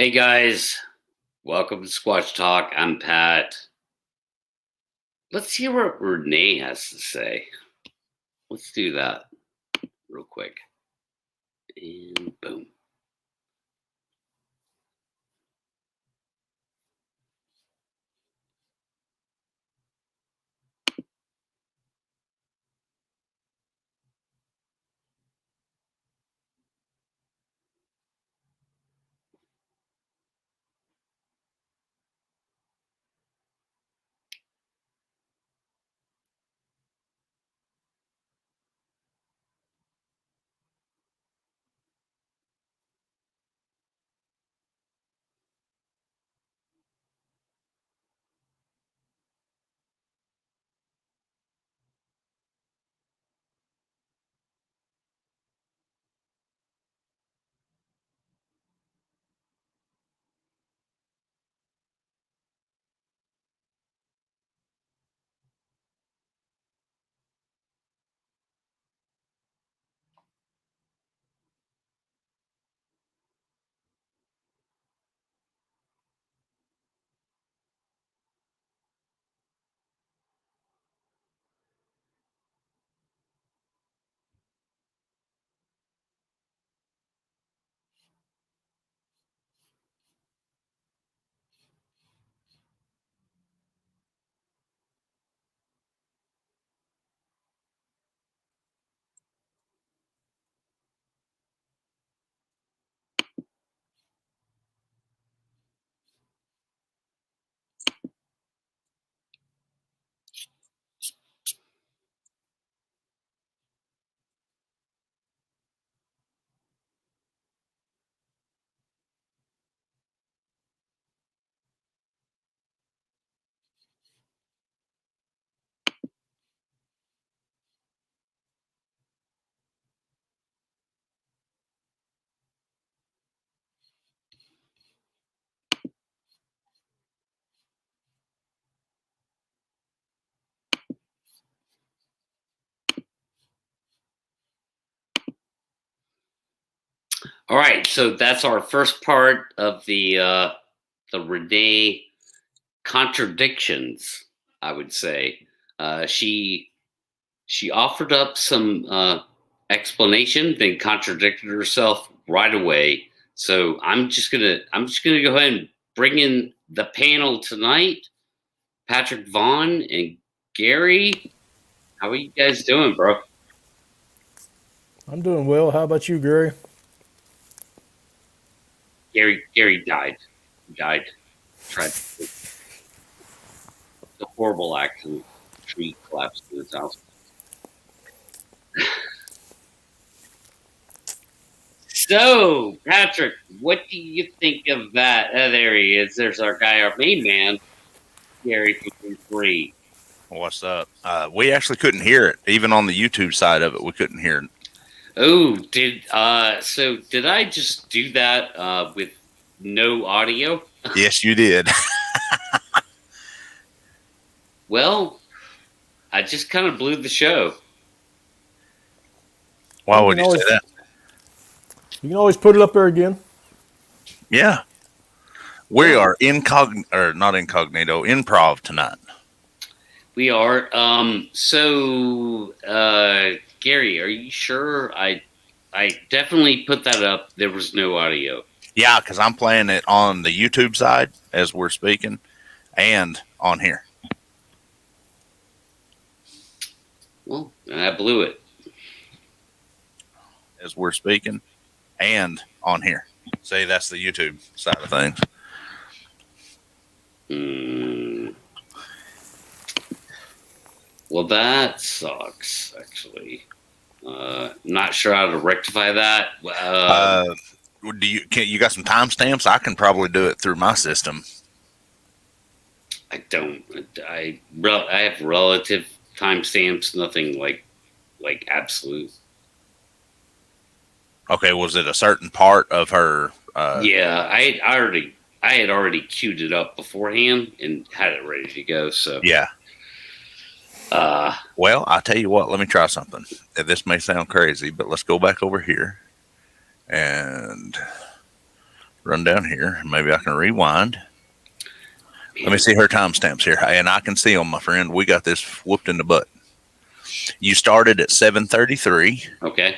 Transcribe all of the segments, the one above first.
Hey guys, welcome to Squatch Talk. I'm Pat. Let's hear what Renee has to say. Let's do that real quick. And boom. All right, so that's our first part of the Renee contradictions. I would say she offered up some explanation, then contradicted herself right away. So I'm just gonna go ahead and bring in the panel tonight. Patrick Vaughn and Gary. How are you guys doing, bro? I'm doing well. How about you, Gary? Gary died. He died. Tragically. It's a horrible accident. Tree collapsed in his house. So, Patrick, what do you think of that? There he is. There's our guy, our main man, Gary from Free. What's up? We actually couldn't hear it. Even on the YouTube side of it, we couldn't hear it. Oh, did I just do that with no audio? Yes, you did. Well, I just kind of blew the show. Why would you say that? You can always put it up there again. Yeah. We are not incognito, improv tonight. We are. Gary, are you sure? I definitely put that up. There was no audio. Yeah, because I'm playing it on the YouTube side as we're speaking and on here. Well, I blew it. As we're speaking and on here. Say that's the YouTube side of things. Well, that sucks, actually. Not sure how to rectify that. You got some timestamps? I can probably do it through my system. I don't. I have relative timestamps, nothing like absolute. Okay, was it a certain part of her? Yeah, I had already queued it up beforehand and had it ready to go. So yeah. Well, I'll tell you what. Let me try something. This may sound crazy, but let's go back over here and run down here. Maybe I can rewind. Let me see her timestamps here. And I can see them, my friend. We got this whooped in the butt. You started at 7:33. Okay.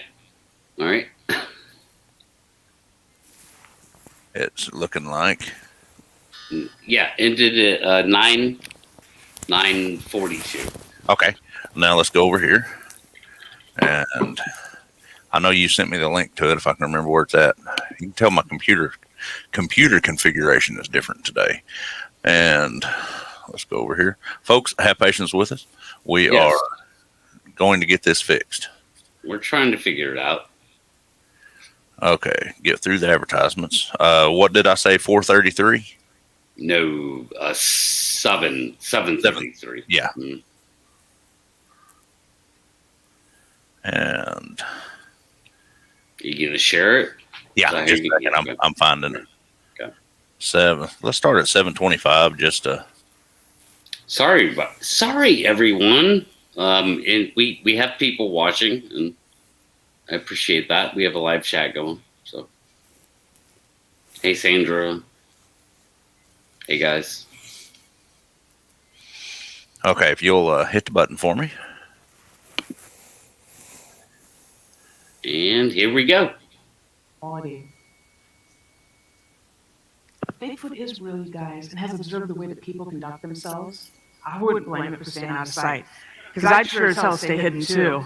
All right. It's looking like. Yeah, ended at 9:42. Okay. Now let's go over here. And I know you sent me the link to it if I can remember where it's at. You can tell my computer configuration is different today. And let's go over here. Folks, have patience with us. We are going to get this fixed. We're trying to figure it out. Okay, get through the advertisements. What did I say? 4:33? No, 7:33. Yeah. Mm-hmm. And You gonna share it? yeah, just a second. I'm finding it. Okay. 7. Let's start at 7:25. Just to. Sorry everyone. And we have people watching, and I appreciate that. We have a live chat going. So, hey Sandra. Hey guys. Okay, if you'll hit the button for me. And here we go. Bigfoot is real, you guys, and has observed the way that people conduct themselves. I wouldn't blame it for staying out of sight, because I'd sure as hell stay hidden too.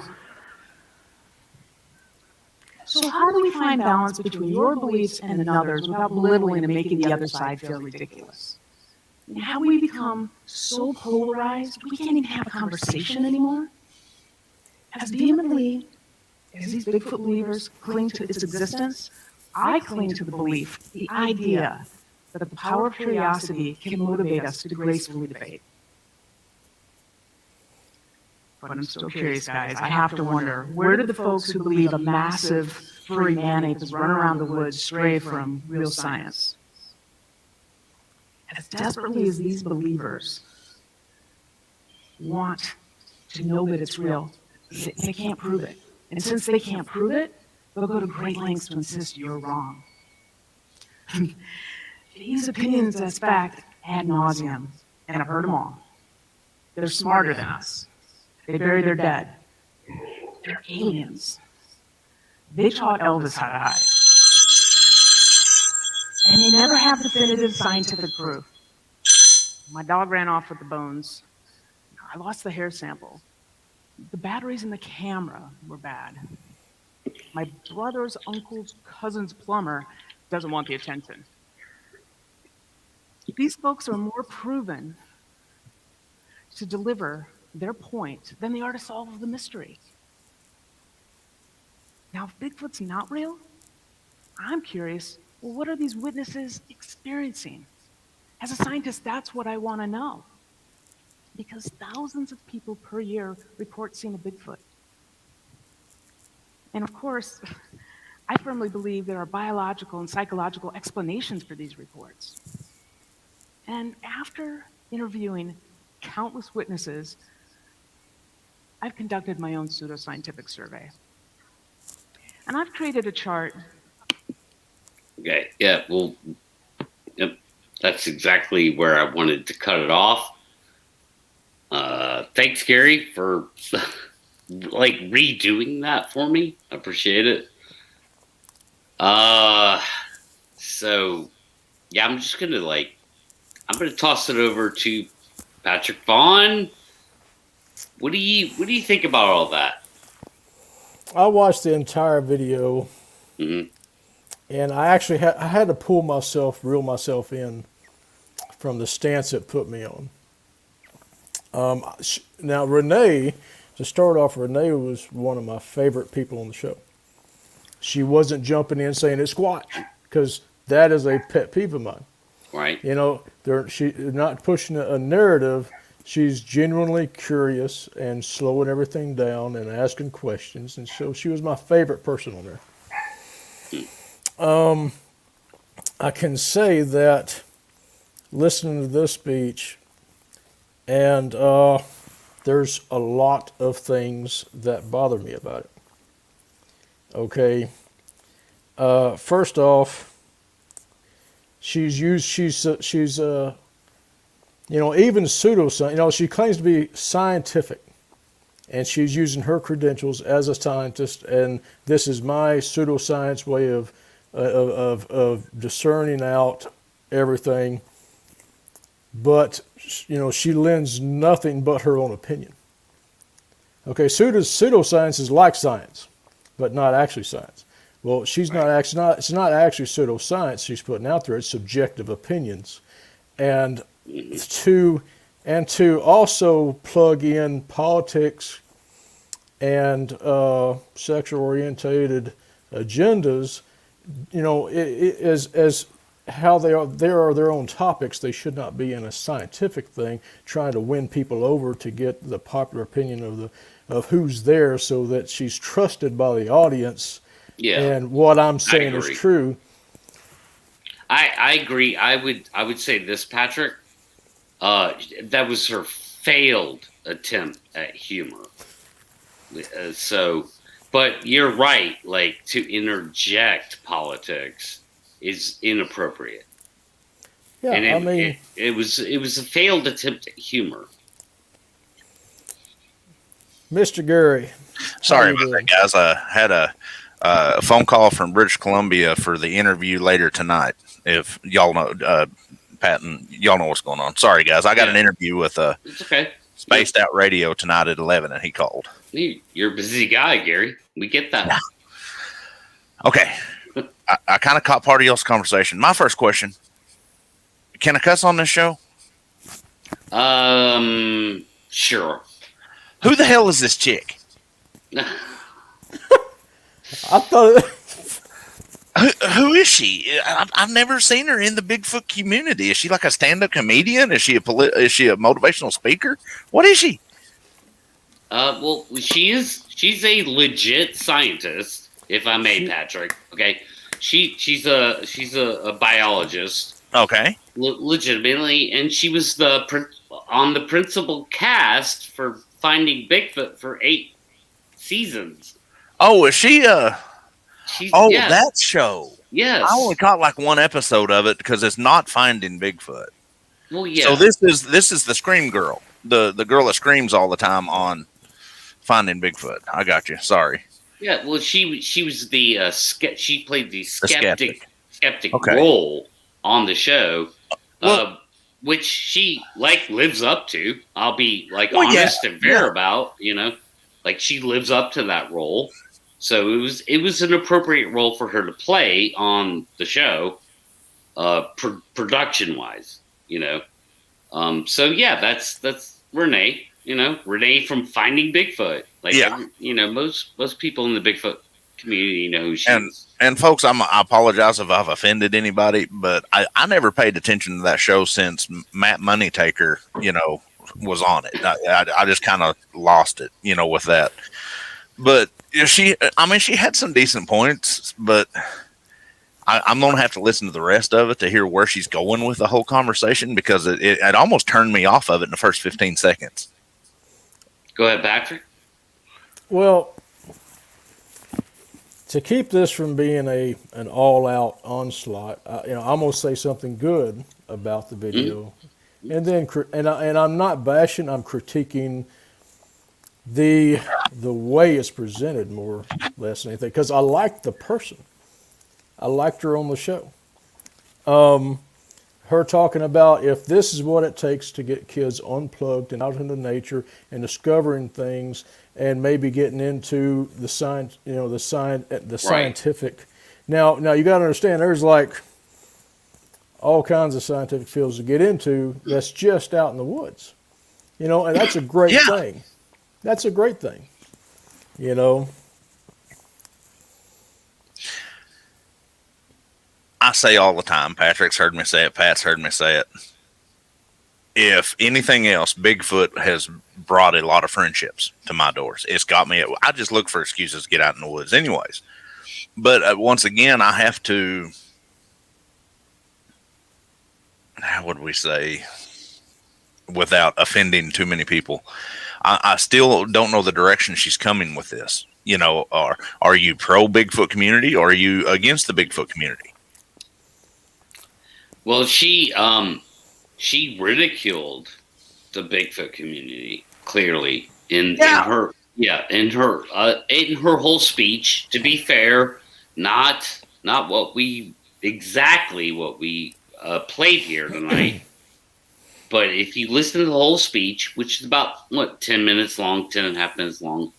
So how do we find balance between your beliefs and another's without belittling and making the other side feel ridiculous? And how we become so polarized we can't even have a conversation anymore? As vehemently as these Bigfoot believers cling to its existence, I cling to the belief, the idea, that the power of curiosity can motivate us to gracefully debate. But I'm still curious, guys. I have to wonder, where did the folks who believe a massive furry man-ape is running around the woods stray from real science? As desperately as these believers want to know that it's real, they can't prove it. And since they can't prove it, they'll go to great lengths to insist you're wrong. These opinions as fact ad nauseum, and I've heard them all. They're smarter than us. They bury their dead. They're aliens. They taught Elvis how to hide. And they never have definitive scientific proof. My dog ran off with the bones. I lost the hair sample. The batteries in the camera were bad. My brother's uncle's cousin's plumber doesn't want the attention. These folks are more proven to deliver their point than they are to solve the mystery. Now, if Bigfoot's not real, I'm curious, well, what are these witnesses experiencing? As a scientist, that's what I want to know. Because thousands of people per year report seeing a Bigfoot. And of course, I firmly believe there are biological and psychological explanations for these reports. And after interviewing countless witnesses, I've conducted my own pseudoscientific survey. And I've created a chart. Okay. Yeah. Well. Yep. That's exactly where I wanted to cut it off. Thanks, Gary, for redoing that for me. I appreciate it. So yeah, I'm just gonna I'm gonna toss it over to Patrick Vaughn. What do you think about all that? I watched the entire video, Mm-hmm. and I actually had to reel myself in from the stance it put me on. Now, Renee, to start off, Renee was one of my favorite people on the show. She wasn't jumping in saying it's squatch, because that is a pet peeve of mine. Right. You know, she's not pushing a narrative. She's genuinely curious and slowing everything down and asking questions. And so she was my favorite person on there. I can say that listening to this speech, and there's a lot of things that bother me about it. Okay. First off, she's even pseudoscience. She claims to be scientific, and she's using her credentials as a scientist. And this is my pseudoscience way of discerning out everything. But she lends nothing but her own opinion. Okay, pseudoscience is like science, but not actually science. Well, she's not actually it's not actually pseudoscience she's putting out there. It's subjective opinions, and to also plug in politics and sexual orientated agendas. As how they are their own topics. They should not be in a scientific thing, trying to win people over to get the popular opinion of who's there, so that she's trusted by the audience. Yeah. And what I'm saying is true. I agree. I would say this, Patrick. That was her failed attempt at humor. But you're right. Like, to interject politics is inappropriate. Yeah, and it was a failed attempt at humor. Mr. Gary. Sorry about that, guys. I had a phone call from British Columbia for the interview later tonight. If y'all know, Pat, and y'all know what's going on. Sorry, guys. I got an interview with It's okay. Spaced Out Radio tonight at 11, and he called. You're a busy guy, Gary. We get that. Yeah. Okay. I kind of caught part of y'all's conversation. My first question: can I cuss on this show? Sure. Who the hell is this chick? I thought. Who is she? I've never seen her in the Bigfoot community. Is she like a stand-up comedian? Is she a motivational speaker? What is she? Well, she's a legit scientist, if I may, Patrick. Okay. She's a biologist. Okay. Legitimately, and she was on the principal cast for Finding Bigfoot for 8 seasons. Oh, is she That show. Yes. I only caught like one episode of it because it's not Finding Bigfoot. Well, yeah. So this is the Scream girl, the girl that screams all the time on Finding Bigfoot. I got you. Sorry. Yeah, well, she was the she played the skeptic okay. role on the show, which she lives up to. I'll be honest and fair about, like she lives up to that role. So it was an appropriate role for her to play on the show, production wise, So yeah, that's Renee. Renee from Finding Bigfoot. Most people in the Bigfoot community know who she is. And folks, I apologize if I've offended anybody, but I never paid attention to that show since Matt Moneytaker, was on it. I just kind of lost it, with that. But she had some decent points, but I'm going to have to listen to the rest of it to hear where she's going with the whole conversation, because it almost turned me off of it in the first 15 seconds. Go ahead, Patrick. Well, to keep this from being an all-out onslaught, I'm going to say something good about the video, and then and I'm not bashing. I'm critiquing the way it's presented more or less than anything, because I like the person. I liked her on the show. Her talking about if this is what it takes to get kids unplugged and out into nature and discovering things, and maybe getting into the science, the scientific. Now you got to understand, there's all kinds of scientific fields to get into that's just out in the woods, and that's a great thing. That's a great thing, I say all the time, Patrick's heard me say it, Pat's heard me say it. If anything else, Bigfoot has brought a lot of friendships to my doors. It's got me. I just look for excuses to get out in the woods anyways. But once again, I have to, how would we say, without offending too many people, I still don't know the direction she's coming with this. Are you pro Bigfoot community, or are you against the Bigfoot community? Well, she ridiculed the Bigfoot community clearly in her whole speech. To be fair, not what we played here tonight. But if you listen to the whole speech, which is about 10 minutes long, 10.5 minutes long,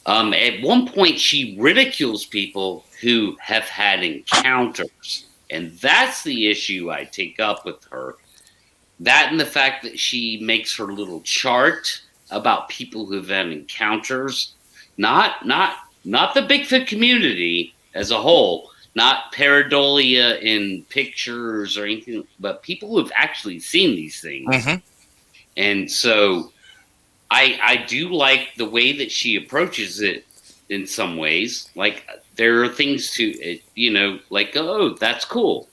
at one point she ridicules people who have had encounters. And that's the issue I take up with her. That and the fact that she makes her little chart about people who've had encounters, not the Bigfoot community as a whole, not pareidolia in pictures or anything, but people who've actually seen these things. Mm-hmm. And so I do like the way that she approaches it in some ways. Like, there are things to, like, oh, that's cool.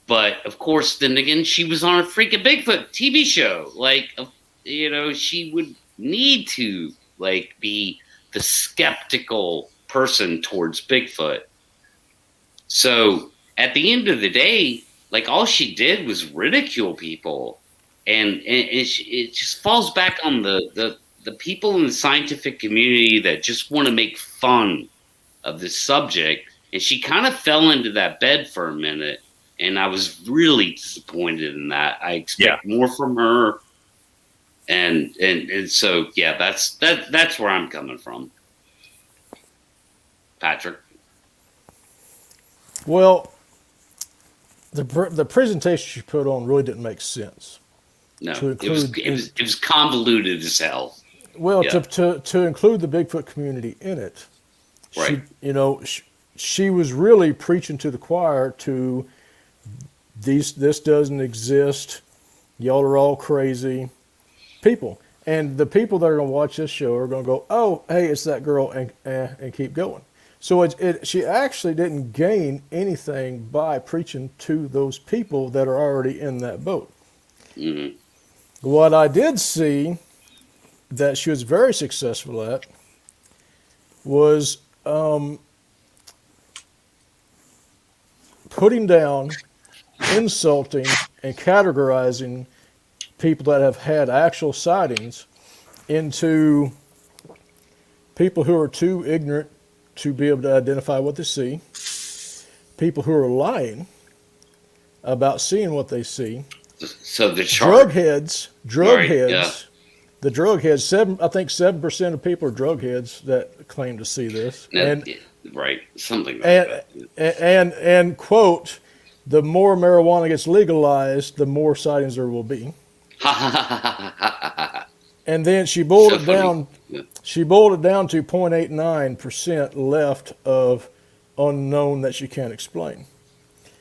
But, of course, then again, she was on a freaking Bigfoot TV show. Like, she would need to, like, be the skeptical person towards Bigfoot. So, at the end of the day, like, all she did was ridicule people. And it just falls back on the people in the scientific community that just want to make fun of this subject. And she kind of fell into that bed for a minute. And I was really disappointed in that. I expect more from her. And so, yeah, that's where I'm coming from. Patrick? Well, the presentation she put on really didn't make sense. No, it was convoluted as hell. Well, to include the Bigfoot community in it, right? She was really preaching to the choir to this doesn't exist. Y'all are all crazy people, and the people that are going to watch this show are going to go, "Oh, hey, it's that girl," and keep going. So she actually didn't gain anything by preaching to those people that are already in that boat. Mm-hmm. What I did see that she was very successful at was putting down, insulting, and categorizing people that have had actual sightings into people who are too ignorant to be able to identify what they see, people who are lying about seeing what they see. So the drug heads. Yeah. The drug heads. I think 7% of people are drug heads that claim to see this. Something like that. And quote, the more marijuana gets legalized, the more sightings there will be. And then she boiled it down. Yeah. She boiled it down to 0.89% left of unknown that she can't explain.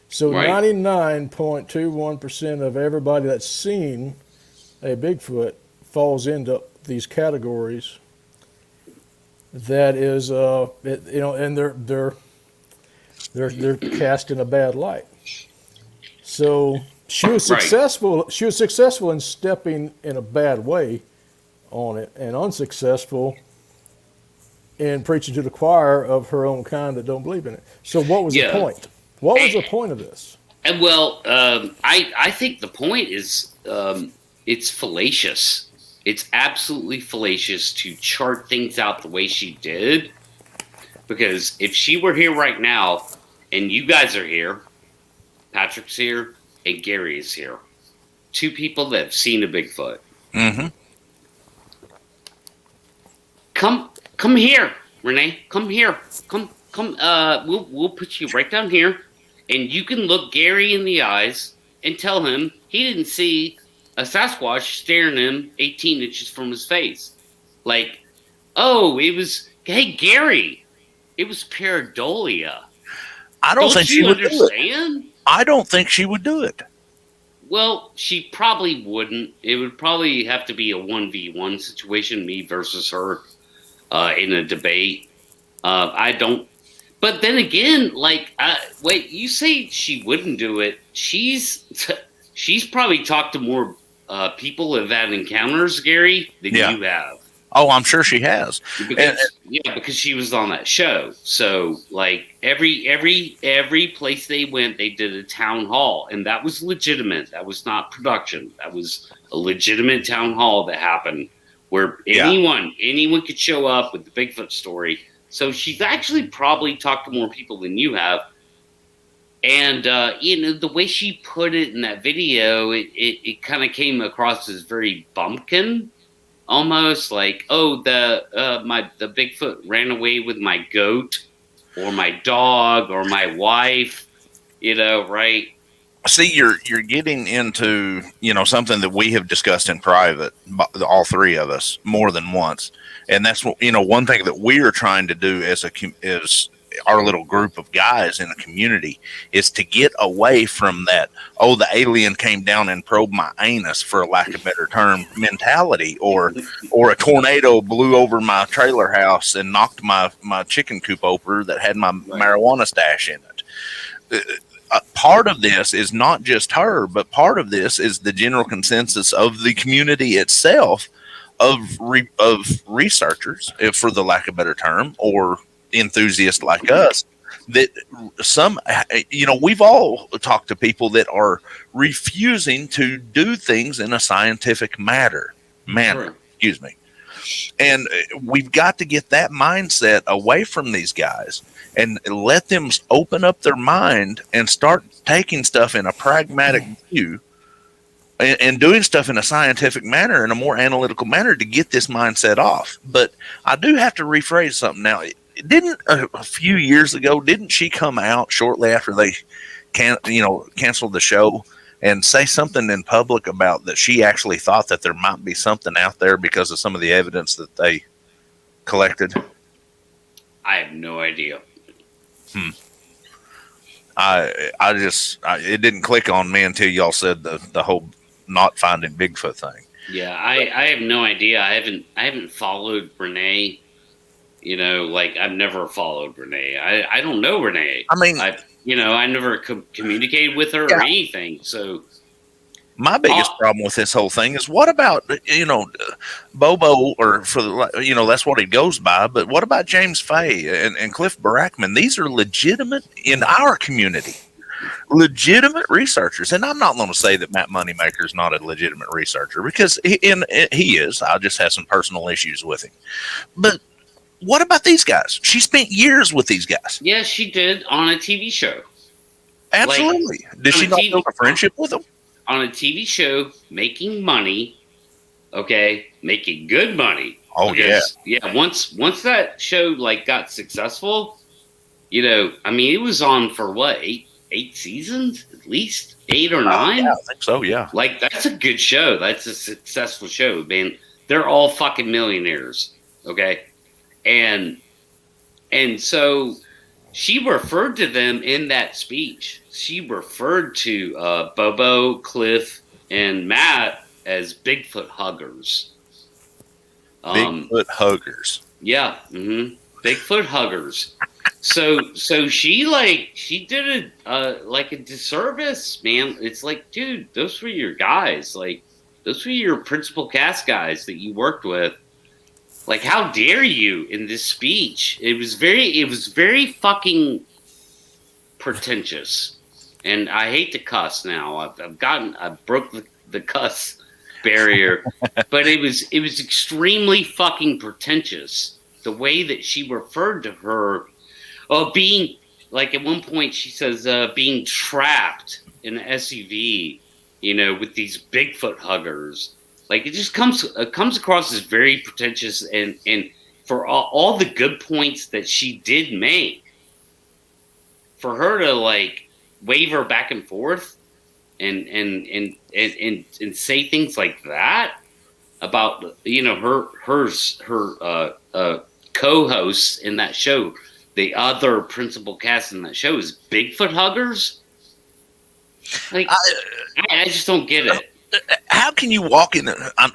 So 99.21% of everybody that's seen a Bigfoot falls into these categories. That is, and they're cast in a bad light. So she was successful. Right. She was successful in stepping in a bad way on it, and unsuccessful in preaching to the choir of her own kind that don't believe in it. So what was the point? What was the point of this? Well, I think the point is it's fallacious. It's absolutely fallacious to chart things out the way she did. Because if she were here right now, and you guys are here, Patrick's here, and Gary is here, two people that have seen a Bigfoot. Mm-hmm. Come here, Renee. Come here. Come. We'll put you right down here. And you can look Gary in the eyes and tell him he didn't see a Sasquatch staring him 18 inches from his face. Like, hey, Gary, it was pareidolia. Don't think she would understand? Do it. I don't think she would do it. Well, she probably wouldn't. It would probably have to be a 1v1 situation, me versus her, in a debate. I don't. But then again, wait, you say she wouldn't do it. She's probably talked to more people who have had encounters, Gary, than you have. Oh, I'm sure she has. Because she was on that show. So like every place they went, they did a town hall, and that was legitimate. That was not production. That was a legitimate town hall that happened where anyone could show up with the Bigfoot story. So she's actually probably talked to more people than you have. And the way she put it in that video, it kind of came across as very bumpkin. Almost like, oh, the Bigfoot ran away with my goat or my dog or my wife, right? See, you're getting into, something that we have discussed in private, all three of us, more than once. And that's what, one thing that we're trying to do as our little group of guys in a community is to get away from that, oh, the alien came down and probed my anus, for lack of a better term, mentality, or a tornado blew over my trailer house and knocked my chicken coop over that had my marijuana stash in it. Part of this is not just her, but part of this is the general consensus of the community itself of researchers, if for the lack of a better term, or enthusiasts like us, that we've all talked to people that are refusing to do things in a scientific manner. Excuse me. And we've got to get that mindset away from these guys and let them open up their mind and start taking stuff in a pragmatic view and doing stuff in a scientific manner, in a more analytical manner, to get this mindset off. But I do have to rephrase something now. Didn't a few years ago, didn't she come out shortly after they canceled the show and say something in public about that she actually thought that there might be something out there because of some of the evidence that they collected? I have no idea. It didn't click on me until y'all said the whole not finding Bigfoot thing. Yeah, I have no idea. I haven't followed Renee. I've never followed Renee. I don't know Renee. I mean, I never communicated with her or anything. So my biggest problem with this whole thing is, what about, Bobo, or that's what he goes by. But what about James Fay and Cliff Barackman? These are legitimate in our community, legitimate researchers. And I'm not going to say that Matt Moneymaker is not a legitimate researcher, because he is. I just have some personal issues with him. But what about these guys? She spent years with these guys. Yeah, she did, on a TV show. Absolutely. Did she not build a friendship with them? On a TV show, making money, making good money. Oh, because, once that show got successful, it was on for what, eight seasons, at least 8 or 9. Yeah, I think so. Yeah, that's a good show. That's a successful show, man. They're all fucking millionaires. Okay. And so she referred to them in that speech. She referred to Bobo, Cliff, and Matt as Bigfoot huggers. Bigfoot huggers. Yeah. Mm-hmm. Bigfoot huggers. So she did a disservice, man. It's like, dude, those were your guys. Those were your principal cast guys that you worked with. How dare you in this speech? It was very fucking pretentious. And I hate to cuss now. I broke the cuss barrier, but it was extremely fucking pretentious. The way that she referred to her, being, at one point she says, being trapped in an SUV, with these Bigfoot huggers. It just comes across as very pretentious, and for all the good points that she did make, for her to waver back and forth and say things like that about her co-hosts in that show, the other principal cast in that show is Bigfoot huggers. I just don't get it. How can you walk in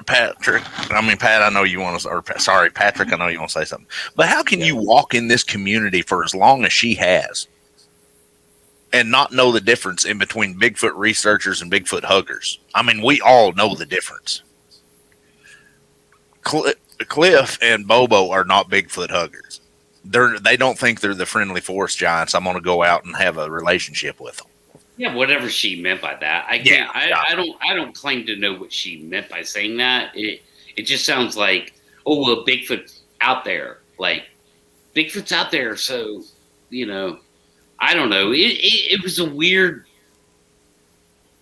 Patrick? Pat, I know you want to, sorry, Patrick, I know you want to say something, but how can you walk in this community for as long as she has and not know the difference in between Bigfoot researchers and Bigfoot huggers? We all know the difference. Cliff and Bobo are not Bigfoot huggers. They don't think they're the friendly forest giants. I'm going to go out and have a relationship with them. Yeah, whatever she meant by that. I can't. I don't claim to know what she meant by saying that. It just sounds like, oh well, Bigfoot's out there. Like Bigfoot's out there, so I don't know. It was a weird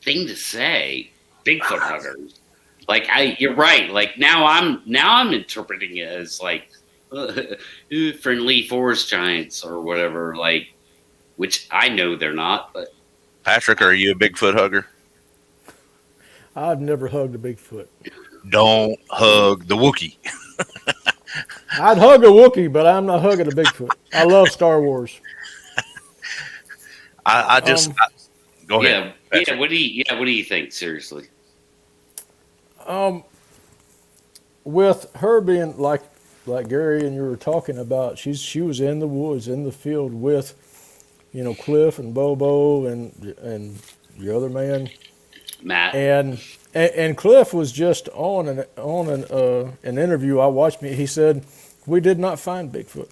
thing to say. Bigfoot huggers. Like you're right. Like now I'm interpreting it as like friendly forest giants or whatever. Like, which I know they're not, but. Patrick, are you a Bigfoot hugger? I've never hugged a Bigfoot. Don't hug the Wookiee. I'd hug a Wookiee, but I'm not hugging a Bigfoot. I love Star Wars. Go ahead. Yeah. What do you think? Seriously. With her being like Gary and you were talking about, she was in the woods, in the field with, Cliff and Bobo and the other man, Matt. And Cliff was just on an interview I watched. He said, "We did not find Bigfoot.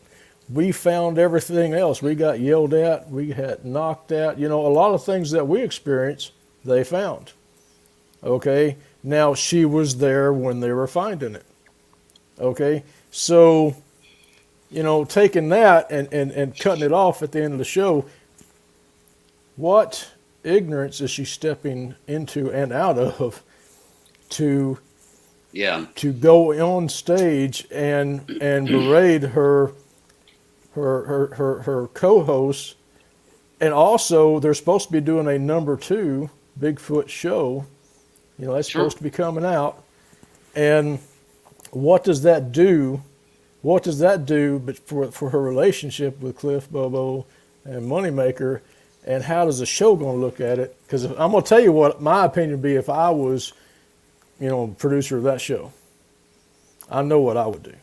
We found everything else. We got yelled at. We had knocked at. A lot of things that we experienced, they found." Okay. Now she was there when they were finding it. Okay. So, taking that and cutting it off at the end of the show, what ignorance is she stepping into and out of to go on stage and berate her co-host, and also they're supposed to be doing a number 2 Bigfoot show, that's supposed to be coming out, and what does that do? What does that do but for her relationship with Cliff, Bobo, and Moneymaker? And how does the show going to look at it? Because I'm going to tell you what my opinion would be if I was, producer of that show. I know what I would do.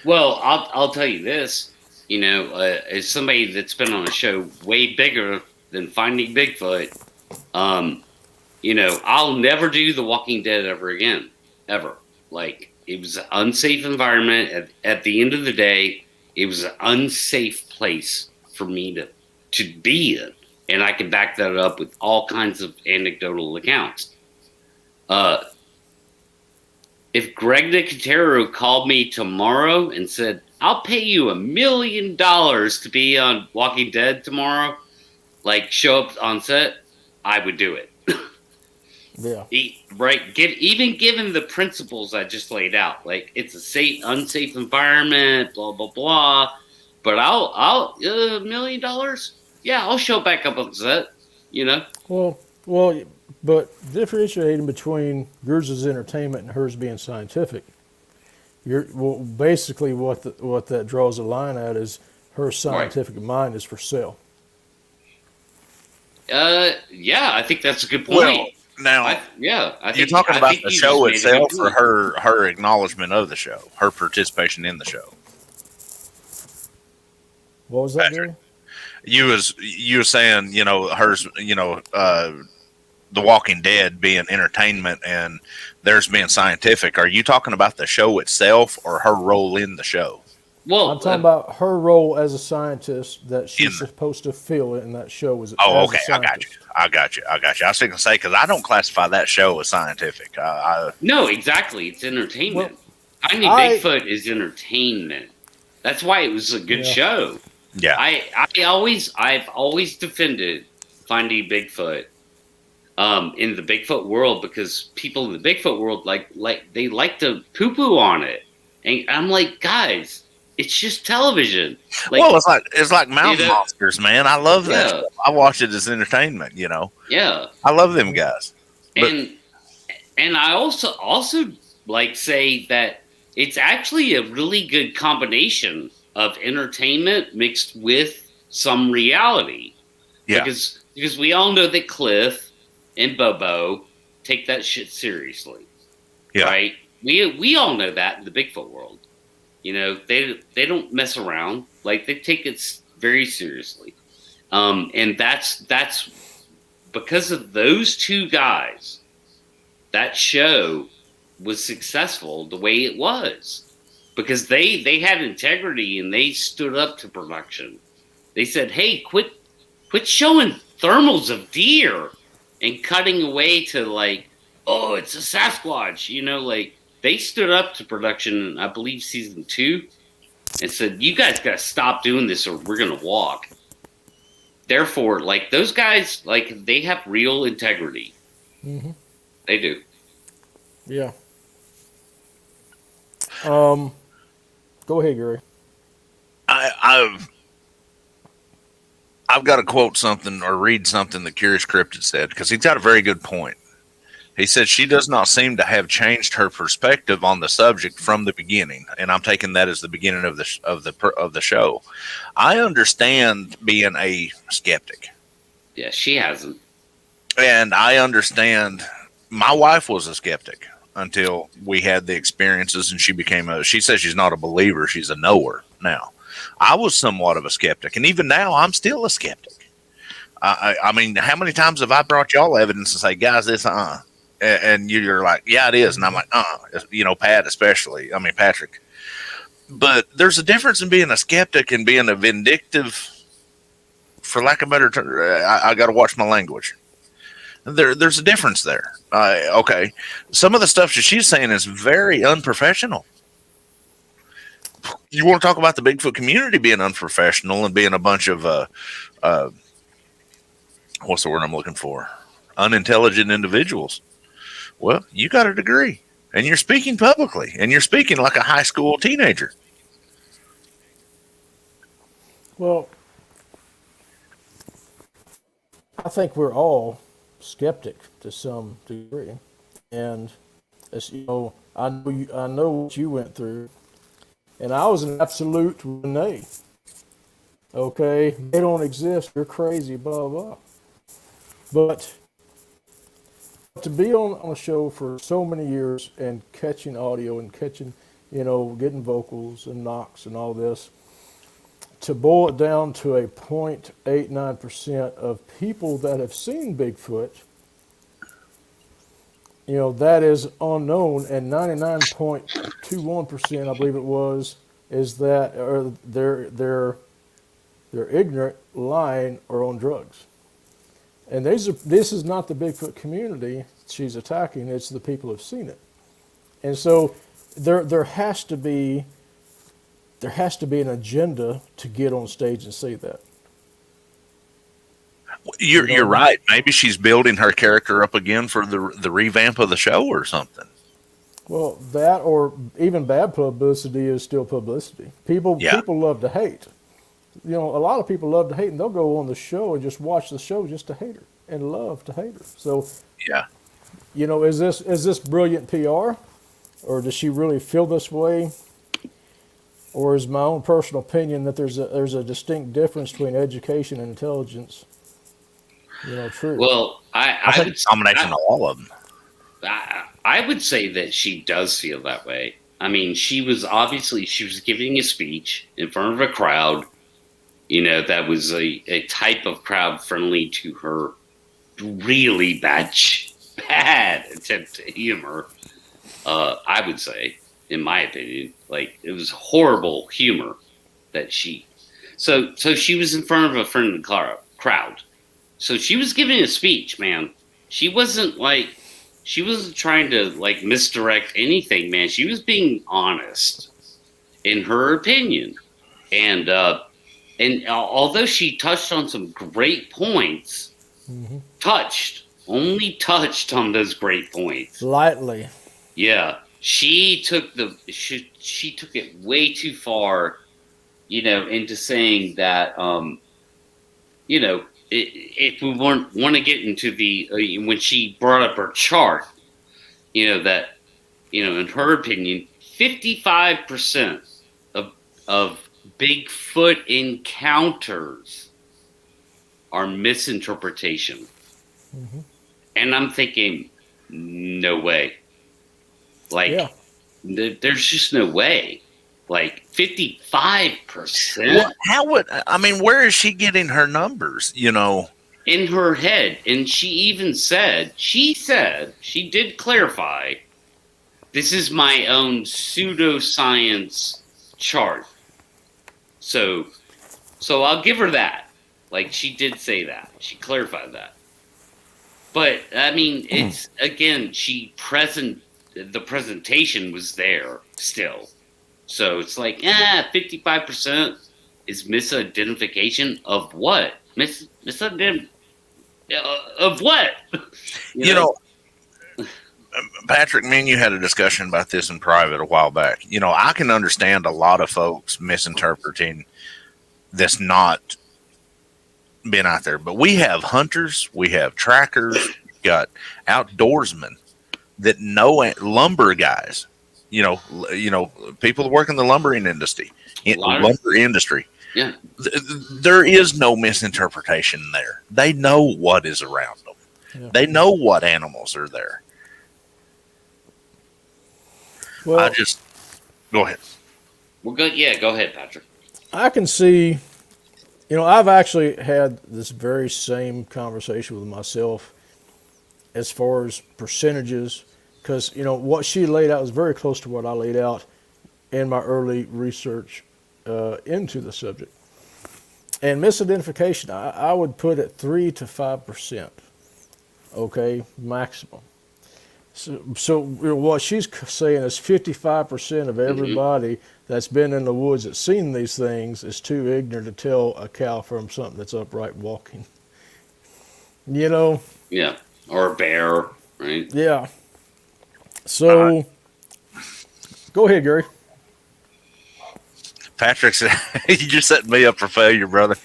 Well, I'll tell you this. As somebody that's been on a show way bigger than Finding Bigfoot, I'll never do The Walking Dead ever again, ever. Like, it was an unsafe environment. At the end of the day, it was an unsafe place for me to be in. And I can back that up with all kinds of anecdotal accounts. If Greg Nicotero called me tomorrow and said, "I'll pay you $1 million to be on Walking Dead tomorrow," like show up on set, I would do it. Yeah. Right. Even given the principles I just laid out, like it's a unsafe environment, blah blah blah. But I'll $1 million. Yeah, I'll show back up on set. Well, but differentiating between yours is entertainment and hers being scientific. Basically what that draws a line at is her scientific mind is for sale. Yeah, I think that's a good point. Well, now, I think you're talking about the show itself or her. her acknowledgement of the show, her participation in the show. What was that, Gary? You were saying, hers, The Walking Dead being entertainment and theirs being scientific. Are you talking about the show itself or her role in the show? Well, I'm talking about her role as a scientist that she's supposed to fill in that show. Okay. I got you. I was going to say, because I don't classify that show as scientific. No, exactly. It's entertainment. Finding Bigfoot is entertainment. That's why it was a good show. Yeah. I've always defended Finding Bigfoot in the Bigfoot world, because people in the Bigfoot world they like to poo-poo on it. And I'm like, guys, it's just television. Well, it's like Mountain Monsters, man. I love that stuff. I watch it as entertainment, Yeah. I love them guys. And I also say that it's actually a really good combination of entertainment mixed with some reality. Yeah. Because we all know that Cliff and Bobo take that shit seriously. Yeah. Right? We all know that in the Bigfoot world. They don't mess around. Like, they take it very seriously. And that's because of those two guys, that show was successful the way it was, because they had integrity and they stood up to production. They said, "Hey, quit showing thermals of deer and cutting away to like, oh, it's a Sasquatch." Like they stood up to production. I believe season 2, and said, "You guys got to stop doing this, or we're gonna walk." Therefore, like those guys, like they have real integrity. Mm-hmm. They do. Yeah. Go ahead, Gary. I've got to quote something or read something that Curious Cryptid said, because he's got a very good point. He said she does not seem to have changed her perspective on the subject from the beginning, and I'm taking that as the beginning of the show. I understand being a skeptic. Yeah, she hasn't. And I understand my wife was a skeptic until we had the experiences, and she says she's not a believer, she's a knower now. I was somewhat of a skeptic, and even now I'm still a skeptic. I mean, how many times have I brought y'all evidence and say, guys, this, and you're like, yeah, it is. And I'm like, Pat, especially, Patrick. But there's a difference in being a skeptic and being a vindictive, for lack of a better term. I got to watch my language. There's a difference there. Okay. Some of the stuff that she's saying is very unprofessional. You want to talk about the Bigfoot community being unprofessional and being a bunch of, what's the word I'm looking for? Unintelligent individuals. Well, you got a degree and you're speaking publicly and you're speaking like a high school teenager. Well, I think we're all skeptic to some degree, and as you know, I know what you went through, and I was an absolute Renee. Okay, they don't exist. You're crazy. Blah blah. But to be on a show for so many years and catching audio and catching, getting vocals and knocks and all this, to boil it down to a 0.89% of people that have seen Bigfoot, that is unknown, and 99.21%, I believe it was, is that they're ignorant, lying, or on drugs. And this is not the Bigfoot community she's attacking; it's the people who've seen it. And so there has to be an agenda to get on stage and say that. You're right. Maybe she's building her character up again for the revamp of the show or something. Well, that or even bad publicity is still publicity. People love to hate. A lot of people love to hate, and they'll go on the show and just watch the show just to hate her and love to hate her. So, yeah, is this brilliant PR, or does she really feel this way? Or is my own personal opinion that there's a distinct difference between education and intelligence? True. Well, I think it's a combination of all of them. I would say that she does feel that way. I mean, she was giving a speech in front of a crowd, that was a type of crowd friendly to her really bad attempt to humor. I would say, in my opinion, like it was horrible humor that so she was in front of a friendly crowd. So she was giving a speech, man. She wasn't trying to like misdirect anything, man. She was being honest in her opinion. And although she touched on some great points, only touched on those great points. Lightly. Yeah. She took it way too far, into saying that, if we want to get into when she brought up her chart, that, in her opinion, 55% of Bigfoot encounters are misinterpretation. Mm-hmm. And I'm thinking, no way. There's just no way. Like 55%. Well, where is she getting her numbers? In her head. And she did clarify this is my own pseudoscience chart. So I'll give her that. Like, she did say that. She clarified that. But I mean, it's again, the presentation was there still. So it's like, 55% is misidentification of what? Of what? You know, Patrick, me and you had a discussion about this in private a while back. You know, I can understand a lot of folks misinterpreting that's not been out there, but we have hunters, we have trackers, we've got outdoorsmen that know, lumber guys. You know, people that work in the lumbering industry. Yeah. There is no misinterpretation there. They know what is around them. Yeah. They know what animals are there. Well, go ahead. Well, good. Yeah, go ahead, Patrick. I can see, I've actually had this very same conversation with myself as far as percentages, because, what she laid out was very close to what I laid out in my early research into the subject. And misidentification, I would put at 3 to 5%, okay, maximum. So what she's saying is 55% of everybody that's been in the woods that's seen these things is too ignorant to tell a cow from something that's upright walking. Yeah, or a bear, right? Yeah. So, go ahead, Gary. Patrick said, you just setting me up for failure, brother.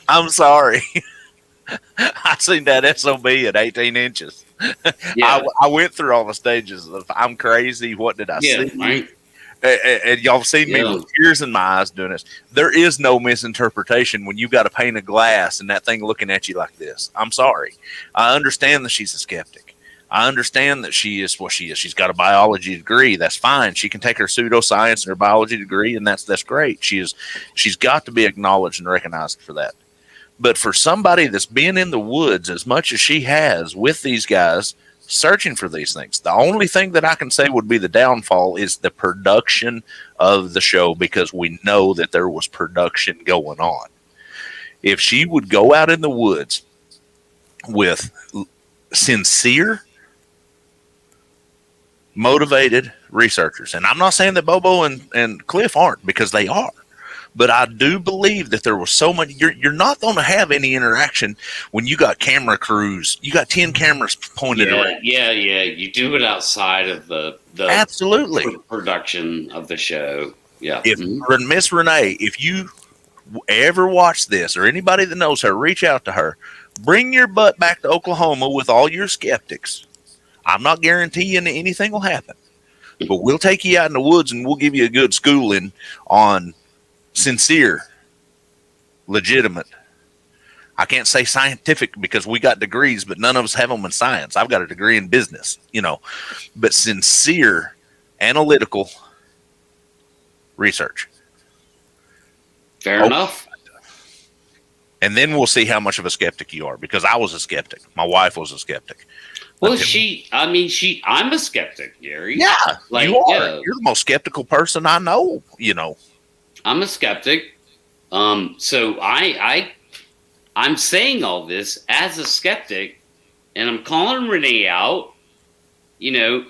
I'm sorry. I seen that SOB at 18 inches. Yeah. I went through all the stages of I'm crazy. What did I see? Right. And y'all seen me with tears in my eyes doing this. There is no misinterpretation when you got a pane of glass and that thing looking at you like this. I'm sorry. I understand that she's a skeptic. I understand that she is what she is. She's got a biology degree. That's fine. She can take her pseudoscience and her biology degree, and that's great. She's got to be acknowledged and recognized for that. But for somebody that's been in the woods as much as she has with these guys searching for these things, the only thing that I can say would be the downfall is the production of the show, because we know that there was production going on. If she would go out in the woods with sincere, motivated researchers, and I'm not saying that Bobo and Cliff aren't, because they are, but I do believe that there was so much. You're not going to have any interaction when you got camera crews. You got 10 cameras pointed around. Yeah. You do it outside of the absolutely production of the show. Yeah. If Miss Renee, if you ever watch this, or anybody that knows her, reach out to her. Bring your butt back to Oklahoma with all your skeptics. I'm not guaranteeing anything will happen, but we'll take you out in the woods and we'll give you a good schooling on sincere, legitimate. I can't say scientific because we got degrees, but none of us have them in science. I've got a degree in business, but sincere, analytical research. Fair enough. And then we'll see how much of a skeptic you are, because I was a skeptic. My wife was a skeptic. Well, I'm a skeptic, Gary. Yeah, you are. Yeah. You're the most skeptical person I know, I'm a skeptic. So I'm saying all this as a skeptic, and I'm calling Renee out,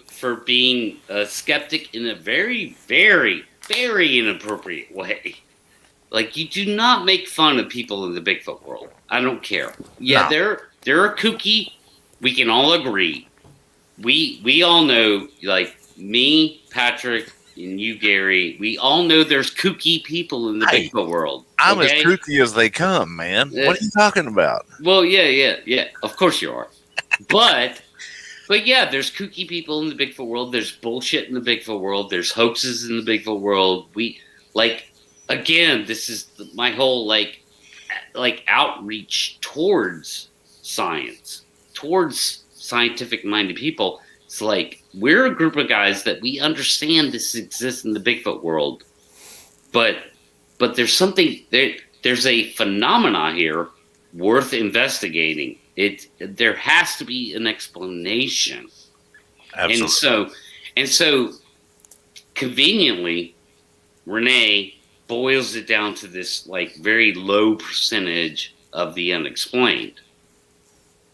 for being a skeptic in a very, very, very inappropriate way. Like, you do not make fun of people in the Bigfoot world. I don't care. Yeah, no. They're kooky. We can all agree. We all know, like me, Patrick, and you, Gary, we all know there's kooky people in the Bigfoot world. I'm as kooky as they come, man. What are you talking about? Well, yeah. Of course you are. But yeah, there's kooky people in the Bigfoot world. There's bullshit in the Bigfoot world. There's hoaxes in the Bigfoot world. Again, this is my whole like outreach towards science, towards scientific-minded people. It's like, we're a group of guys that we understand this exists in the Bigfoot world, but there's something there's a phenomena here worth investigating. There has to be an explanation. Absolutely. And so conveniently, Renee boils it down to this like very low percentage of the unexplained.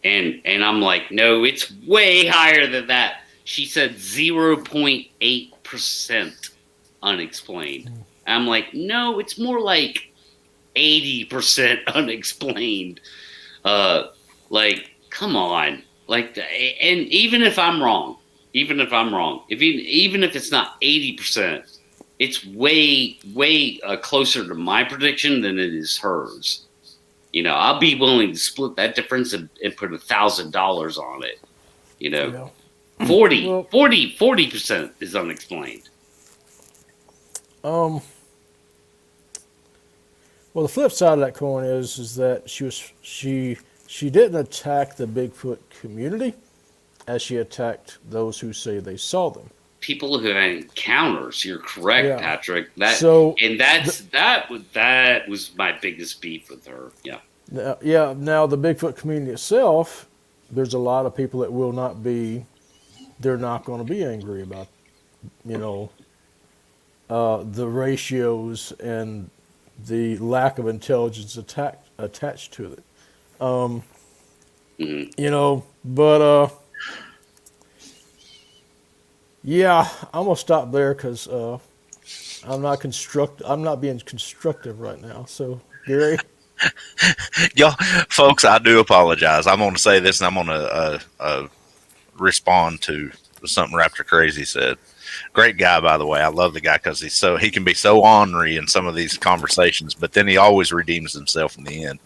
And I'm like, no, it's way higher than that. She said 0.8% unexplained. I'm like, no, it's more like 80% unexplained. Like, come on. Like, and even if I'm wrong, even if it's not 80%, it's way closer to my prediction than it is hers. You know, I'll be willing to split that difference and put $1,000 on it. You know, Yeah. 40% is unexplained. Well, the flip side of that coin is that she didn't attack the Bigfoot community as she attacked those who say they saw them. People who had encounters. You're correct, Yeah. Patrick. That was my biggest beef with her. Yeah. Now the Bigfoot community itself, there's a lot of people that will not be. They're not going to be angry about, the ratios and the lack of intelligence attached to it. But yeah, I'm gonna stop there because I'm not being constructive right now. So, Gary. Y'all, folks, I do apologize. I'm going to say this, and I'm going to respond to something Raptor Crazy said. Great guy, by the way. I love the guy because he can be so ornery in some of these conversations, but then he always redeems himself in the end.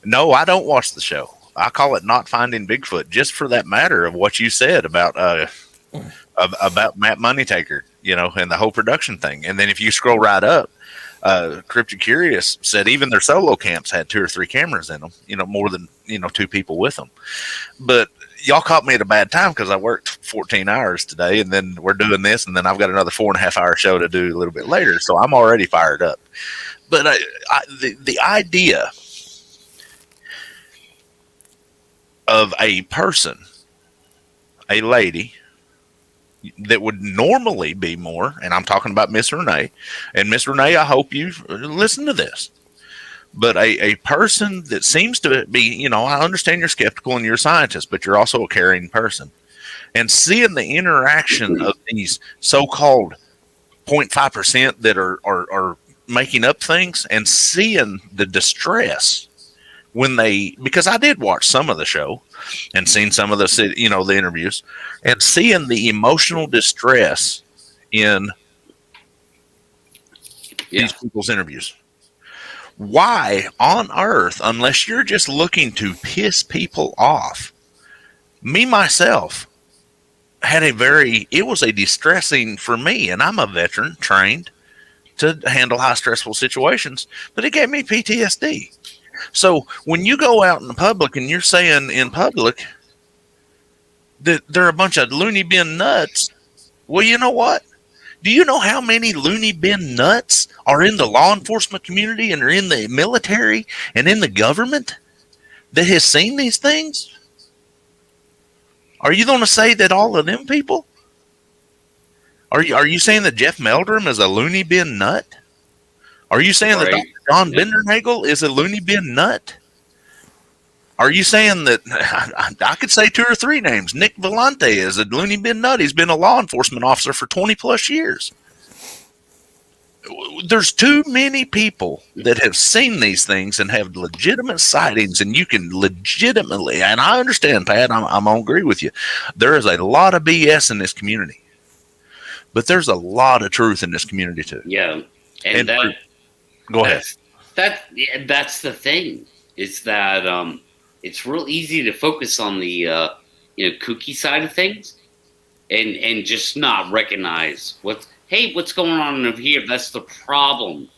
No, I don't watch the show. I call it Not Finding Bigfoot, just for that matter of what you said about Matt Moneytaker, and the whole production thing. And then if you scroll right up, Cryptic Curious said even their solo camps had 2 or 3 cameras in them, more than 2 people with them. But y'all caught me at a bad time because I worked 14 hours today, and then we're doing this, and then I've got another 4.5-hour show to do a little bit later, so I'm already fired up. But the idea of a person, a lady, that would normally be more, and I'm talking about Miss Renee. And Miss Renee, I hope you listen to this. But a person that seems to be, I understand you're skeptical and you're a scientist, but you're also a caring person. And seeing the interaction of these so-called 0.5% that are making up things, and seeing the distress when because I did watch some of the show and seen some of the, the interviews, and seeing the emotional distress in these people's interviews. Why on earth, unless you're just looking to piss people off, me, myself, it was a distressing for me, and I'm a veteran trained to handle high stressful situations, but it gave me PTSD. So when you go out in the public and you're saying in public that they're a bunch of loony bin nuts, well, you know what? Do you know how many loony bin nuts are in the law enforcement community and are in the military and in the government that has seen these things? Are you going to say that all of them people? Are you saying that Jeff Meldrum is a loony bin nut? Are you saying that Dr. John Bindernagel is a loony bin nut? Are you saying that I could say 2 or 3 names? Nick Vellante is a loony bin nut. He's been a law enforcement officer for 20 plus years. There's too many people that have seen these things and have legitimate sightings, and you can legitimately, and I understand, Pat, I'm going to agree with you. There is a lot of BS in this community, but there's a lot of truth in this community too. Yeah. And go ahead. That's the thing, is that it's real easy to focus on the kooky side of things and just not recognize what's going on over here. That's the problem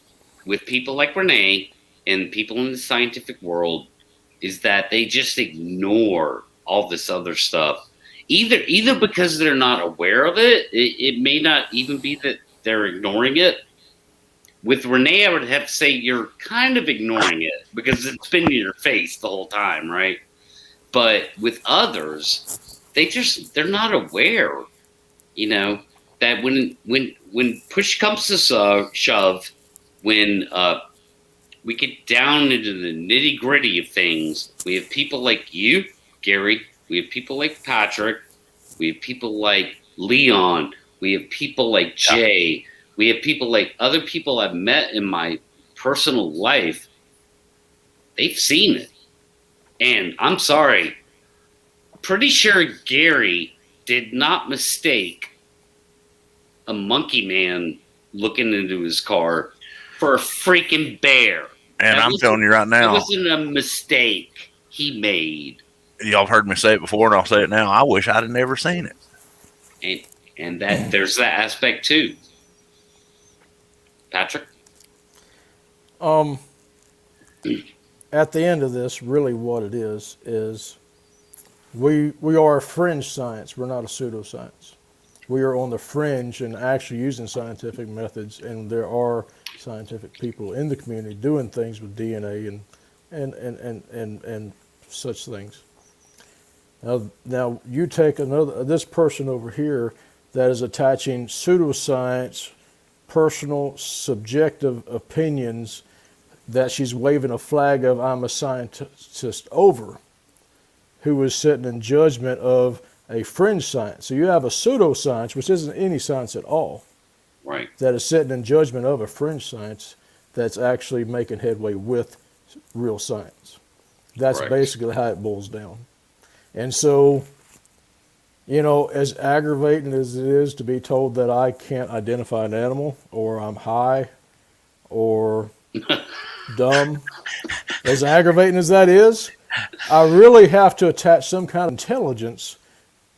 with people like Renee and people in the scientific world, is that they just ignore all this other stuff. Either because they're not aware of it. It may not even be that they're ignoring it. With Renee, I would have to say you're kind of ignoring it because it's been in your face the whole time, right? But with others, they're not aware. that when push comes to shove, when we get down into the nitty gritty of things, we have people like you, Gary. We have people like Patrick. We have people like Leon. We have people like Jay. We have people like other people I've met in my personal life. They've seen it. And I'm sorry. Pretty sure Gary did not mistake a monkey man looking into his car for a freaking bear. And I'm telling you right now, it wasn't a mistake he made. Y'all have heard me say it before, and I'll say it now. I wish I'd have never seen it. And that there's that aspect too. Patrick? At the end of this, really what it is we are a fringe science. We're not a pseudoscience. We are on the fringe and actually using scientific methods, and there are scientific people in the community doing things with DNA and such things. Now you take this person over here that is attaching pseudoscience, personal, subjective opinions that she's waving a flag of I'm a scientist over, who is sitting in judgment of a fringe science. So you have a pseudoscience, which isn't any science at all, right? That is sitting in judgment of a fringe science that's actually making headway with real science. That's right. Basically how it boils down. And so, as aggravating as it is to be told that I can't identify an animal, or I'm high, or dumb, as aggravating as that is, I really have to attach some kind of intelligence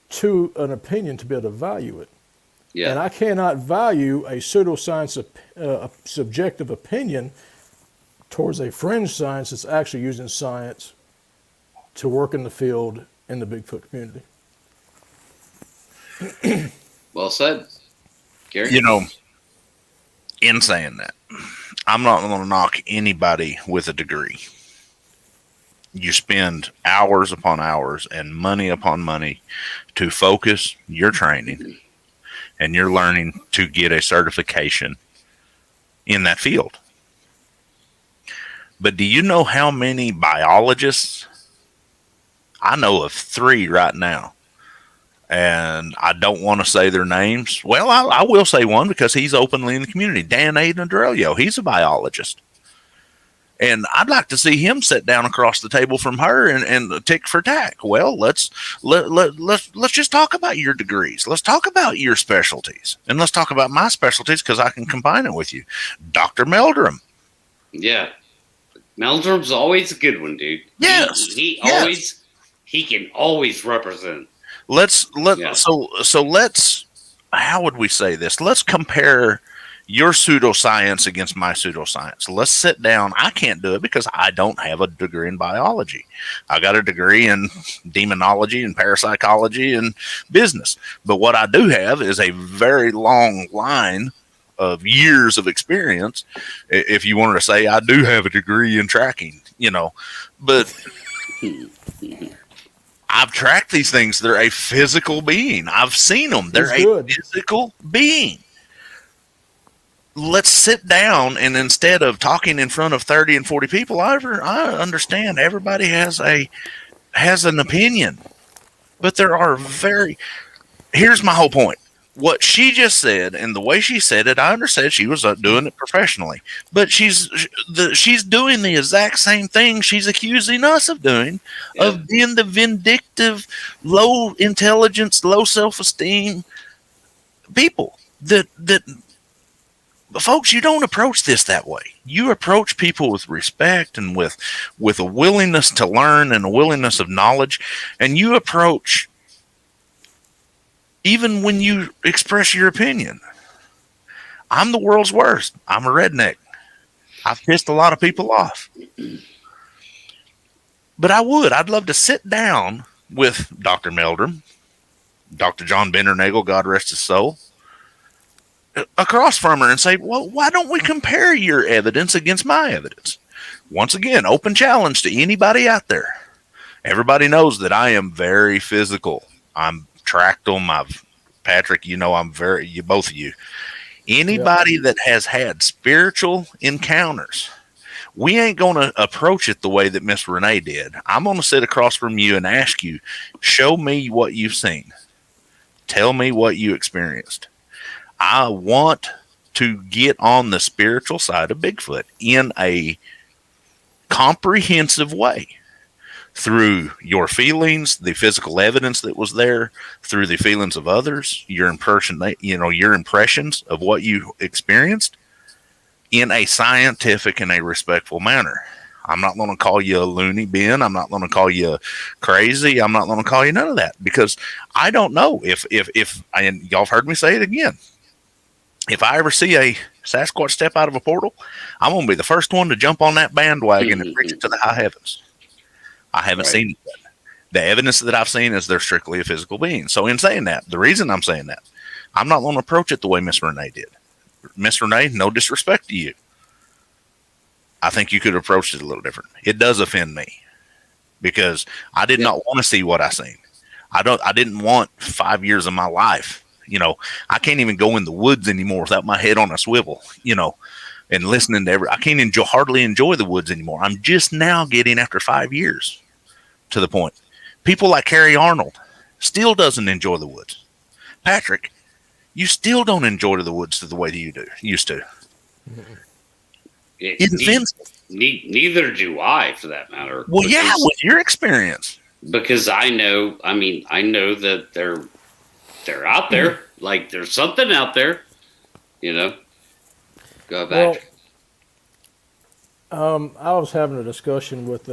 to an opinion to be able to value it. Yeah. And I cannot value a pseudoscience, subjective opinion towards a fringe science that's actually using science to work in the field in the Bigfoot community. Well said, Gary. In saying that, I'm not going to knock anybody with a degree. You spend hours upon hours and money upon money to focus your training and your learning to get a certification in that field. But do you know how many biologists? I know of 3 right now. And I don't want to say their names. Well, I will say one because he's openly in the community. Dan Aiden, he's a biologist. And I'd like to see him sit down across the table from her and tick for tack. Well, let's just talk about your degrees. Let's talk about your specialties. And let's talk about my specialties because I can combine it with you. Dr. Meldrum. Yeah. Meldrum's always a good one, dude. Yes. He can always represent. So let's, how would we say this? Let's compare your pseudoscience against my pseudoscience. Let's sit down. I can't do it because I don't have a degree in biology. I got a degree in demonology and parapsychology and business. But what I do have is a very long line of years of experience. If you wanted to say I do have a degree in tracking, but I've tracked these things. They're a physical being. I've seen them. They're a physical being. Let's sit down, and instead of talking in front of 30 and 40 people, I understand everybody has an opinion, but there are here's my whole point. What she just said and the way she said it, I understand she was doing it professionally, but she's doing the exact same thing she's accusing us of doing, of being the vindictive, low intelligence, low self-esteem people that folks, you don't approach this that way. You approach people with respect and with a willingness to learn and a willingness of knowledge, and you approach even when you express your opinion. I'm the world's worst. I'm a redneck. I've pissed a lot of people off. But I'd love to sit down with Dr. Meldrum, Dr. John Bindernagel, God rest his soul, across from her and say, well, why don't we compare your evidence against my evidence? Once again, open challenge to anybody out there. Everybody knows that I am very physical. I'm tracked them. I've Patrick, both of you. Anybody that has had spiritual encounters, we ain't going to approach it the way that Miss Renee did. I'm going to sit across from you and ask you, show me what you've seen. Tell me what you experienced. I want to get on the spiritual side of Bigfoot in a comprehensive way through your feelings, the physical evidence that was there, through the feelings of others, your impressions of what you experienced in a scientific and a respectful manner. I'm not going to call you a loony bin. I'm not going to call you crazy. I'm not going to call you none of that, because I don't know if and y'all have heard me say it again. If I ever see a Sasquatch step out of a portal, I'm going to be the first one to jump on that bandwagon and preach it to the high heavens. I haven't seen it yet. The evidence that I've seen is they're strictly a physical being. So in saying that, the reason I'm saying that, I'm not going to approach it the way Miss Renee did. Miss Renee, no disrespect to you, I think you could approach it a little different. It does offend me because I did not want to see what I seen. I didn't want 5 years of my life. I can't even go in the woods anymore without my head on a swivel, and listening to I can't hardly enjoy the woods anymore. I'm just now getting, after 5 years, to the point. People like Harry Arnold still doesn't enjoy the woods. Patrick, you still don't enjoy the woods the way that you used to. Neither do I, for that matter. Well, with your experience. Because I know that they're out there. Like, there's something out there, Go back. Well, I was having a discussion with,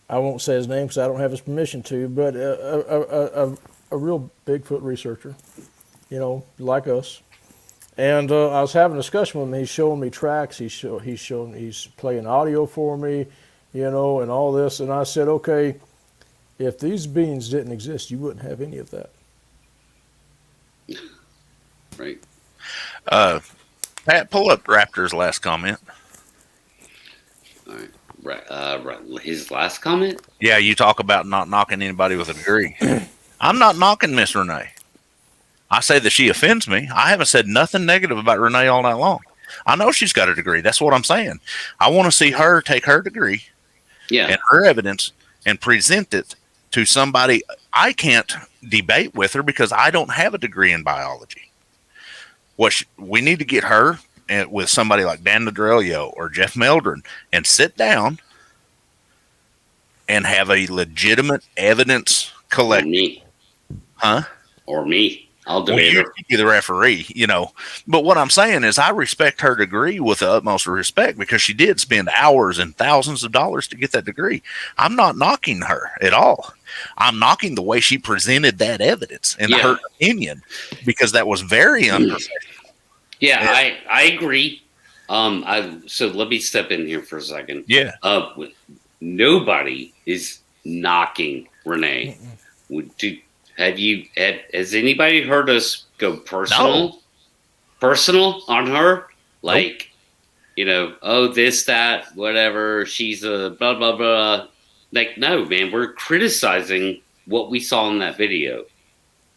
I won't say his name because I don't have his permission to, but a real Bigfoot researcher, like us. And I was having a discussion with him. He's showing me tracks. He's playing audio for me, and all this. And I said, okay, if these beings didn't exist, you wouldn't have any of that. Right. Pat, pull up Raptor's last comment. All right. Right. His last comment? Yeah, you talk about not knocking anybody with a degree. I'm not knocking Miss Renee. I say that she offends me. I haven't said nothing negative about Renee all night long. I know she's got a degree. That's what I'm saying. I want to see her take her degree and her evidence and present it to somebody. I can't debate with her because I don't have a degree in biology. We need to get her with somebody like Dan Nadrelio or Jeff Meldron and sit down and have a legitimate evidence collection. Me. Huh? Or me. I'll debate her. You'd be the referee, But what I'm saying is I respect her degree with the utmost respect because she did spend hours and thousands of dollars to get that degree. I'm not knocking her at all. I'm knocking the way she presented that evidence and her opinion, because that was very unprofessional. Yeah, I agree. So let me step in here for a second. Yeah. Nobody is knocking Renee. Has anybody heard us go personal on her? Like, oh, this, that, whatever. She's a blah, blah, blah. Like, no, man, we're criticizing what we saw in that video.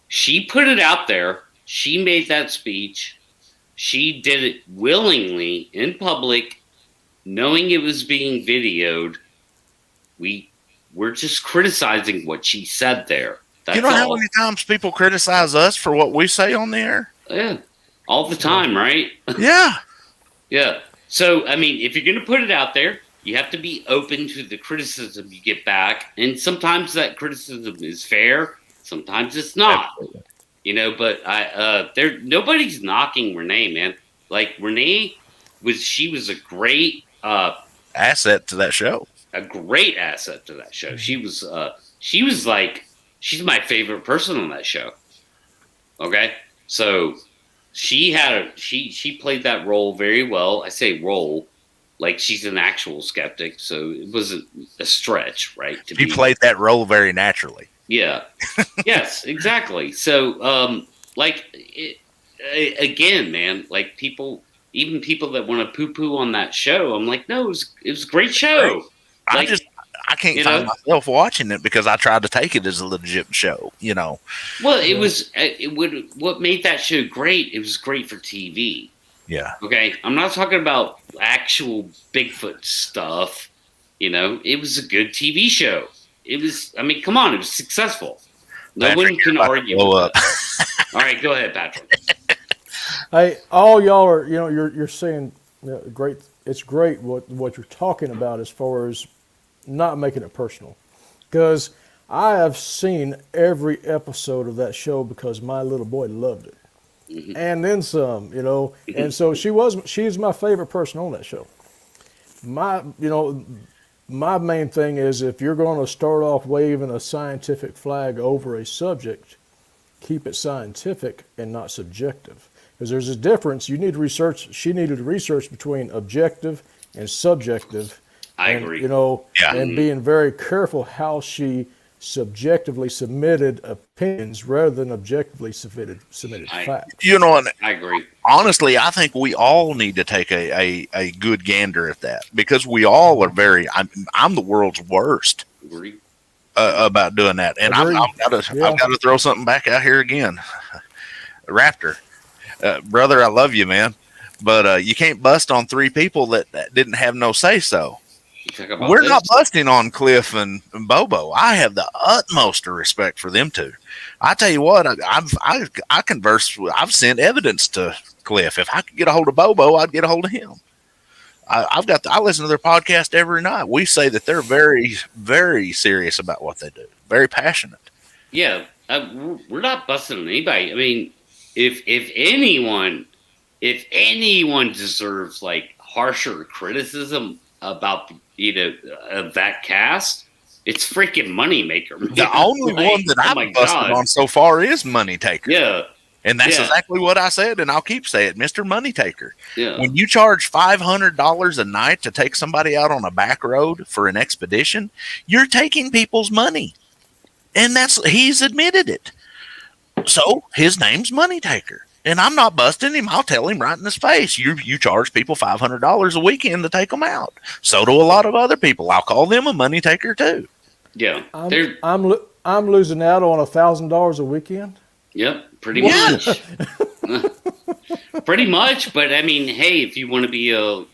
She put it out there. She made that speech. She did it willingly in public, knowing it was being videoed. We're just criticizing what she said there. That's how many times people criticize us for what we say on the air? Yeah, all the time, right? Yeah. Yeah. So, I mean, if you're going to put it out there, you have to be open to the criticism you get back. And sometimes that criticism is fair. Sometimes it's not. Absolutely. But nobody's knocking Renee, man. Like, Renee she was a great asset to that show. A great asset to that show. She was like, she's my favorite person on that show. Okay? So she played that role very well. I say role, like she's an actual skeptic, so it wasn't a stretch, right? She played that role very naturally. Yeah. Yes, exactly. So, again, man, like even people that want to poo-poo on that show, I'm like, no, it was a great show. I I can't find myself watching it because I tried to take it as a legit show, you know. Well, what made that show great, it was great for TV. Yeah. Okay. I'm not talking about actual Bigfoot stuff. You know, it was a good TV show. It was, I mean, come on, it was successful. No one can argue with that. All right, go ahead, Patrick. Hey, all y'all are, you know, you're saying great. It's great what you're talking about as far as not making it personal, because I have seen every episode of that show because my little boy loved it, and then some, you know. And so she's my favorite person on that show. My main thing is, if you're going to start off waving a scientific flag over a subject, keep it scientific and not subjective. Because there's a difference. You need to research. She needed to research between objective and subjective. I agree. You know, and being very careful how she subjectively submitted opinions rather than objectively submitted facts. You know, and I agree. Honestly, I think we all need to take a good gander at that, because we all are I'm the world's worst about doing that. And I've got to throw something back out here again. Raptor. Brother, I love you, man, but you can't bust on three people that didn't have no say-so. We're not busting on Cliff and Bobo. I have the utmost respect for them two. I tell you what, I converse. I've sent evidence to Cliff. If I could get a hold of Bobo, I'd get a hold of him. I listen to their podcast every night. We say that they're very, very serious about what they do. Very passionate. Yeah, we're not busting on anybody. I mean, if anyone deserves like harsher criticism about that cast, it's freaking Moneymaker. The only one that I've busted on so far is Moneytaker. Yeah. And that's exactly what I said, and I'll keep saying it, Mr. Moneytaker. Yeah. When you charge $500 a night to take somebody out on a back road for an expedition, you're taking people's money. And he's admitted it. So his name's Moneytaker. And I'm not busting him. I'll tell him right in his face. You charge people $500 a weekend to take them out. So do a lot of other people. I'll call them a money taker too. Yeah, I'm losing out on $1,000 a weekend. Yep, pretty much. Pretty much. But I mean, hey, if you want to be I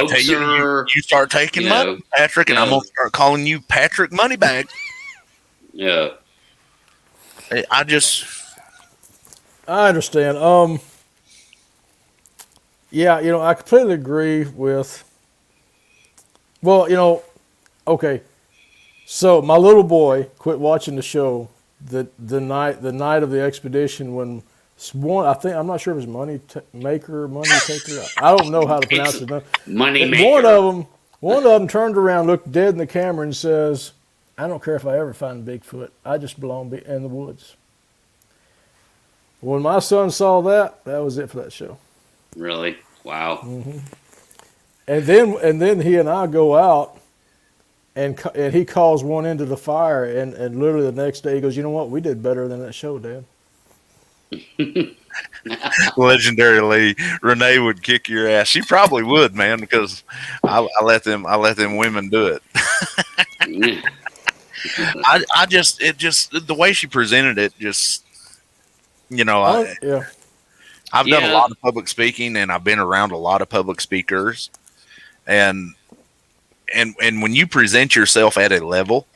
tell you start taking money, Patrick, and I'm gonna start calling you Patrick Moneybag. Yeah. I understand. Yeah, I completely agree with. Well, okay. So my little boy quit watching the show the night of the expedition when one, I'm not sure if it was Moneytaker. I don't know how to pronounce it. Moneymaker. One of them turned around, looked dead in the camera, and says, "I don't care if I ever find Bigfoot. I just belong in the woods." When my son saw that was it for that show. Really? Wow. Mm-hmm. And then he and I go out, and he calls one into the fire, and literally the next day he goes, "You know what? We did better than that show, Dad." Legendary Lee. Renee would kick your ass. She probably would, man, because I let them women do it. The way she presented it, I've done a lot of public speaking, and I've been around a lot of public speakers, and when you present yourself at a level,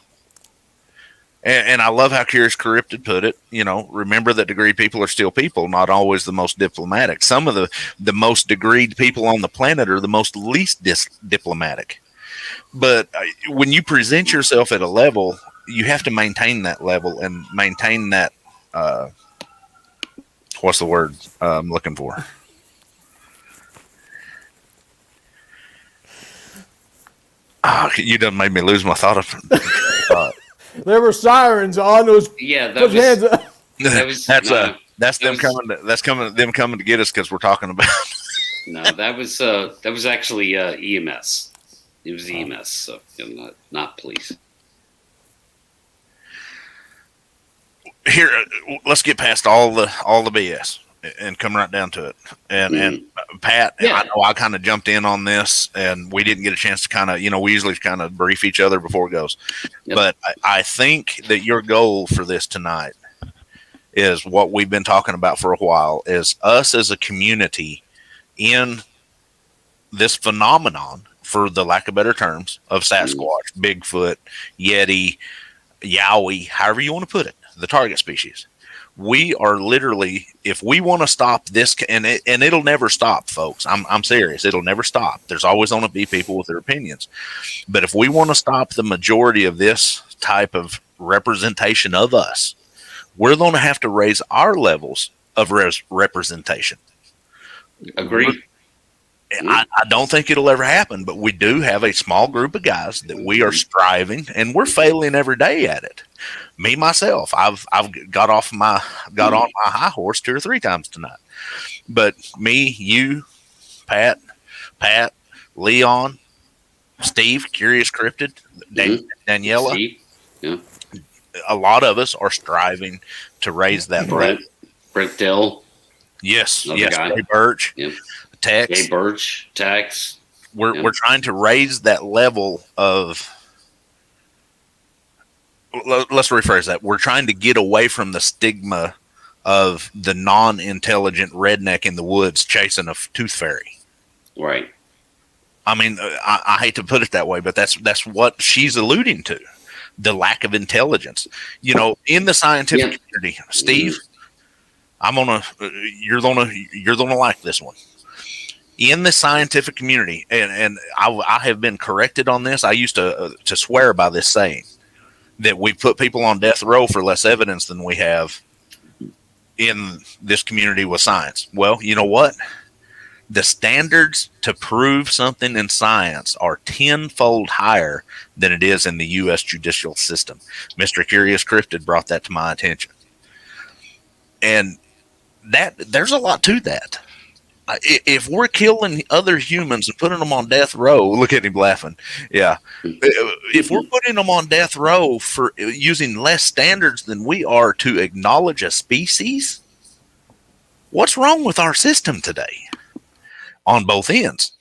and I love how Curious Corrupted put it, remember that degreed people are still people, not always the most diplomatic. Some of the most degreed people on the planet are the most least diplomatic. But when you present yourself at a level, you have to maintain that level and maintain that, what's the word I'm looking for? You done made me lose my thought of There were sirens on those. Yeah, that's them coming to get us because we're talking about. No, that was actually EMS. It was EMS, so not police. Here, let's get past all the BS and come right down to it. And Pat, Yeah. I know I kind of jumped in on this, and we didn't get a chance to kind of, we usually kind of brief each other before it goes. Yep. But I think that your goal for this tonight is what we've been talking about for a while, is us as a community in this phenomenon, for the lack of better terms, of Sasquatch, Bigfoot, Yeti, Yowie, however you want to put it, the target species. We are literally, if we want to stop this, and it'll never stop, folks. I'm serious. It'll never stop. There's always going to be people with their opinions. But if we want to stop the majority of this type of representation of us, we're going to have to raise our levels of representation. Agreed. I don't think it'll ever happen, but we do have a small group of guys that we are striving, and we're failing every day at it. Me, myself, I've got on my high horse 2 or 3 times tonight. But me, you, Pat, Leon, Steve, Curious Cryptid, Daniela, Steve. Yeah. a lot of us are striving to raise that level. Brett Dill. Yes, Another guy. Ray Birch, Yep. Tex. Jay Birch, Tex. We're trying to raise that level of. Let's rephrase that. We're trying to get away from the stigma of the non-intelligent redneck in the woods chasing a tooth fairy. Right. I mean, I hate to put it that way, but that's what she's alluding to. The lack of intelligence, in the scientific community. Steve, you're gonna like this one. In the scientific community, and I have been corrected on this. I used to swear by this saying that we put people on death row for less evidence than we have in this community with science. Well, you know what? The standards to prove something in science are 10-fold higher than it is in the U.S. judicial system. Mr. Curious Cryptid brought that to my attention. And there's a lot to that. If we're killing other humans and putting them on death row, look at him laughing. Yeah. If we're putting them on death row for using less standards than we are to acknowledge a species, what's wrong with our system today? On both ends,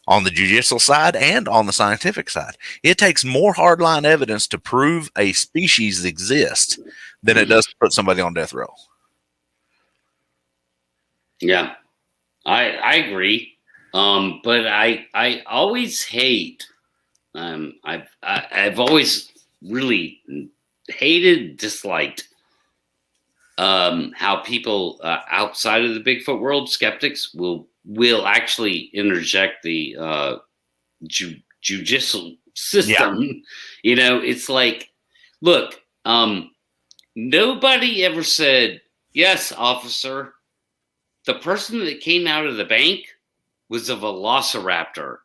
on the judicial side and on the scientific side. It takes more hardline evidence to prove a species exists than it does to put somebody on death row. Yeah, I agree. But I always hate. I've always really hated, disliked how people outside of the Bigfoot world, skeptics, will actually interject the judicial system. Yeah. It's like, look, nobody ever said, yes, officer, the person that came out of the bank was a velociraptor.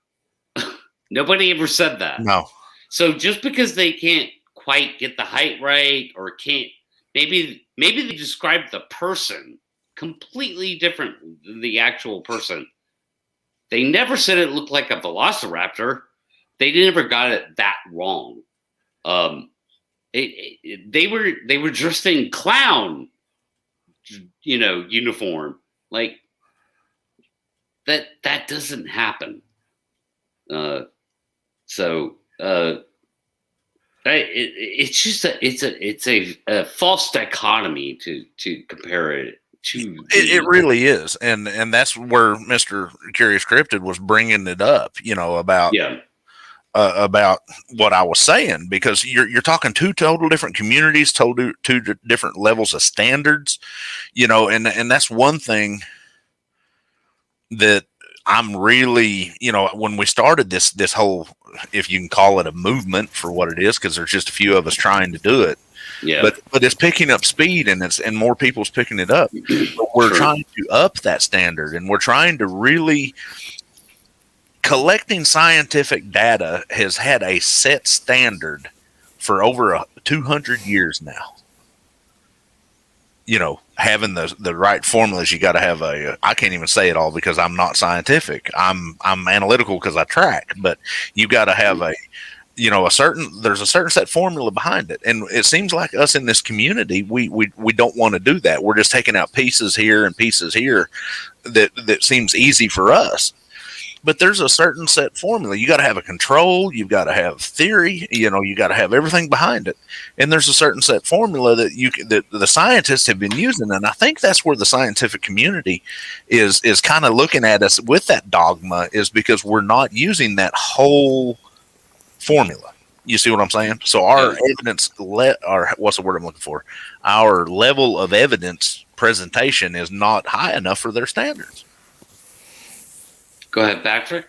Nobody ever said that. No. So just because they can't quite get the height right, or can't, maybe they described the person completely different than the actual person. They never said it looked like a velociraptor. They never got it that wrong. They were dressed in clown, uniform. Like that doesn't happen. It's just it's a false dichotomy to compare it to. It really is, and that's where Mr. Curious Cryptid was bringing it up, about what I was saying, because you're talking 2 total different communities, two different levels of standards, and that's one thing that I'm really, when we started this whole, if you can call it a movement for what it is, because there's just a few of us trying to do it. Yeah. But it's picking up speed, and more people's picking it up. But we're trying to up that standard, and we're trying to really. Collecting scientific data has had a set standard for over 200 years now. Having the right formulas, you got to have I can't even say it all because I'm not scientific. I'm analytical because I track, but you got to have there's a certain set formula behind it, and it seems like us in this community, we don't want to do that. We're just taking out pieces here and pieces here that seems easy for us. But there's a certain set formula. You got to have a control. You've got to have theory. You got to have everything behind it. And there's a certain set formula that the scientists have been using. And I think that's where the scientific community is kind of looking at us with that dogma, is because we're not using that whole formula. You see what I'm saying? So our evidence, what's the word I'm looking for? Our level of evidence presentation is not high enough for their standards. Go ahead, Patrick.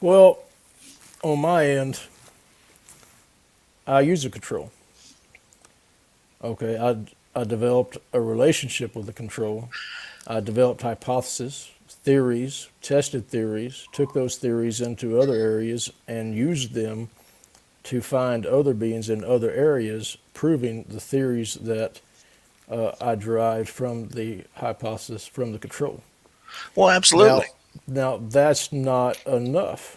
Well, on my end, I use a control. Okay, I developed a relationship with the control. I developed hypotheses, theories, tested theories, took those theories into other areas and used them to find other beings in other areas, proving the theories that I derived from the hypothesis, from the control. Well, absolutely. Now that's not enough.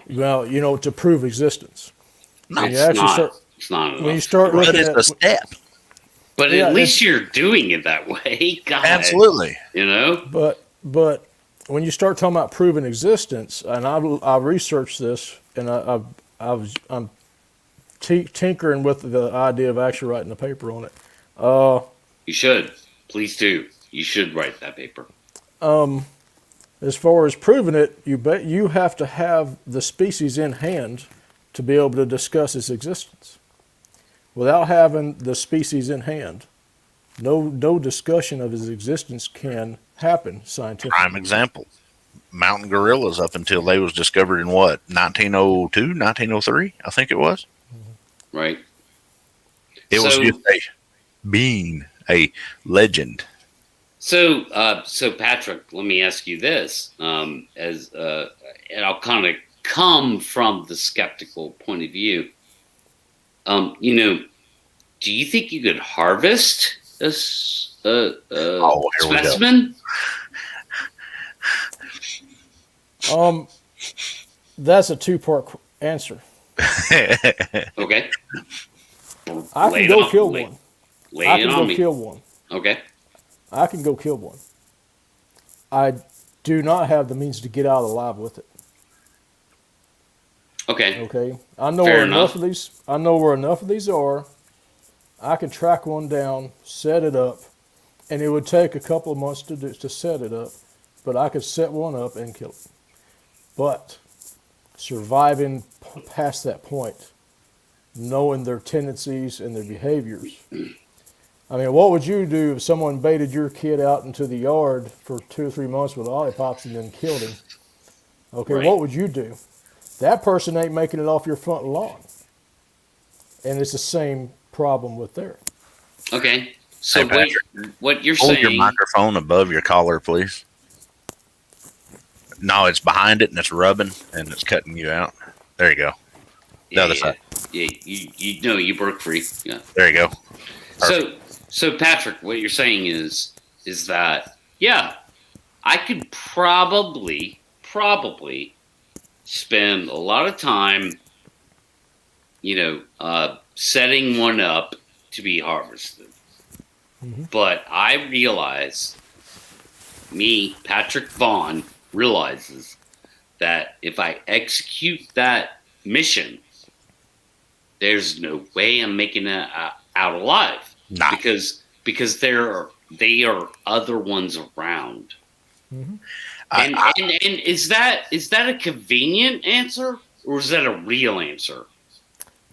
Well, to prove existence. No, When you it's actually not. It's not enough. When you start But looking it's at, a step. But Yeah, at least you're doing it that way. God, Absolutely. but when you start talking about proving existence, and I researched this, and I'm tinkering with the idea of actually writing a paper on it. You should. Please do. You should write that paper. As far as proving it, you have to have the species in hand to be able to discuss its existence. Without having the species in hand, no discussion of its existence can happen scientifically. Prime example. Mountain gorillas up until they was discovered in what, 1902, 1903, I think it was. Right. It was just a legend. So Patrick, let me ask you this, and I'll kind of come from the skeptical point of view. Do you think you could harvest a specimen? That's a two-part answer. Okay. I can go kill one. I can go kill one. Okay. I can go kill one. I do not have the means to get out alive with it. Okay. Okay. I know Fair where enough. enough of these are. I can track one down, set it up, and it would take a couple of months to set it up, but I could set one up and kill it. But surviving past that point, knowing their tendencies and their behaviors. I mean, what would you do if someone baited your kid out into the yard for 2 or 3 months with lollipops and then killed him? Okay, Right. What would you do? That person ain't making it off your front lawn. And it's the same problem with there. Okay. So Hey, Patrick, what you're hold saying? your microphone above your collar, please. No, it's behind it and it's rubbing and it's cutting you out. There you go. The other side. Yeah, you broke free. Yeah. There you go. So Patrick, what you're saying is that I could probably spend a lot of time, setting one up to be harvested. Mm-hmm. But I realize, Patrick Vaughn, realizes that if I execute that mission, there's no way I'm making it out alive. No. Because they are other ones around. Mm-hmm. And is that a convenient answer, or is that a real answer?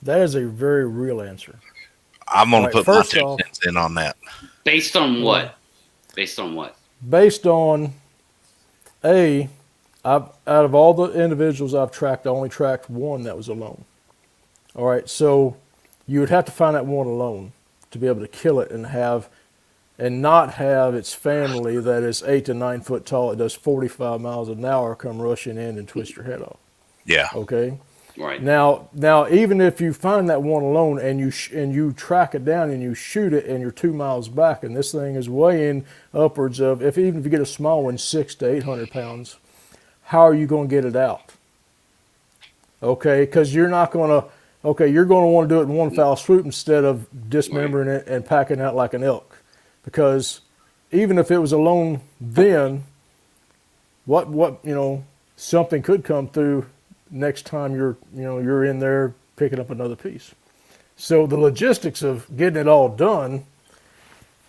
That is a very real ansner. I'm going to put my first 2 off- cents in on that. Based on what? Based on what? Based on, out of all the individuals I've tracked, I only tracked one that was alone. All right, so you would have to find that one alone to be able to kill it and not have its family that is 8 to 9 foot tall. It does 45 miles an hour come rushing in and twist your head off. Yeah. Okay. Right. Now, even if you find that one alone and you track it down and you shoot it and you're 2 miles back and this thing is weighing upwards of, even if you get a small one, 600 to 800 pounds, how are you going to get it out? Okay, because you're not going to. Okay, you're going to want to do it in one foul swoop instead of dismembering it and packing out like an elk, because even if it was alone, then what something could come through next time you're in there picking up another piece. So the logistics of getting it all done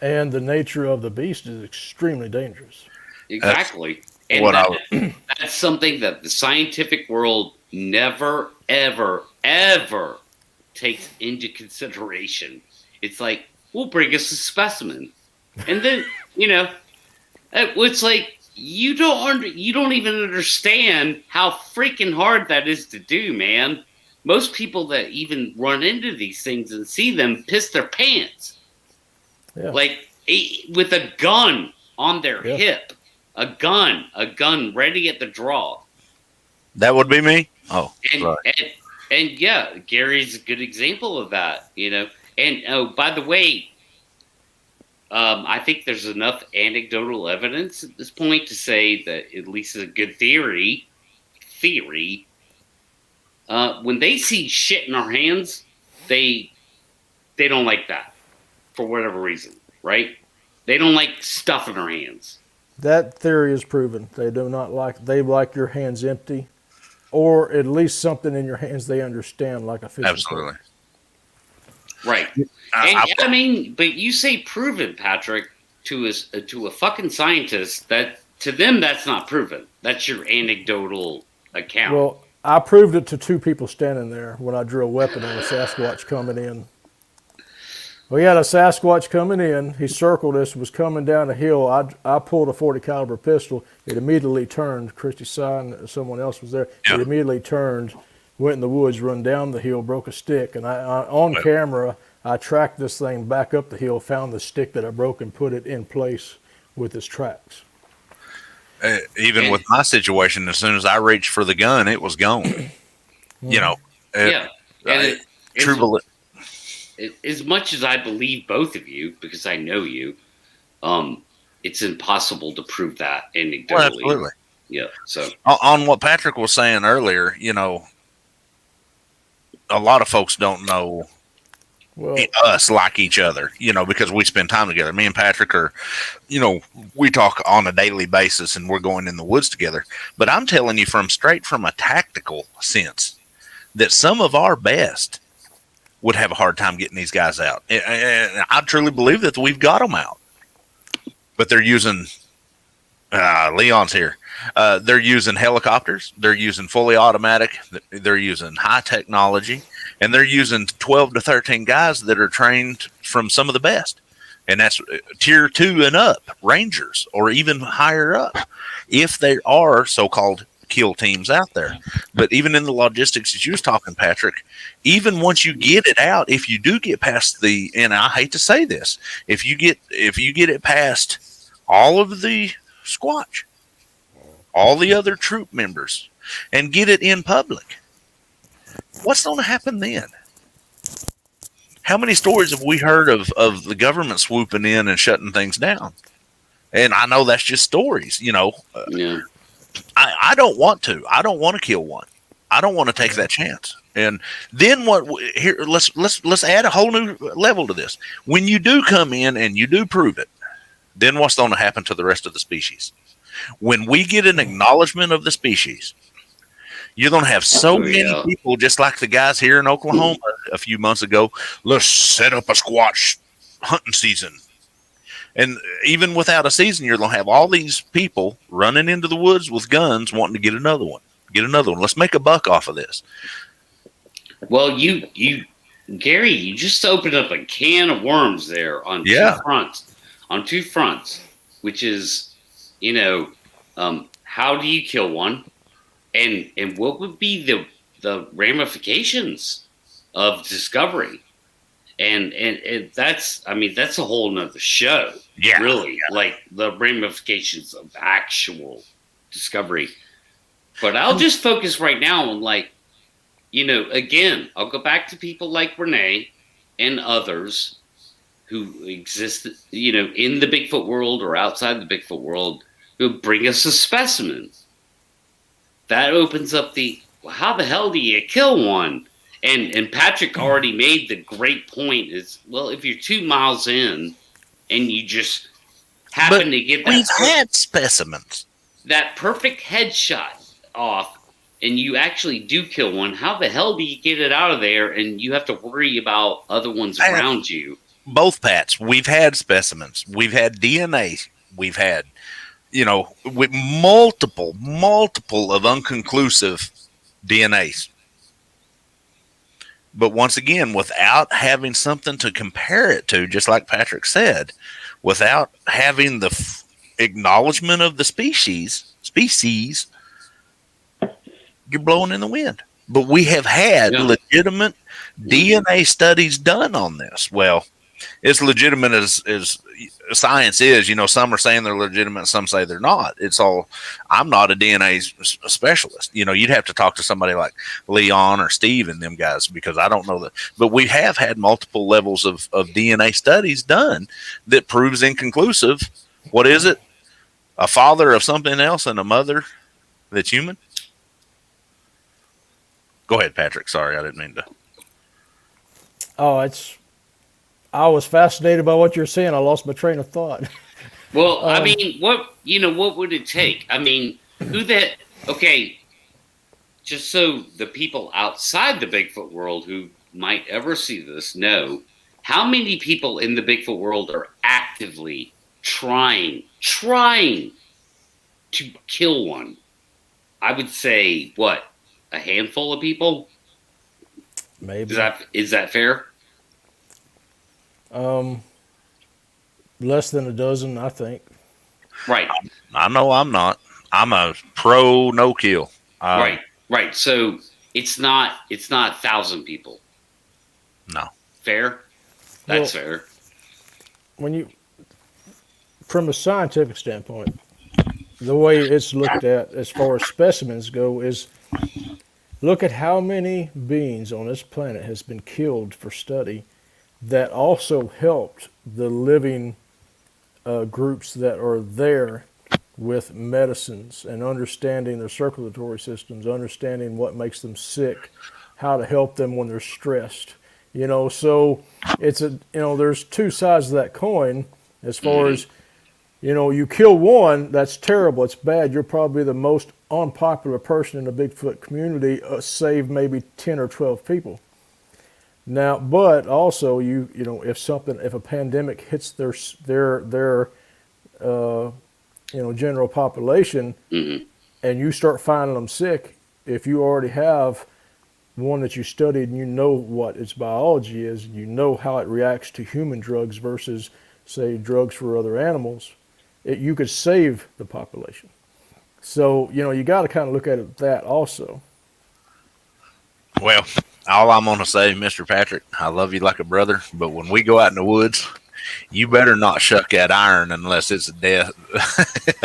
and the nature of the beast is extremely dangerous. Exactly. And that's something that the scientific world never, ever, ever takes into consideration. It's like, we'll bring us a specimen. And then, it's like, you don't even understand how freaking hard that is to do, man. Most people that even run into these things and see them piss their pants. Yeah. Like with a gun on their hip. A gun ready at the draw. That would be me. Oh, and yeah, Gary's a good example of that, And oh, by the way, I think there's enough anecdotal evidence at this point to say that at least is a good theory. When they see shit in our hands, they don't like that for whatever reason, right? They don't like stuff in our hands. That theory is proven. They do not like. They like your hands empty, or at least something in your hands they understand, like a fishing absolutely. pole. Right. And but you say proven, Patrick, to a fucking scientist, that to them that's not proven. That's your anecdotal account. Well, I proved it to two people standing there when I drew a weapon on a Sasquatch coming in. We had a Sasquatch coming in. He circled us, was coming down a hill. I pulled a .40 caliber pistol. It immediately turned. Christy saw and someone else was there. Yeah. It immediately turned, went in the woods, run down the hill, broke a stick. And on camera, I tracked this thing back up the hill, found the stick that I broke, and put it in place with its tracks. Even with my situation, as soon as I reached for the gun, it was gone. True. As much as I believe both of you, because I know you, it's impossible to prove that anecdotally. Well, absolutely. Yeah. So on what Patrick was saying earlier, a lot of folks don't know us like each other, because we spend time together. Me and Patrick are, we talk on a daily basis and we're going in the woods together. But I'm telling you straight from a tactical sense that some of our best would have a hard time getting these guys out. And I truly believe that we've got them out. But they're using, Leon's here. They're using helicopters. They're using fully automatic. They're using high technology. And they're using 12 to 13 guys that are trained from some of the best. And that's tier 2 and up, rangers, or even higher up, if they are so-called kill teams out there. But even in the logistics that you was talking, Patrick, even once you get it out, if you do get past and I hate to say this, if you get it past all of the Squatch, all the other troop members, and get it in public, what's going to happen then? How many stories have we heard of the government swooping in and shutting things down? And I know that's just stories, Yeah. I don't want to. I don't want to kill one. I don't want to take that chance. And then let's add a whole new level to this. When you do come in and you do prove it, then what's going to happen to the rest of the species? When we get an acknowledgement of the species, you're going to have so many people, just like the guys here in Oklahoma a few months ago. Let's set up a Squatch hunting season. And even without a season, you're going to have all these people running into the woods with guns wanting to get another one. Let's make a buck off of this. Well, Gary, you just opened up a can of worms there on two fronts, which is, how do you kill one? And what would be the ramifications of discovery? And that's a whole nother show. Yeah, really, like the ramifications of actual discovery. But I'll just focus right now on again, I'll go back to people like Renee and others who exist, in the Bigfoot world or outside the Bigfoot world, who bring us a specimen. That opens up the well, how the hell do you kill one? And Patrick already made the great point is, well, if you're 2 miles in and you just happen to get that we've had specimens. That perfect headshot off, and you actually do kill one, how the hell do you get it out of there and you have to worry about other ones around you? Both Pats, we've had specimens. We've had DNA. We've had, with multiple of unconclusive DNAs. But once again, without having something to compare it to, just like Patrick said, without having the acknowledgement of the species, you're blowing in the wind. But we have had legitimate DNA studies done on this. Well, it's legitimate as science is. Some are saying they're legitimate, some say they're not. It's all, I'm not a DNA specialist. You'd have to talk to somebody like Leon or Steve and them guys, because I don't know that. But we have had multiple levels of DNA studies done that proves inconclusive. What is it? A father of something else and a mother that's human? Go ahead, Patrick. Sorry, I didn't mean to. Oh, I was fascinated by what you're saying. I lost my train of thought. Well, I mean, what would it take? I mean, okay, just so the people outside the Bigfoot world who might ever see this know, how many people in the Bigfoot world are actively trying to kill one? I would say, what, a handful of people? Maybe. Is that fair? Less than a dozen, I think. Right. I know I'm not. I'm a pro no kill. Right. So it's not 1,000 people. No. Fair? That's fair. From a scientific standpoint, the way it's looked at as far as specimens go is, look at how many beings on this planet has been killed for study that also helped the living groups that are there with medicines and understanding their circulatory systems, understanding what makes them sick, how to help them when they're stressed. So it's there's two sides of that coin as far as, you kill one, that's terrible, it's bad. You're probably the most unpopular person in the Bigfoot community, save maybe 10 or 12 people. Now, but also if a pandemic hits their general population, and you start finding them sick, if you already have one that you studied and you know what its biology is, and you know how it reacts to human drugs versus, say, drugs for other animals, you could save the population. So, you got to kind of look at it that also. Well, all I'm going to say, Mr. Patrick, I love you like a brother, but when we go out in the woods, you better not shuck that iron unless it's a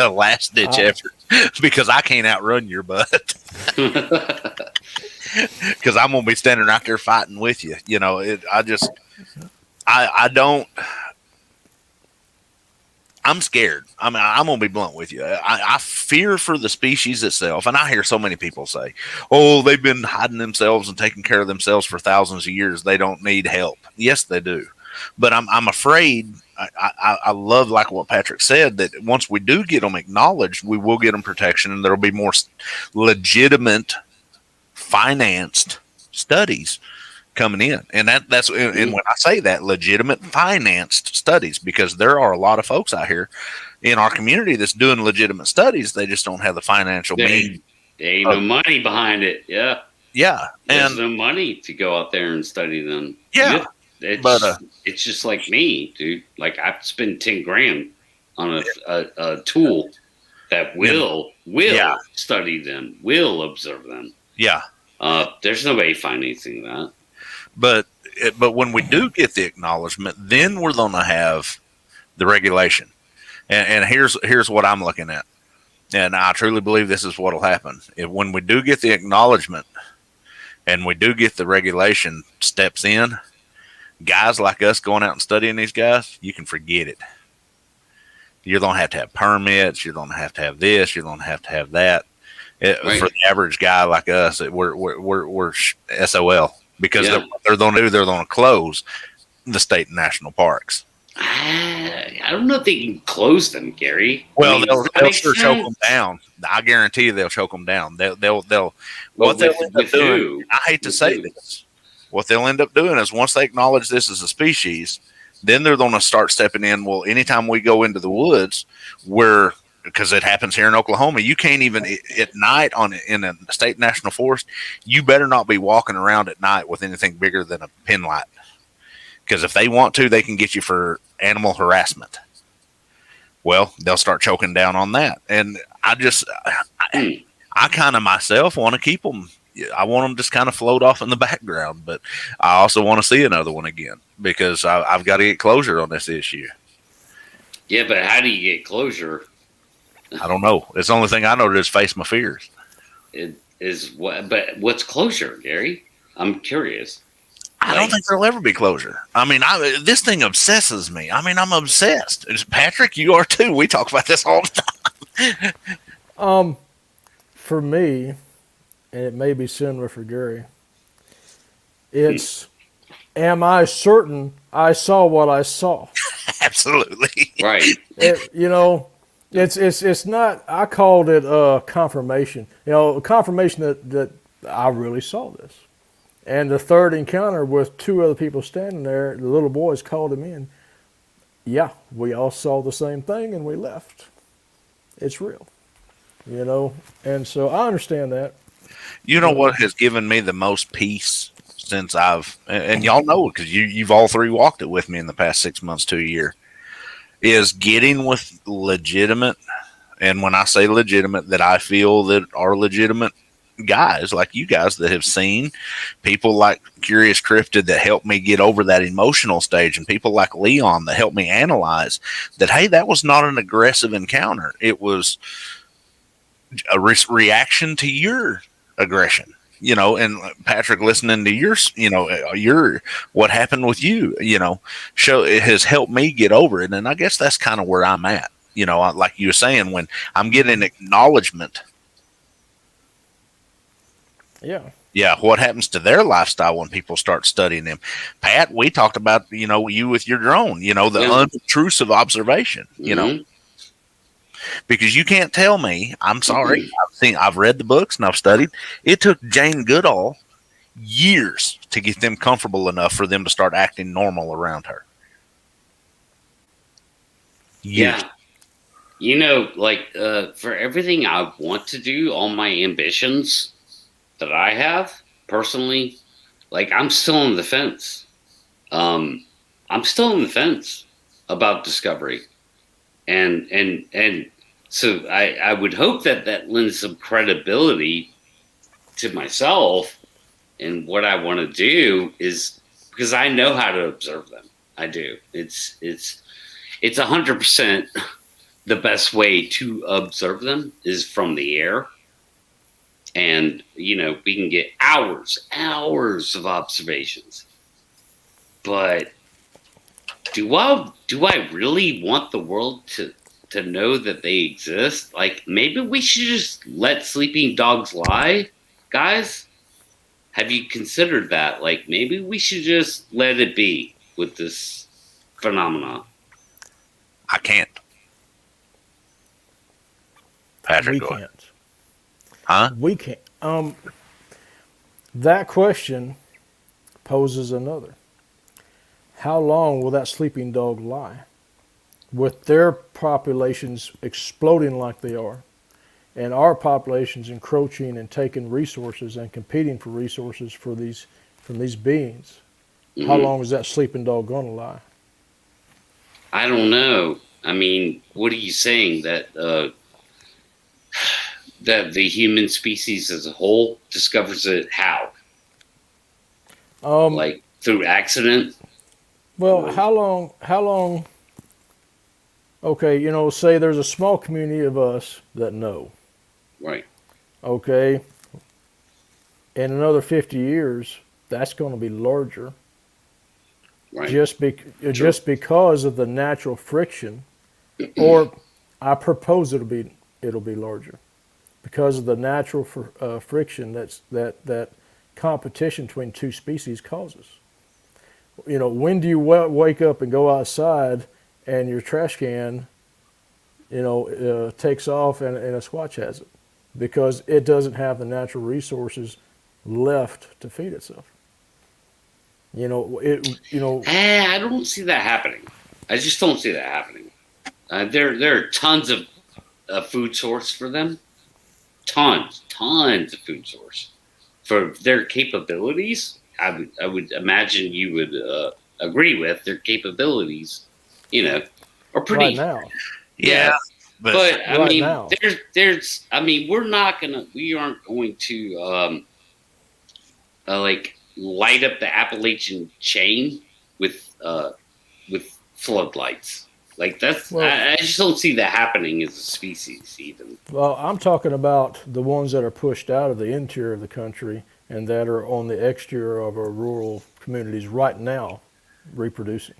last-ditch effort, because I can't outrun your butt. Because I'm going to be standing right there fighting with you. I'm scared. I mean, I'm going to be blunt with you. I fear for the species itself. And I hear so many people say, oh, they've been hiding themselves and taking care of themselves for thousands of years. They don't need help. Yes, they do. But I'm afraid, I love, like what Patrick said, that once we do get them acknowledged, we will get them protection, and there will be more legitimate, financed studies coming in. And that's and when I say that, legitimate financed studies, because there are a lot of folks out here in our community that's doing legitimate studies. They just don't have the financial means. There ain't no money behind it. Yeah. There's no money to go out there and study them. Yeah. It's just like me, dude. Like, I've spent 10 grand on a tool that will study them, will observe them. Yeah. There's nobody financing that. But when we do get the acknowledgement, then we're going to have the regulation. And here's what I'm looking at. And I truly believe this is what will happen. When we do get the acknowledgement and we do get the regulation steps in, guys like us going out and studying these guys, you can forget it. You're going to have permits. You're going to have this. You're going to have that. Right. For the average guy like us, we're SOL because Yeah. what they're going to do, they're going to close the state and national parks. I don't know if they can close them, Gary. Well, I mean, does that they'll make sure choke sense? them down. I guarantee you they'll choke them down. They'll But what they'll end up with doing. who? I hate to With say who? this. What they'll end up doing is once they acknowledge this as a species, then they're going to start stepping in. Well, anytime we go into the woods, because it happens here in Oklahoma, you can't even at night in a state national forest. You better not be walking around at night with anything bigger than a pin light, because if they want to, they can get you for animal harassment. Well, they'll start choking down on that, and I kind of myself want to keep them. I want them just kind of float off in the background, but I also want to see another one again because I've got to get closure on this issue. Yeah, but how do you get closure? I don't know. It's the only thing I know to do is face my fears. It is what? But what's closure, Gary? I'm curious. I don't think there'll ever be closure. I mean, this thing obsesses me. I mean, I'm obsessed. Patrick, you are too. We talk about this all the time. For me, and it may be similar for Gary, it's, am I certain I saw what I saw? Absolutely. Right. It's not, I called it confirmation. Confirmation that I really saw this. And the third encounter with two other people standing there, the little boys called him in. Yeah, we all saw the same thing and we left. It's real. And so I understand that. You know what has given me the most peace since and y'all know it because you've all three walked it with me in the past 6 months to a year, is getting with legitimate, and when I say legitimate, that I feel that are legitimate guys like you guys that have seen, people like Curious Cryptid that helped me get over that emotional stage, and people like Leon that helped me analyze that, hey, that was not an aggressive encounter. It was a reaction to your aggression, and Patrick, listening to your what happened with you, it has helped me get over it. And I guess that's kind of where I'm at, like you were saying, when I'm getting acknowledgement. Yeah, what happens to their lifestyle when people start studying them? Pat, we talked about, you with your drone, the unobtrusive observation, because you can't tell me, I'm sorry, I've read the books and I've studied. It took Jane Goodall years to get them comfortable enough for them to start acting normal around her. Years. Yeah. For everything I want to do, all my ambitions that I have personally, I'm still on the fence. I'm still on the fence about discovery, and so I would hope that lends some credibility to myself, and what I want to do is, because I know how to observe them. I do. It's 100% the best way to observe them is from the air. And, we can get hours of observations. But do I really want the world to know that they exist? Maybe we should just let sleeping dogs lie, guys. Have you considered that? Maybe we should just let it be with this phenomenon. I can't. Patrick, We go ahead. can't. Huh? We can't. That question poses another. How long will that sleeping dog lie? With their populations exploding like they are, and our populations encroaching and taking resources and competing for resources from these beings, how long is that sleeping dog going to lie? I don't know. I mean, what are you saying? That the human species as a whole discovers it how? Through accident? Well, how long? Okay, say there's a small community of us that know. Right. Okay. In another 50 years, that's going to be larger. Right. Just because of the natural friction, or I propose it'll be larger. because of the natural friction that competition between two species causes. You know, when do you wake up and go outside and your trash can, takes off and a Squatch has it? Because it doesn't have the natural resources left to feed itself. I don't see that happening. I just don't see that happening. There are tons of food source for them. Tons of food source for their capabilities. I would imagine you would agree with their capabilities. Are pretty. Right now. Yeah. But I right mean, now. we aren't going to light up the Appalachian chain with floodlights. Like that's, I just don't see that happening as a species even. Well, I'm talking about the ones that are pushed out of the interior of the country and that are on the exterior of our rural communities right now, reproducing.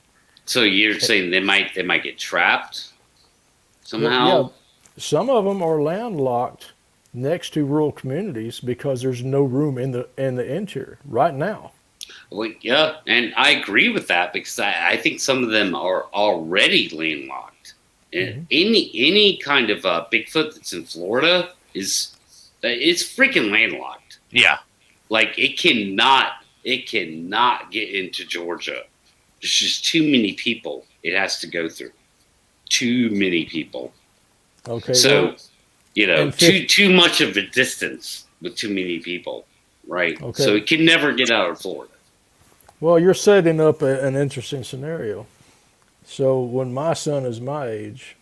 So you're saying they might get trapped somehow? Yeah, some of them are landlocked next to rural communities because there's no room in the interior right now. Well, yeah, and I agree with that because I think some of them are already landlocked. Mm-hmm. Any kind of Bigfoot that's in Florida it's freaking landlocked. Yeah, like it cannot get into Georgia. There's just too many people it has to go through. Too many people. Okay. So too much of a distance with too many people, right? Okay. So it can never get out of Florida. Well, you're setting up an interesting scenario. So when my son is my age,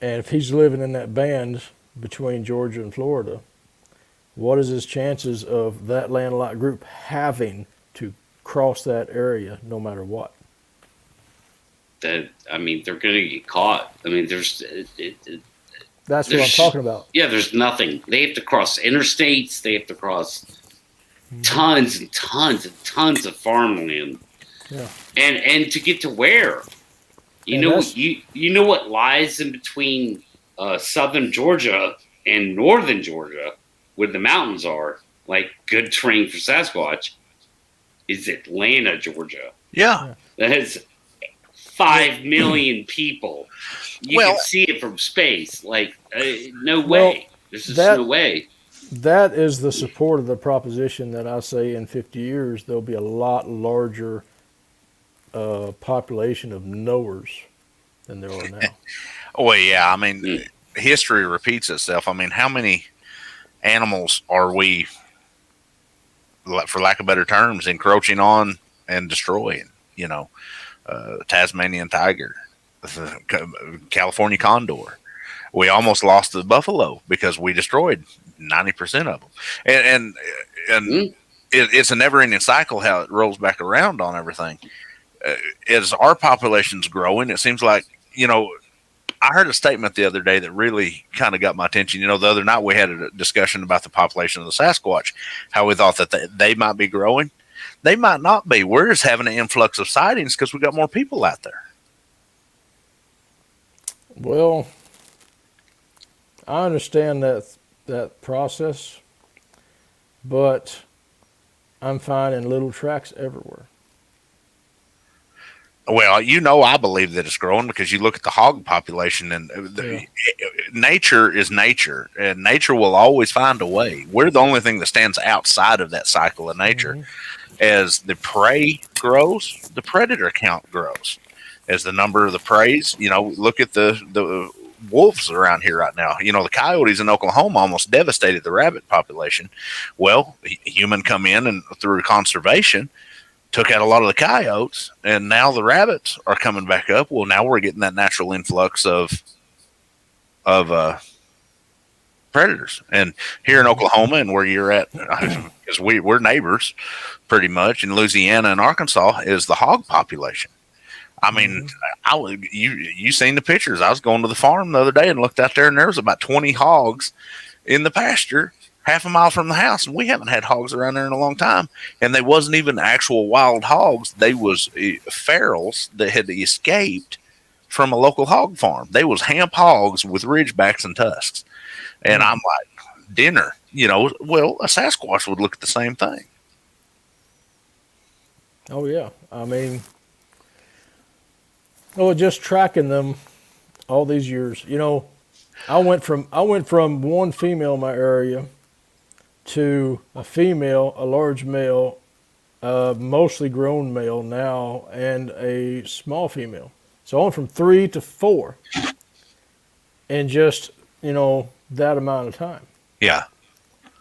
and if he's living in that band between Georgia and Florida, what is his chances of that landlocked group having to cross that area no matter what? They're going to get caught. I mean, that's what I'm talking about. Yeah, there's nothing. They have to cross interstates. They have to cross tons and tons and tons of farmland. Yeah. And to get to where? You know what lies in between southern Georgia and northern Georgia, where the mountains are, like good terrain for Sasquatch, is Atlanta, Georgia. Yeah. That has 5 million people. You can see it from space. Like, no way. There's just no way. That is the support of the proposition that I say in 50 years there'll be a lot larger population of knowers than there are now. Well, yeah. I mean, history repeats itself. I mean, how many animals are we, for lack of better terms, encroaching on and destroying? Tasmanian tiger, the California condor. We almost lost the buffalo because we destroyed 90% of them. And it's a never-ending cycle how it rolls back around on everything. As our population's growing, it seems like, I heard a statement the other day that really kind of got my attention. The other night we had a discussion about the population of the Sasquatch, how we thought that they might be growing. They might not be. We're just having an influx of sightings because we got more people out there. Well, I understand that process, but I'm finding little tracks everywhere. Well, I believe that it's growing because you look at the hog population and nature is nature, and nature will always find a way. We're the only thing that stands outside of that cycle of nature. Mm-hmm. As the prey grows, the predator count grows. As the number of the preys, look at the wolves around here right now. The coyotes in Oklahoma almost devastated the rabbit population. Well, human come in and through conservation took out a lot of the coyotes, and now the rabbits are coming back up. Well, now we're getting that natural influx of predators. And here in Oklahoma and where you're at, because we're neighbors pretty much, in Louisiana and Arkansas, is the hog population. I mean, you seen the pictures. I was going to the farm the other day and looked out there, and there was about 20 hogs in the pasture half a mile from the house, and we haven't had hogs around there in a long time. And they wasn't even actual wild hogs. They was ferals that had escaped from a local hog farm. They was hamp hogs with ridgebacks and tusks. And I'm like, dinner, well, a Sasquatch would look at the same thing. Oh yeah. I mean, just tracking them all these years. I went from one female in my area to a female, a large male, mostly grown male now, and a small female. So I went from 3 to 4 in just, that amount of time. Yeah.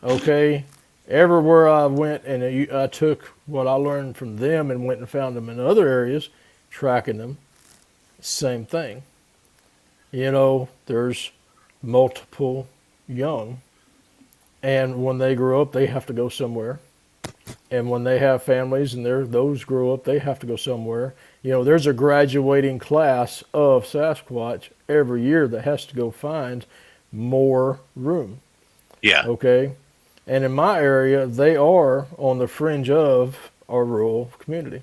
Okay. Everywhere I went, and I took what I learned from them and went and found them in other areas, tracking them. Same thing. There's multiple young, and when they grow up, they have to go somewhere. And when they have families and those grow up, they have to go somewhere. There's a graduating class of Sasquatch every year that has to go find more room. Yeah. Okay. And in my area, they are on the fringe of our rural community.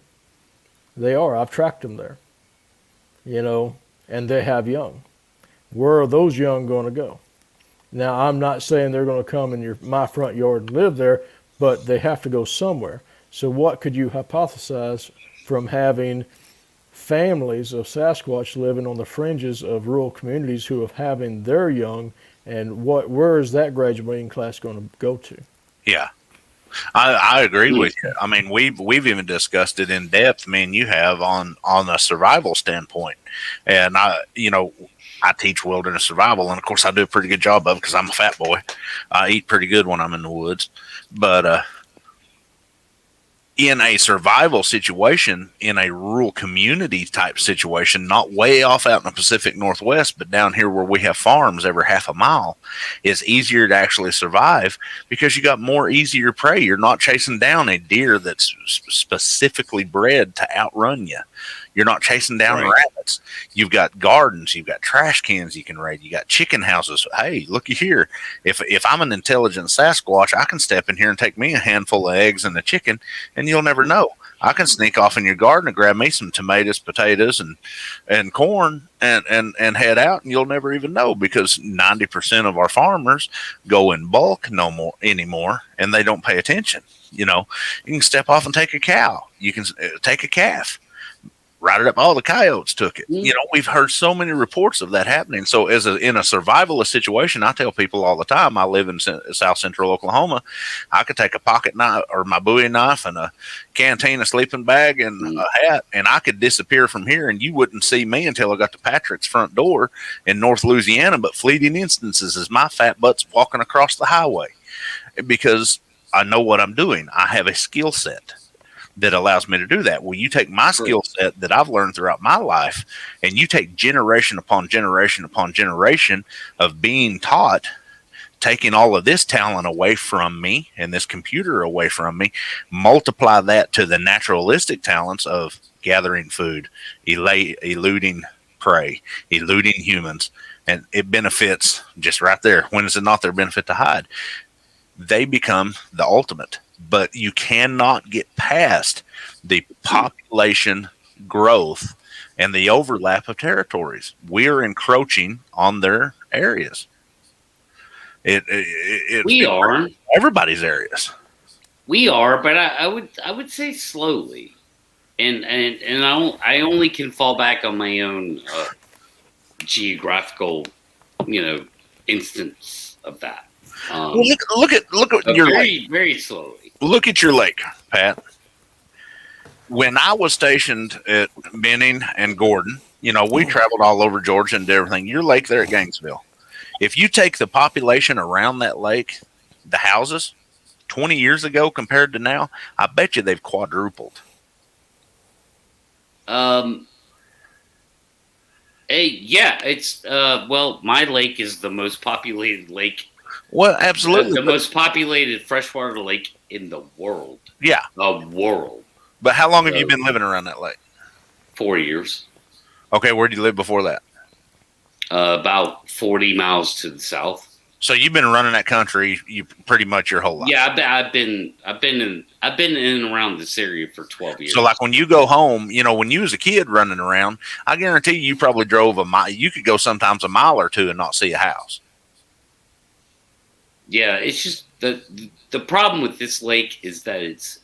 They are. I've tracked them there. And they have young. Where are those young going to go? Now, I'm not saying they're going to come in my front yard and live there, but they have to go somewhere. So what could you hypothesize from having families of Sasquatch living on the fringes of rural communities who are having their young, and where is that graduating class going to go to? Yeah. I agree with you. I mean, we've even discussed it in depth. I mean, you have on a survival standpoint, and I teach wilderness survival, and of course, I do a pretty good job of it because I'm a fat boy. I eat pretty good when I'm in the woods, but in a survival situation, in a rural community type situation, not way off out in the Pacific Northwest, but down here where we have farms every half a mile, it's easier to actually survive because you got more easier prey. You're not chasing down a deer that's specifically bred to outrun you. You're not chasing down rabbits. You've got gardens. You've got trash cans you can raid. You got chicken houses. Hey, looky here. If I'm an intelligent Sasquatch, I can step in here and take me a handful of eggs and a chicken, and you'll never know. I can sneak off in your garden and grab me some tomatoes, potatoes, and corn and head out, and you'll never even know because 90% of our farmers go in bulk anymore, and they don't pay attention. You can step off and take a cow. You can take a calf. Right it up. Oh, the coyotes took it. We've heard so many reports of that happening. So in a survivalist situation, I tell people all the time, I live in South Central Oklahoma. I could take a pocket knife or my Bowie knife and a canteen, a sleeping bag, and a hat, and I could disappear from here, and you wouldn't see me until I got to Patrick's front door in North Louisiana. But fleeting instances is my fat butt's walking across the highway because I know what I'm doing. I have a skill set that allows me to do that. Well, you take my skill set that I've learned throughout my life, and you take generation upon generation upon generation of being taught, taking all of this talent away from me and this computer away from me, multiply that to the naturalistic talents of gathering food, eluding prey, eluding humans, and it benefits just right there. When is it not their benefit to hide? They become the ultimate. But you cannot get past the population growth and the overlap of territories. We are encroaching on their areas. We are everybody's areas. We are, but I would say slowly, and I only can fall back on my own geographical, instance of that. Well, look at your lake. Very slowly. Look at your lake, Pat. When I was stationed at Benning and Gordon, we traveled all over Georgia and did everything. Your lake there at Gainesville. If you take the population around that lake, the houses, 20 years ago compared to now, I bet you they've quadrupled. It's my lake is the most populated lake. Well, absolutely. The most populated freshwater lake in the world. Yeah. The world. But how long have you been living around that lake? 4 years. Okay, where did you live before that? About 40 miles to the south. So you've been running that country pretty much your whole life. Yeah, I've been in and around this area for 12 years. So like when you go home, when you was a kid running around, I guarantee you probably drove a mile. You could go sometimes a mile or two and not see a house. Yeah, it's just the problem with this lake is that it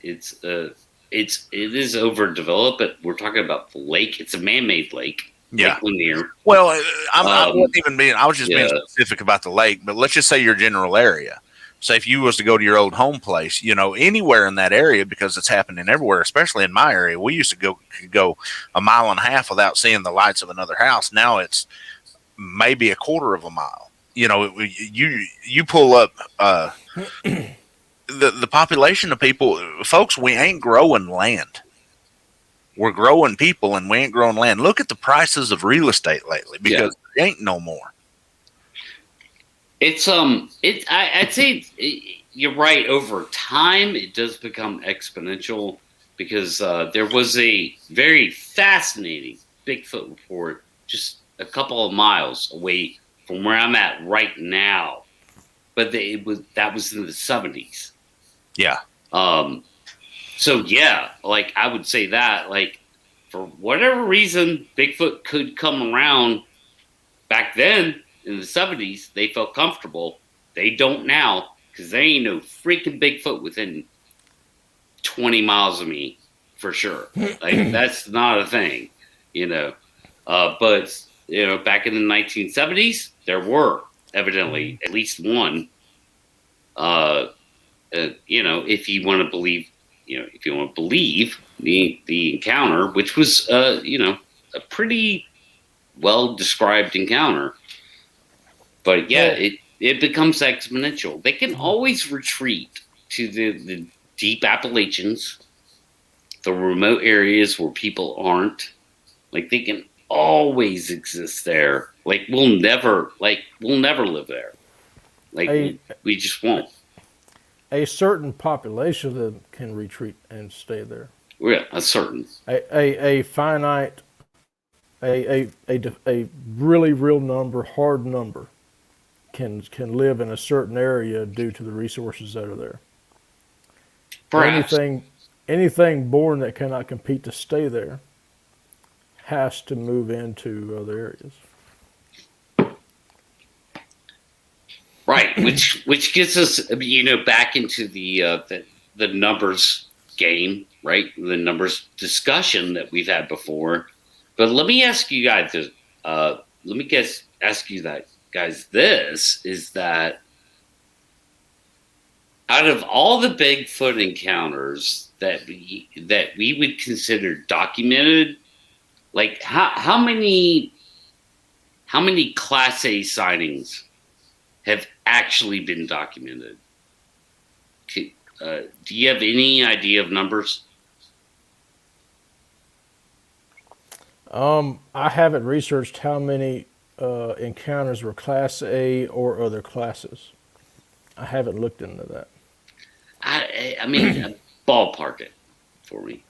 is overdeveloped, but we're talking about the lake. It's a man-made lake. Yeah. Lake Lanier. Well, I wasn't even being. I was just being Yeah. specific about the lake. But let's just say your general area. Say if you was to go to your old home place, anywhere in that area, because it's happening everywhere, especially in my area. We used to go a mile and a half without seeing the lights of another house. Now it's maybe a quarter of a mile. You pull up the population of people, folks. We ain't growing land. We're growing people, and we ain't growing land. Look at the prices of real estate lately, because there ain't no more. It's I'd say you're right. Over time, it does become exponential because there was a very fascinating Bigfoot report just a couple of miles away from where I'm at right now, but that was in the 70s. Yeah. So yeah, like I would say that, like, for whatever reason, Bigfoot could come around back then in the 70s. They felt comfortable. They don't now, because there ain't no freaking Bigfoot within 20 miles of me for sure. Like, that's not a thing, but back in the 1970s, there were evidently at least one. If you want to believe, the encounter, which was, a pretty well described encounter. But yeah, it becomes exponential. They can always retreat to the deep Appalachians, the remote areas where people aren't. Like, they can always exist there. Like, we'll never live there. Like, we just won't. A certain population that can retreat and stay there. Yeah, a certain. A finite, a really real number, hard number, can live in a certain area due to the resources that are there. Perhaps. Anything born that cannot compete to stay there has to move into other areas. Right, which gets us, back into the numbers game, right? The numbers discussion that we've had before. But let me ask you guys this. This is that out of all the Bigfoot encounters that we would consider documented, like how many Class A sightings have actually been documented? Do you have any idea of numbers? I haven't researched how many encounters were Class A or other classes. I haven't looked into that. I mean, ballpark it for me.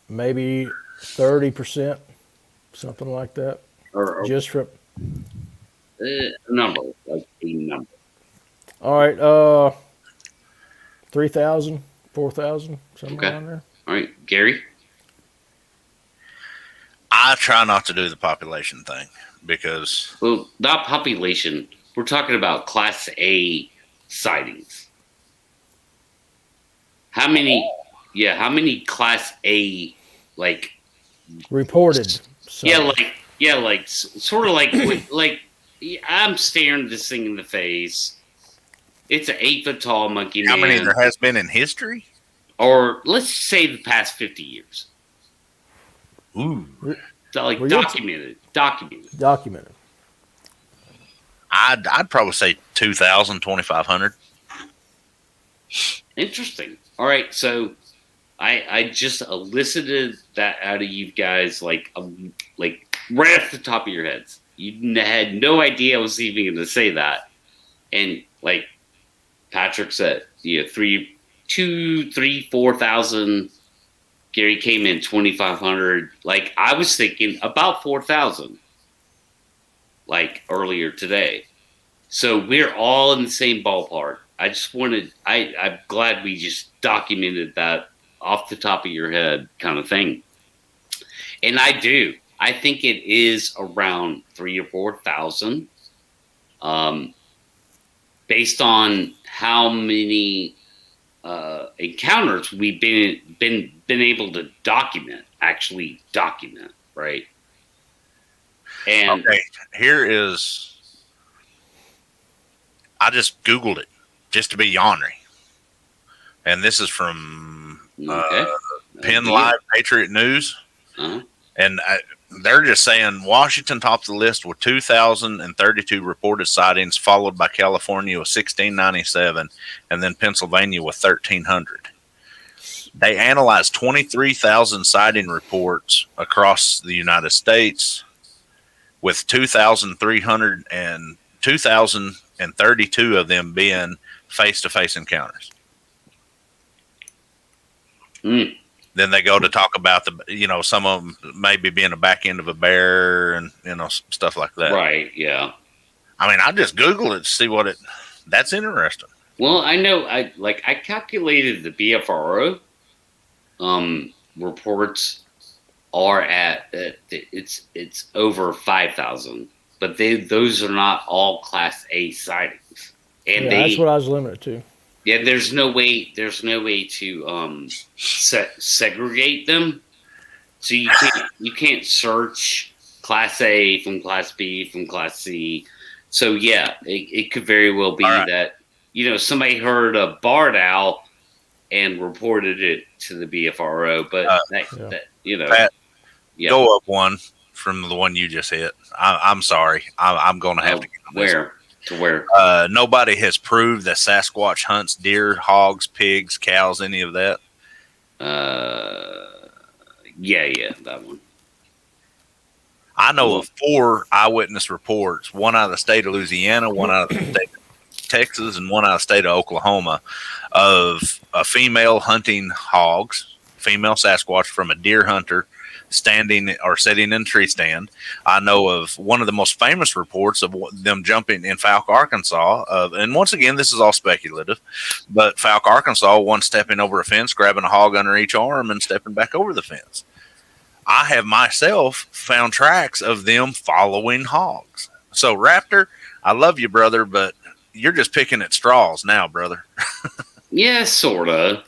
Maybe 30%, something like that. Or just from a number, like a number. All right, 3,000, 4,000, somewhere around there. All right, Gary. I try not to do the population thing because, well, not population. We're talking about Class A sightings. How many? Yeah, how many Class A reported? Sort of like I'm staring this thing in the face. It's an 8-foot tall monkey man. How many there has been in history? Or let's say the past 50 years. Ooh. Documented. I'd probably say 2,000, 2,500. Interesting. All right, so I just elicited that out of you guys like right off the top of your heads. You had no idea I was even going to say that. And like Patrick said, 4,000. Gary came in 2,500. Like, I was thinking about 4,000 like earlier today. So we're all in the same ballpark. I'm glad we just documented that off the top of your head kind of thing. And I think it is around 3,000 or 4,000. based on how many encounters we've been able to actually document, right? And okay, I just Googled it just to be ornery. And this is from Penn Live Patriot News. Uh-huh. And they're just saying Washington tops the list with 2,032 reported sightings, followed by California with 1,697, and then Pennsylvania with 1,300. They analyzed 23,000 sighting reports across the United States, with 2,032 of them being face-to-face encounters. Mm. Then they go to talk about some of them maybe being a back end of a bear and, stuff like that. Right. Yeah. I mean, I just Googled it to see that's interesting. Well, I know I calculated the BFRO reports are at it's over 5,000, but those are not all Class A sightings, and that's what I was limited to. Yeah, there's no way to segregate them, so you can't search Class A from Class B from Class C. So yeah, it could very well be that somebody heard a barred owl and reported it to the BFRO, but Pat, go up one from the one you just hit. I'm sorry, I'm going to have to get on this. Where? Nobody has proved that Sasquatch hunts deer, hogs, pigs, cows, any of that. Yeah, that one. I know of 4 eyewitness reports, one out of the state of Louisiana, one out of the state of Texas, and one out of the state of Oklahoma, of a female hunting hogs, female Sasquatch from a deer hunter standing or sitting in a tree stand. I know of one of the most famous reports of them jumping in Falk, Arkansas. And once again, this is all speculative, but Falk, Arkansas, one stepping over a fence, grabbing a hog under each arm and stepping back over the fence. I have myself found tracks of them following hogs. So Raptor, I love you, brother, but you're just picking at straws now, brother. Yeah, sort of.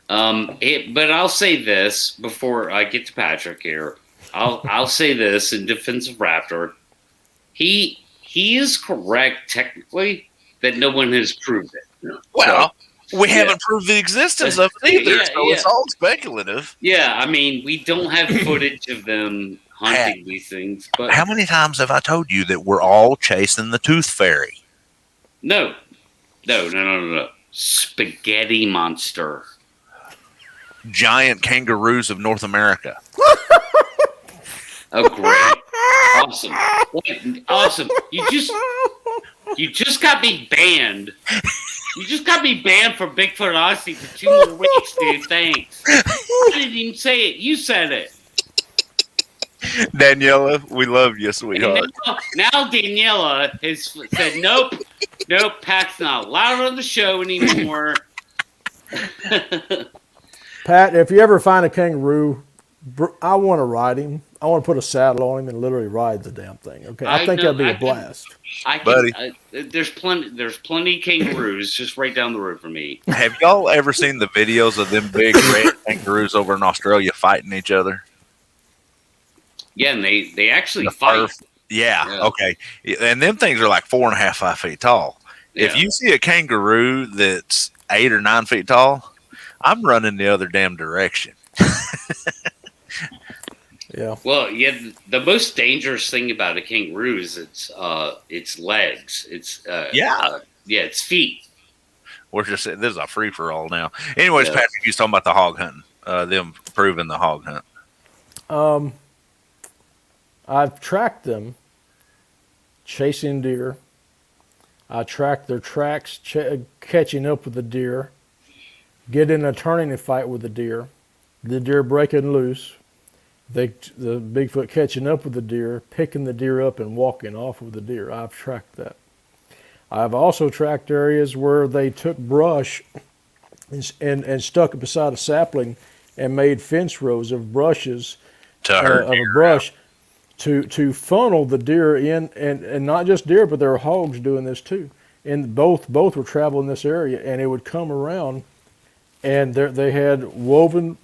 But I'll say this before I get to Patrick here. I'll say this in defense of Raptor. He is correct technically that no one has proved it. Well, we haven't proved the existence of it either, it's all speculative. Yeah, I mean, we don't have footage of them hunting these things. But how many times have I told you that we're all chasing the tooth fairy? No. Spaghetti monster. Giant kangaroos of North America. Oh, great. Awesome. Awesome. You just got me banned. You just got me banned from Bigfoot Odyssey for 2 more weeks, dude. Thanks. I didn't even say it. You said it. Daniela, we love you, sweetheart. Now Daniela has said, nope, Pat's not allowed on the show anymore. Pat, if you ever find a kangaroo, I want to ride him. I want to put a saddle on him and literally ride the damn thing. Okay, I think that'd be a blast. Buddy. There's plenty of kangaroos just right down the road from me. Have y'all ever seen the videos of them big red kangaroos over in Australia fighting each other? Yeah, and they actually fight. Yeah, okay. And them things are like 4.5, 5 feet tall. Yeah. If you see a kangaroo that's 8 or 9 feet tall, I'm running the other damn direction. Yeah. Well, yeah. The most dangerous thing about a kangaroo is its legs. It's its feet. We're just this is a free for all now. Anyways, Patrick, you was talking about the hog hunting. Them proving the hog hunt. I've tracked them chasing deer. I tracked their tracks catching up with the deer. Get in a turning fight with the deer breaking loose, the Bigfoot catching up with the deer, picking the deer up and walking off with the deer. I've tracked that. I've also tracked areas where they took brush and stuck it beside a sapling and made fence rows of brushes of a brush to funnel the deer in, and not just deer, but there are hogs doing this too. And both were traveling this area, and it would come around, and they had woven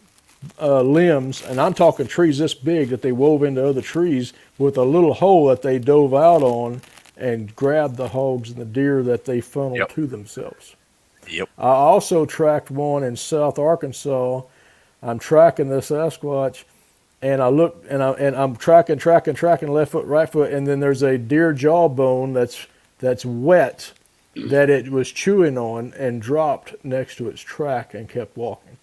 limbs, and I'm talking trees this big that they wove into other trees with a little hole that they dove out on and grabbed the hogs and the deer that they funneled Yep. to themselves. Yep. I also tracked one in South Arkansas. I'm tracking this Sasquatch, and I look, and I'm tracking left foot, right foot, and then there's a deer jawbone that's wet that it was chewing on and dropped next to its track and kept walking.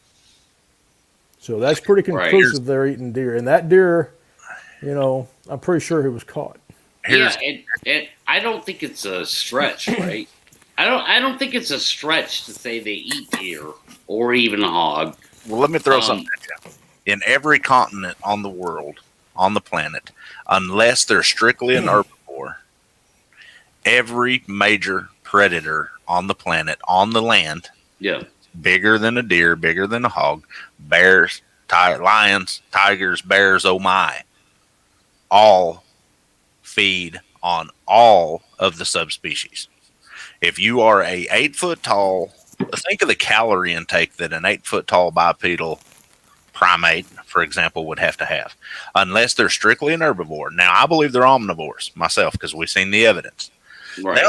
So that's pretty conclusive. They're eating deer, and that deer, I'm pretty sure he was caught. And I don't think it's a stretch, right? I don't think it's a stretch to say they eat deer or even a hog. Well, let me throw something at you. In every continent on the world, on the planet, unless they're strictly an herbivore, every major predator on the planet, on the land, bigger than a deer, bigger than a hog, bears, lions, tigers, bears, oh my, all feed on all of the subspecies. If you are a 8 foot tall, think of the calorie intake that an 8 foot tall bipedal primate, for example, would have to have, unless they're strictly an herbivore. Now, I believe they're omnivores myself because we've seen the evidence. Right.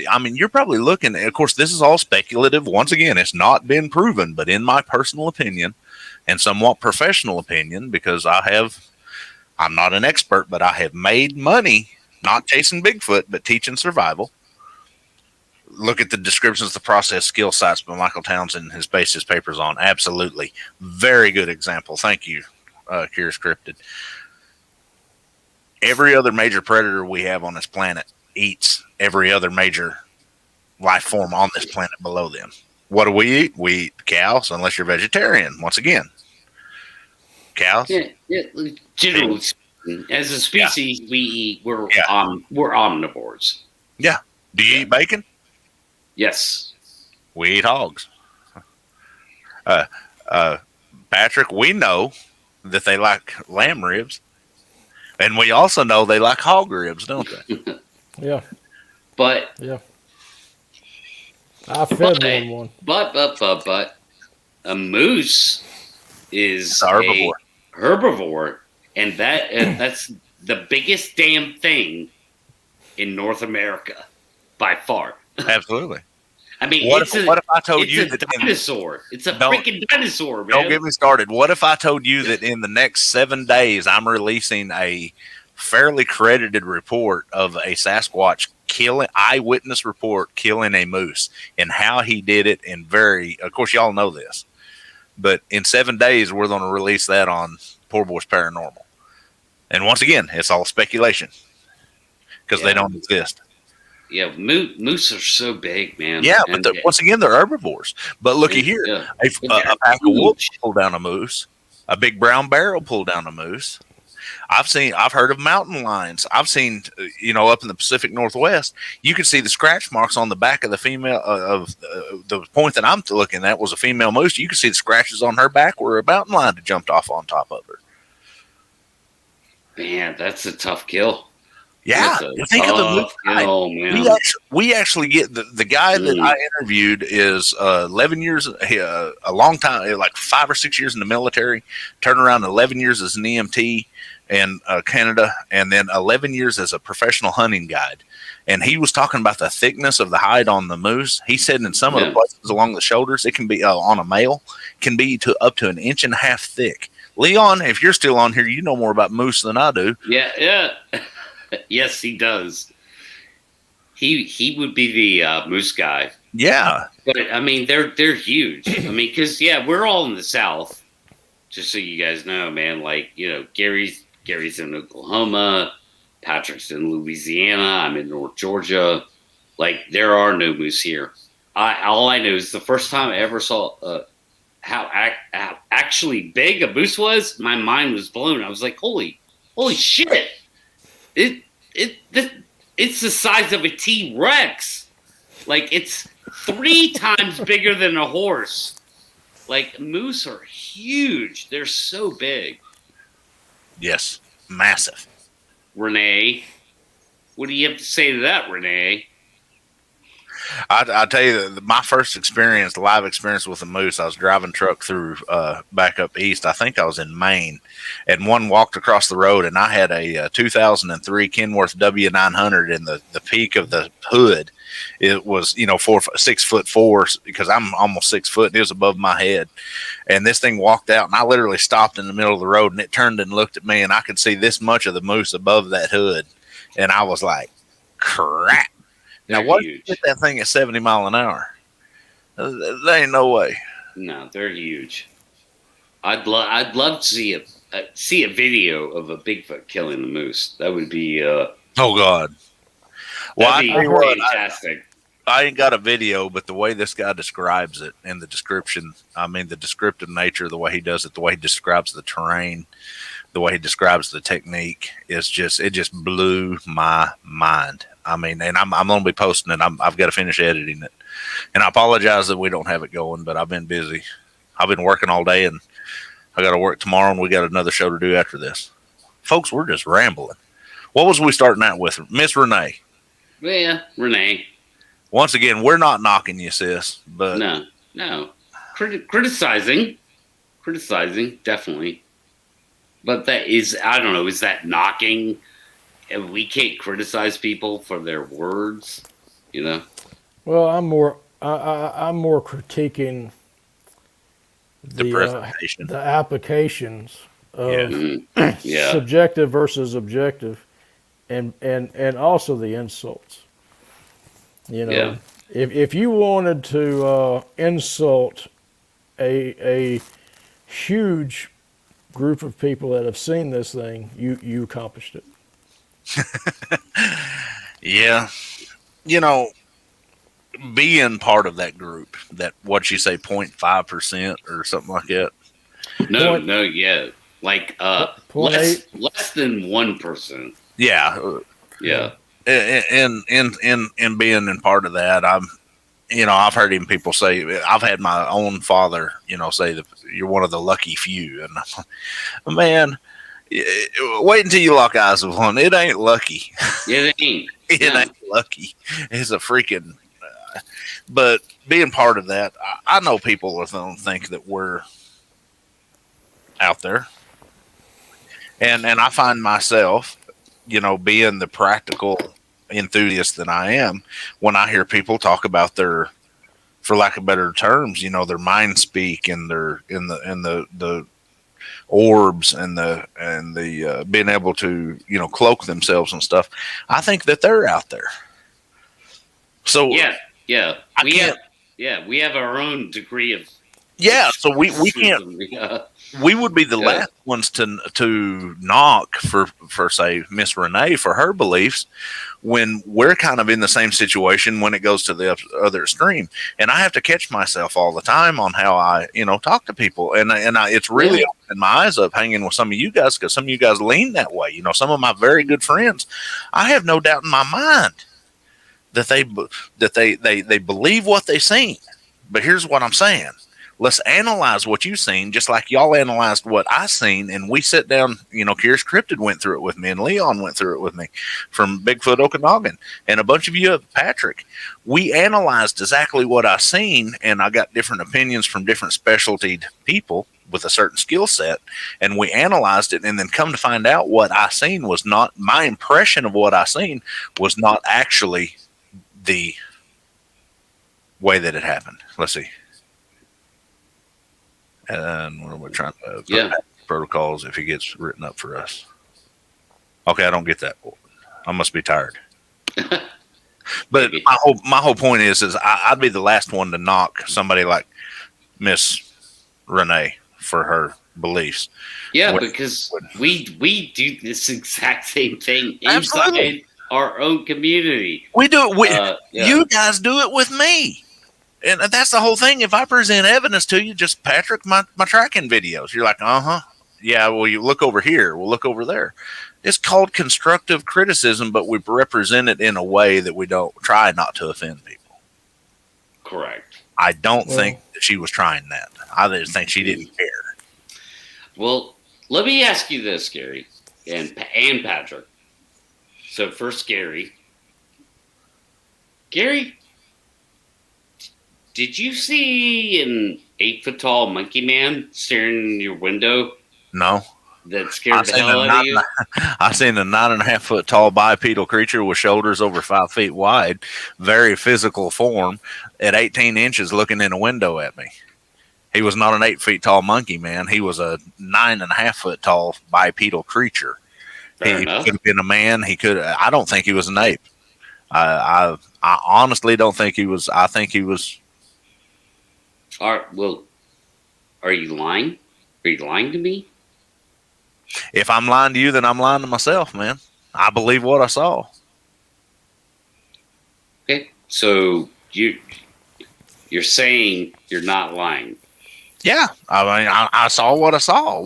I mean, you're probably looking, of course, this is all speculative. Once again, it's not been proven, but in my personal opinion and somewhat professional opinion, because I'm not an expert, but I have made money not chasing Bigfoot, but teaching survival. Look at the descriptions of the process skill sites by Michael Townsend has based his papers on. Absolutely. Very good example. Thank you, Curious Cryptid. Every other major predator we have on this planet eats every other major life form on this planet below them. What do we eat? We eat cows, unless you're vegetarian. Once again, cows. Yeah, generally, as a species, we're omnivores. Yeah. Do you eat bacon? Yes. We eat hogs. Patrick, we know that they like lamb ribs, and we also know they like hog ribs, don't they? Yeah. But I fed one. But a moose is a herbivore, and that's the biggest damn thing in North America by far. Absolutely. I mean, what if I told you that dinosaur? It's a freaking dinosaur, man. Don't get me started. What if I told you that in the next 7 days I'm releasing a fairly credited report of a Sasquatch eyewitness report killing a moose, and how he did it of course y'all know this, but in 7 days we're going to release that on Poor Boys Paranormal. And once again, it's all speculation because they don't exist. Yeah, moose are so big, man. Yeah, but once again, they're herbivores. But looky here, a pack of wolves pull down a moose. A big brown bear will pull down a moose. I've heard of mountain lions. I've seen, up in the Pacific Northwest, you can see the scratch marks on the back of the female of the point that I'm looking at was a female moose. You can see the scratches on her back where a mountain lion had jumped off on top of her. Man, that's a tough kill. Yeah, think of the man. We actually get the guy that I interviewed is 11 years, a long time, like 5 or 6 years in the military. Turned around 11 years as an EMT in Canada, and then 11 years as a professional hunting guide. And he was talking about the thickness of the hide on the moose. He said in some of the places along the shoulders, it can be on a male, can be up to 1.5 inches thick. Leon, if you're still on here, you know more about moose than I do. Yeah. Yes, he does. He would be the moose guy. Yeah, but I mean they're huge. I mean, because we're all in the South. Just so you guys know, man. Like Gary's in Oklahoma, Patrick's in Louisiana. I'm in North Georgia. Like there are no moose here. All I know is the first time I ever saw how actually big a moose was. My mind was blown. I was like, holy shit! It's the size of a T-Rex. Like it's 3 times bigger than a horse. Like moose are huge. They're so big. Yes, massive. Renee. What do you have to say to that, Renee? I tell you, my first experience, live experience with a moose, I was driving truck through back up east. I think I was in Maine, and one walked across the road, and I had a 2003 Kenworth W900 in the peak of the hood. It was 6'4" because I'm almost 6 foot. And it was above my head, and this thing walked out, and I literally stopped in the middle of the road, and it turned and looked at me, and I could see this much of the moose above that hood, and I was like, "Crap." Now, what if you hit that thing at 70 miles an hour? There ain't no way. No, they're huge. I'd love to see a video of a Bigfoot killing the moose. That would be oh God. Well, that'd be fantastic. I ain't got a video, but the way this guy describes it and the description, I mean, the descriptive nature, the way he does it, the way he describes the terrain, the way he describes the technique it just blew my mind. I mean, and I'm going to be posting it. I've got to finish editing it. And I apologize that we don't have it going, but I've been busy. I've been working all day, and I got to work tomorrow, and we got another show to do after this. Folks, we're just rambling. What was we starting out with? Miss Renee. Yeah, Renee. Once again, we're not knocking you, sis. But No. Criticizing, definitely. But that is, I don't know, is that knocking? And we can't criticize people for their words, Well, I'm more critiquing the presentation, the applications of yeah. subjective versus objective, and also the insults. If you wanted to insult a huge group of people that have seen this thing, you accomplished it. Yeah. Being part of that group, that what you say 0.5% or something like that. No, yeah. Like less than 1%. Yeah. Yeah. And being in part of that, I've heard even people say, I've had my own father, say that you're one of the lucky few. And I'm like, man, wait until you lock eyes with one. It ain't lucky. It ain't. It ain't lucky. It's a freaking. But being part of that, I know people don't think that we're out there, and I find myself, being the practical enthusiast that I am, when I hear people talk about their, for lack of better terms, their mind speak and their the orbs and the being able to cloak themselves and stuff. I think that they're out there. So yeah, we have our own degree of so we can't. We would be the last ones to knock for say Miss Renee for her beliefs, when we're kind of in the same situation when it goes to the other extreme. And I have to catch myself all the time on how I talk to people, and it's really opening my eyes up hanging with some of you guys, because some of you guys lean that way. Some of my very good friends, I have no doubt in my mind that they believe what they seen. But here's what I'm saying. Let's analyze what you've seen, just like y'all analyzed what I seen, and we sit down. Curious Cryptid went through it with me, and Leon went through it with me from Bigfoot Okanagan, and a bunch of you, Patrick. We analyzed exactly what I seen, and I got different opinions from different specialty people with a certain skill set, and we analyzed it, and then come to find out what I seen was not, my impression of what I seen was not actually the way that it happened. Let's see. And what are we trying to protocols if he gets written up for us? Okay, I don't get that. I must be tired. But my whole point is I'd be the last one to knock somebody like Miss Renee for her beliefs. Yeah, because we do this exact same thing inside our own community. We do it. You guys do it with me. And that's the whole thing. If I present evidence to you, just Patrick, my tracking videos, you're like, yeah, well, you look over here, we'll look over there. It's called constructive criticism, but we represent it in a way that we don't try not to offend people. Correct. I don't think that she was trying that. I just think she didn't care. Well, let me ask you this, Gary and Patrick. So first, Gary. Gary, did you see an 8-foot tall monkey man staring in your window No. that scared the hell out of you? I seen a 9.5 foot tall bipedal creature with shoulders over 5 feet wide, very physical form, at 18 inches looking in a window at me. He was not an 8 feet tall monkey man. He was a 9.5 foot tall bipedal creature. Fair He enough. could have been a man. He could. I don't think he was an ape. I honestly don't think he was. I think he was. Are you lying? Are you lying to me? If I'm lying to you, then I'm lying to myself, man. I believe what I saw. Okay, so you're saying you're not lying. Yeah, I mean, I saw what I saw.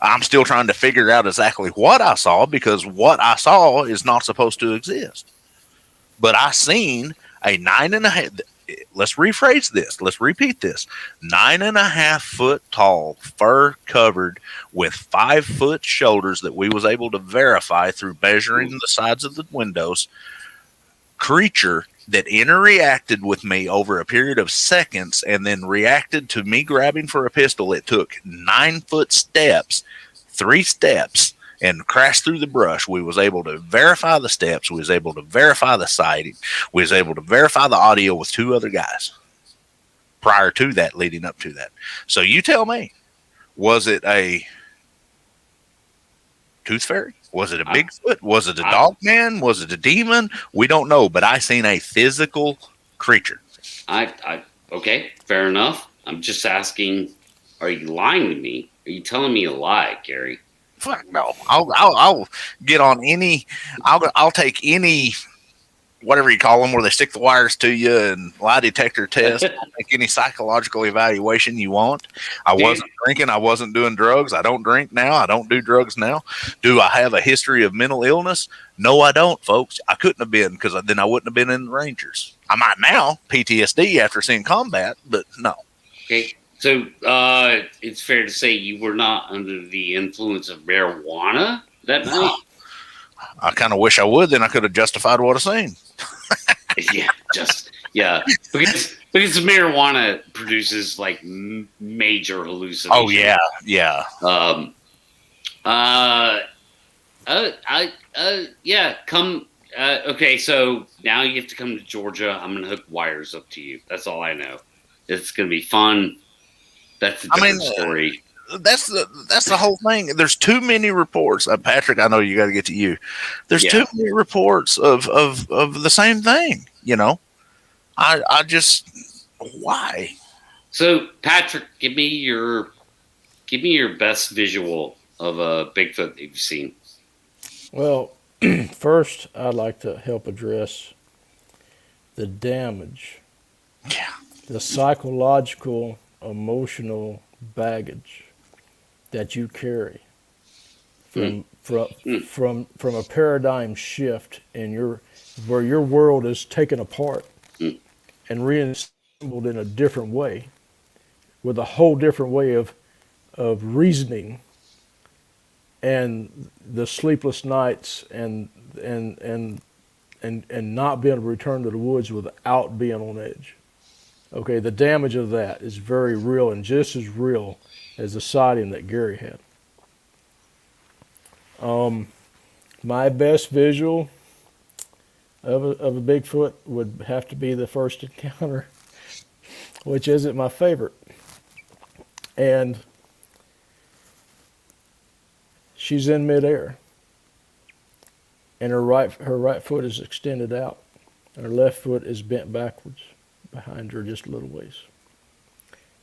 I'm still trying to figure out exactly what I saw, because what I saw is not supposed to exist. But I seen a 9.5. Let's rephrase this. Let's repeat this. 9.5 foot tall, fur covered, with 5 foot shoulders that we was able to verify through measuring the sides of the windows. Creature that interacted with me over a period of seconds and then reacted to me grabbing for a pistol. It took 9 foot steps, 3 steps, and crashed through the brush. We was able to verify the steps. We was able to verify the sighting. We was able to verify the audio with 2 other guys prior to that, leading up to that. So you tell me, was it a tooth fairy? Was it a Bigfoot? Was it a dog man? Was it a demon? We don't know, but I seen a physical creature. Okay, fair enough. I'm just asking, are you lying to me? Are you telling me a lie, Gary? Fuck no. I'll get on any. I'll take any, whatever you call them, where they stick the wires to you and lie detector test. I'll take any psychological evaluation you want. I wasn't drinking. I wasn't doing drugs. I don't drink now. I don't do drugs now. Do I have a history of mental illness? No, I don't, folks. I couldn't have been, because then I wouldn't have been in the Rangers. I might now, PTSD after seeing combat, but no. Okay, so it's fair to say you were not under the influence of marijuana that night? I kind of wish I would. Then I could have justified what I seen. Because marijuana produces like major hallucinations. Oh yeah. Come. Okay, so now you have to come to Georgia. I'm gonna hook wires up to you. That's all I know. It's gonna be fun. That's a different story. That's the whole thing. There's too many reports. Patrick, I know you got to get to you. There's too many reports of the same thing. You know, I just, why? So Patrick, give me your best visual of a Bigfoot that you've seen. Well, first I'd like to help address the damage, the psychological, emotional baggage that you carry from a paradigm shift in where your world is taken apart and reassembled in a different way, with a whole different way of reasoning, and the sleepless nights and not being able to return to the woods without being on edge. Okay, the damage of that is very real, and just as real as the sighting that Gary had. My best visual of a Bigfoot would have to be the first encounter, which isn't my favorite. And she's in midair, and her right foot is extended out, and her left foot is bent backwards behind her just a little ways.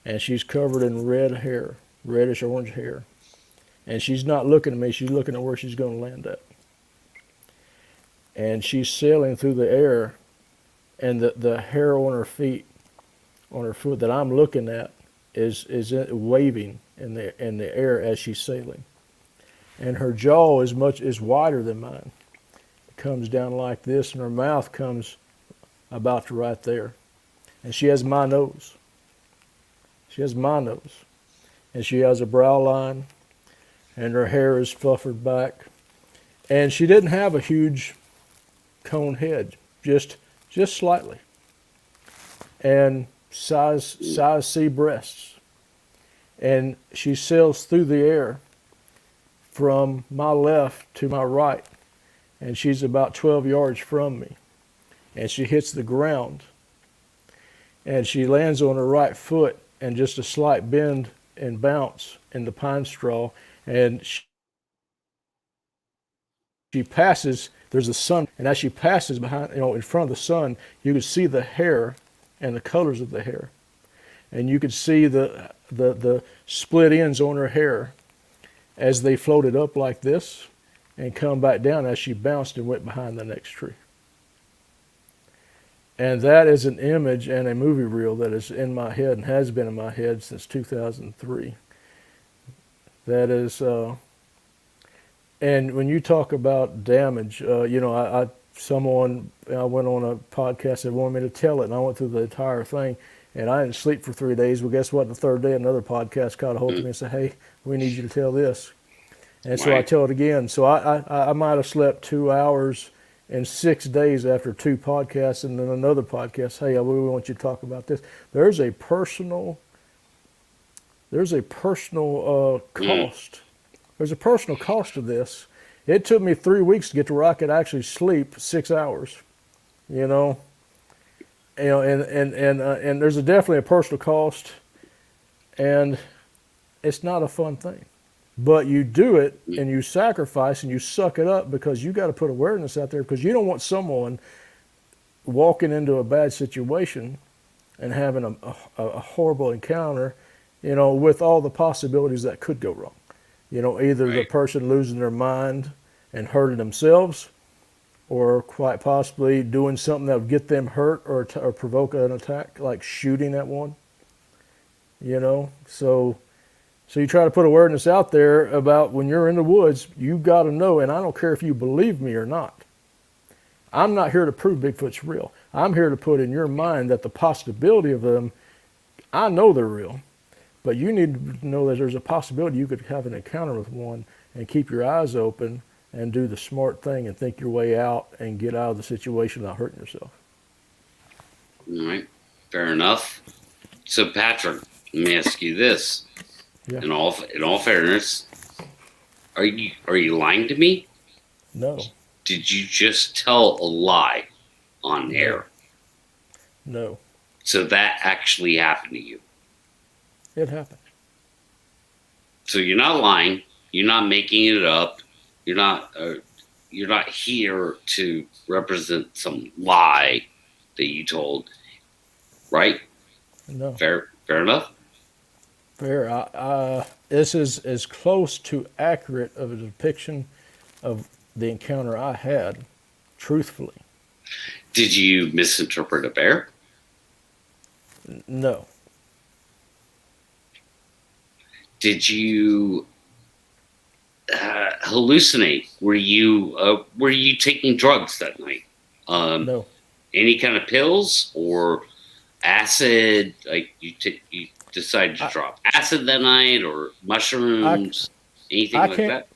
And she's covered in red hair, reddish orange hair. And she's not looking at me, she's looking at where she's going to land at. And she's sailing through the air, and the hair on her feet, on her foot that I'm looking at is waving in the air as she's sailing. And her jaw is wider than mine. It comes down like this, and her mouth comes about to right there. And she has my nose. She has my nose. And she has a brow line, and her hair is fluffered back. And she didn't have a huge cone head, just slightly, and size C breasts, and she sails through the air from my left to my right, and she's about 12 yards from me, and she hits the ground, and she lands on her right foot, and just a slight bend and bounce in the pine straw, and she passes. There's a sun, and as she passes behind, in front of the sun, you could see the hair and the colors of the hair, and you could see the split ends on her hair as they floated up like this and come back down as she bounced and went behind the next tree. And that is an image and a movie reel that is in my head and has been in my head since 2003. That is, and when you talk about damage, I went on a podcast that wanted me to tell it, and I went through the entire thing, and I didn't sleep for 3 days. Well, guess what? The third day, another podcast caught a hold of me and said, "Hey, we need you to tell this." And so I tell it again. So I might have slept 2 hours in 6 days after 2 podcasts, and then another podcast. Hey, we want you to talk about this. There's a personal cost. There's a personal cost to this. It took me 3 weeks to get to where I could actually sleep 6 hours. And there's definitely a personal cost, and it's not a fun thing. But you do it, and you sacrifice, and you suck it up, because you got to put awareness out there, because you don't want someone walking into a bad situation and having a horrible encounter, with all the possibilities that could go wrong. Either the person losing their mind and hurting themselves, or quite possibly doing something that would get them hurt or provoke an attack, like shooting at one. So you try to put awareness out there about when you're in the woods, you got to know, and I don't care if you believe me or not. I'm not here to prove Bigfoot's real. I'm here to put in your mind that the possibility of them, I know they're real, but you need to know that there's a possibility you could have an encounter with one, and keep your eyes open and do the smart thing and think your way out and get out of the situation without hurting yourself. All right. Fair enough. So, Patrick, let me ask you this. Yeah. In all fairness, are you lying to me? No. Did you just tell a lie on air? No. So that actually happened to you. It happened. So you're not lying. You're not making it up. You're not here to represent some lie that you told, right? No. Fair enough. Fair. This is as close to accurate of a depiction of the encounter I had, truthfully. Did you misinterpret a bear? No. Did you hallucinate? Were you taking drugs that night? No. Any kind of pills or acid? Like you decided to drop acid that night, or mushrooms? Anything like that?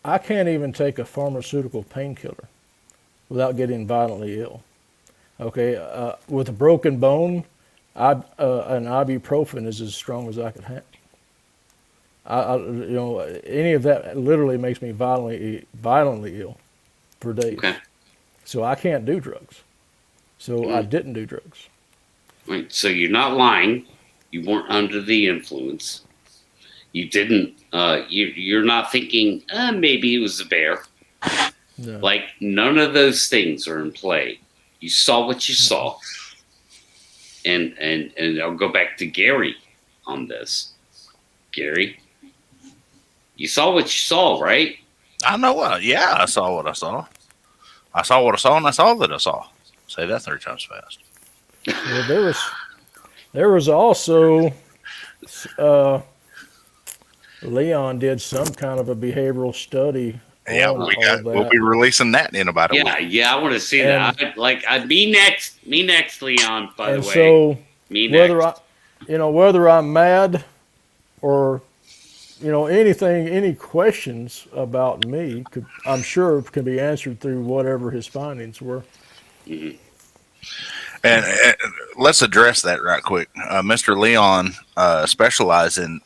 I can't even take a pharmaceutical painkiller without getting violently ill. Okay, with a broken bone, an ibuprofen is as strong as I could have. Any of that literally makes me violently ill for days. Okay. So I can't do drugs. So I didn't do drugs. Right. So you're not lying. You weren't under the influence. You didn't. You're not thinking maybe it was a bear. No. Like none of those things are in play. You saw what you saw. And I'll go back to Gary on this. Gary, you saw what you saw, right? I know what. Yeah, I saw what I saw. I saw what I saw, and I saw that I saw. Say that 3 times fast. Well, there was also Leon did some kind of a behavioral study. Yeah, we'll be releasing that in about a week. Yeah, I want to see that. Me next, Leon. By the way, so me next. whether I'm mad or anything, any questions about me, I'm sure can be answered through whatever his findings were. And let's address that right quick. Mr. Leon specializes in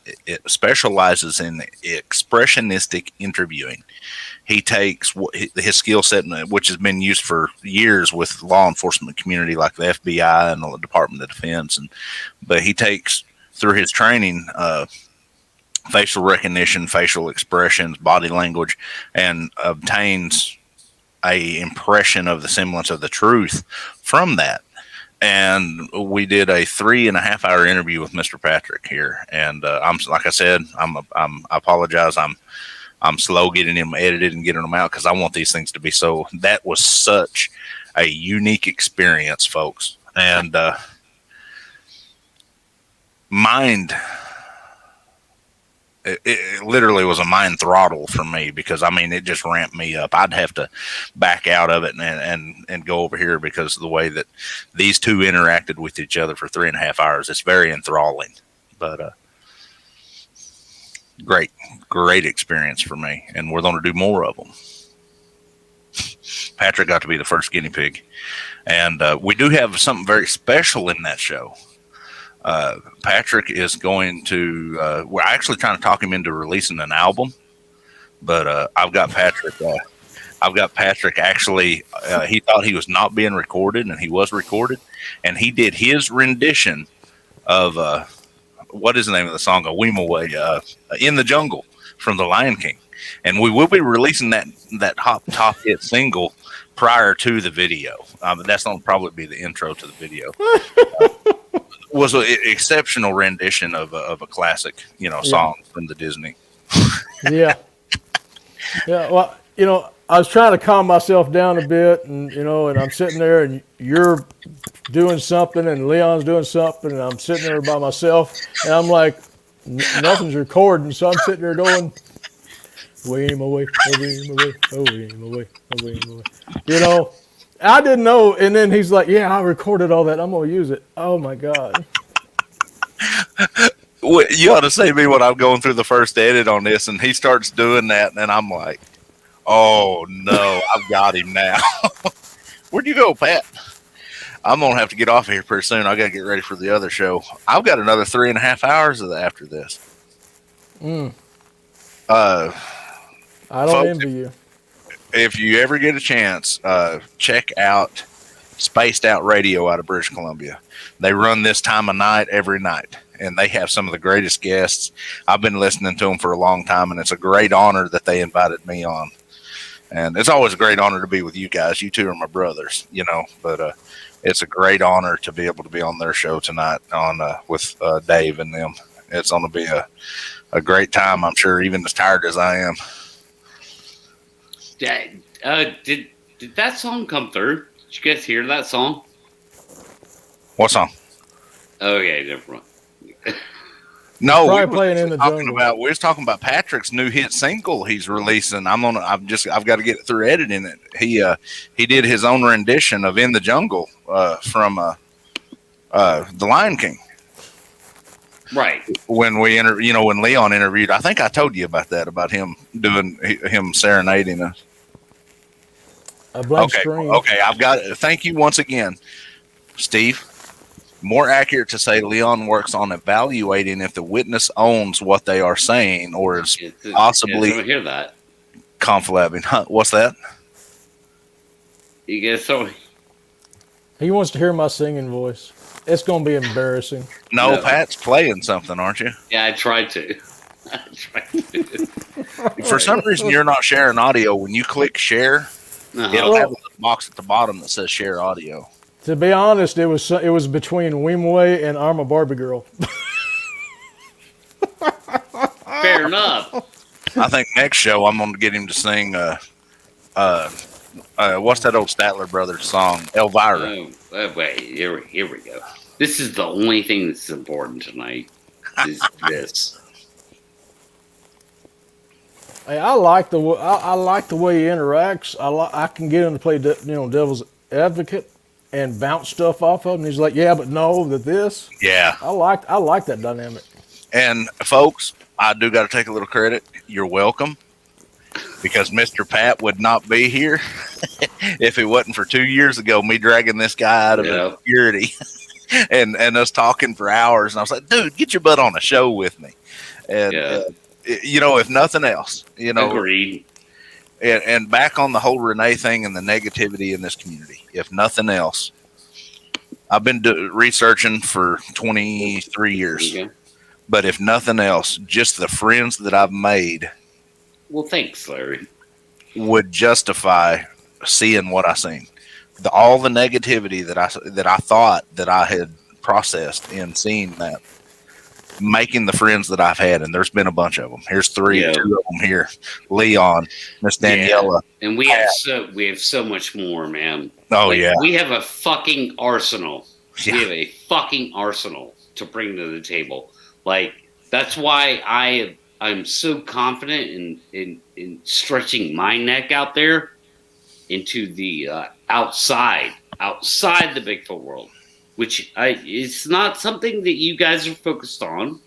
expressionistic interviewing. He takes his skill set, which has been used for years with law enforcement community like the FBI and the Department of Defense, but he takes through his training facial recognition, facial expressions, body language, and obtains a impression of the semblance of the truth from that. And we did a 3.5 hour interview with Mr. Patrick here, and I'm like I said, I apologize. I'm slow getting them edited and getting them out because I want these things to be so. That was such a unique experience, folks, and it literally was a mind throttle for me because it just ramped me up. I'd have to back out of it and go over here because of the way that these two interacted with each other for 3.5 hours. It's very enthralling, but great experience for me, and we're going to do more of them. Patrick got to be the first guinea pig, and we do have something very special in that show. Patrick is going to, we're actually trying to talk him into releasing an album, but I've got Patrick actually, he thought he was not being recorded, and he was recorded, and he did his rendition of, what is the name of the song? A Weem Away, In the Jungle from The Lion King. And we will be releasing that top hit single prior to the video. That's going to probably be the intro to the video. Was an exceptional rendition of a classic, song from the Disney. Yeah. Well, I was trying to calm myself down a bit, and and I'm sitting there, and you're doing something, and Leon's doing something, and I'm sitting there by myself, and I'm like, nothing's recording, so I'm sitting there going, "Weem away, oh weem away, oh weem away, oh weem away." I didn't know, and then he's like, "Yeah, I recorded all that. I'm gonna use it." Oh my God! You ought to see me when I'm going through the first edit on this, and he starts doing that, and I'm like, "Oh no, I've got him now." Where'd you go, Pat? I'm gonna have to get off of here pretty soon. I gotta get ready for the other show. I've got another 3.5 hours after this. I don't folks, envy you. If you ever get a chance, check out Spaced Out Radio out of British Columbia. They run this time of night every night, and they have some of the greatest guests. I've been listening to them for a long time, and it's a great honor that they invited me on. And it's always a great honor to be with you guys. You two are my brothers, but it's a great honor to be able to be on their show tonight with Dave and them. It's going to be a great time, I'm sure, even as tired as I am. Did that song come through? Did you guys hear that song? What song? Okay, never mind. No, probably playing In the Jungle. We was talking about Patrick's new hit single he's releasing. I've got to get it through editing it. He did his own rendition of In the Jungle from The Lion King. Right. When when Leon interviewed, I think I told you about that, about him serenading us. A blank screen. Okay, I've got it. Thank you once again, Steve. More accurate to say Leon works on evaluating if the witness owns what they are saying or is possibly hear that. conflabbing. Huh, what's that? You guys so He wants to hear my singing voice. It's going to be embarrassing. No, Pat's playing something, aren't you? Yeah, I tried to. For some reason, you're not sharing audio. When you click share, it'll have a box at the bottom that says share audio. To be honest, it was between Weemway and I'm a Barbie Girl. Fair enough. I think next show I'm going to get him to sing. What's that old Statler Brothers song? Elvira. Wait, here we go. This is the only thing that's important tonight. Is this? Hey, I like the way he interacts. I can get him to play devil's advocate and bounce stuff off of him. He's like, yeah, but no, that this. Yeah. I like that dynamic. And folks, I do got to take a little credit. You're welcome. Because Mr. Pat would not be here if it wasn't for 2 years ago, me dragging this guy out of obscurity and us talking for hours. And I was like, dude, get your butt on a show with me. And, if nothing else, agreed. And back on the whole Renee thing and the negativity in this community, if nothing else, I've been researching for 23 years. Okay. But if nothing else, just the friends that I've made. Well, thanks, Larry. Would justify seeing what I seen. All the negativity that I thought that I had processed in seeing that, making the friends that I've had, and there's been a bunch of them. Here's 2 of them here: Leon, Miss Daniela, and we have so much more, man. Oh we have a fucking arsenal. Yeah. We have a fucking arsenal to bring to the table. Like, that's why I'm so confident in stretching my neck out there into the outside the Bigfoot world, which it's not something that you guys are focused on,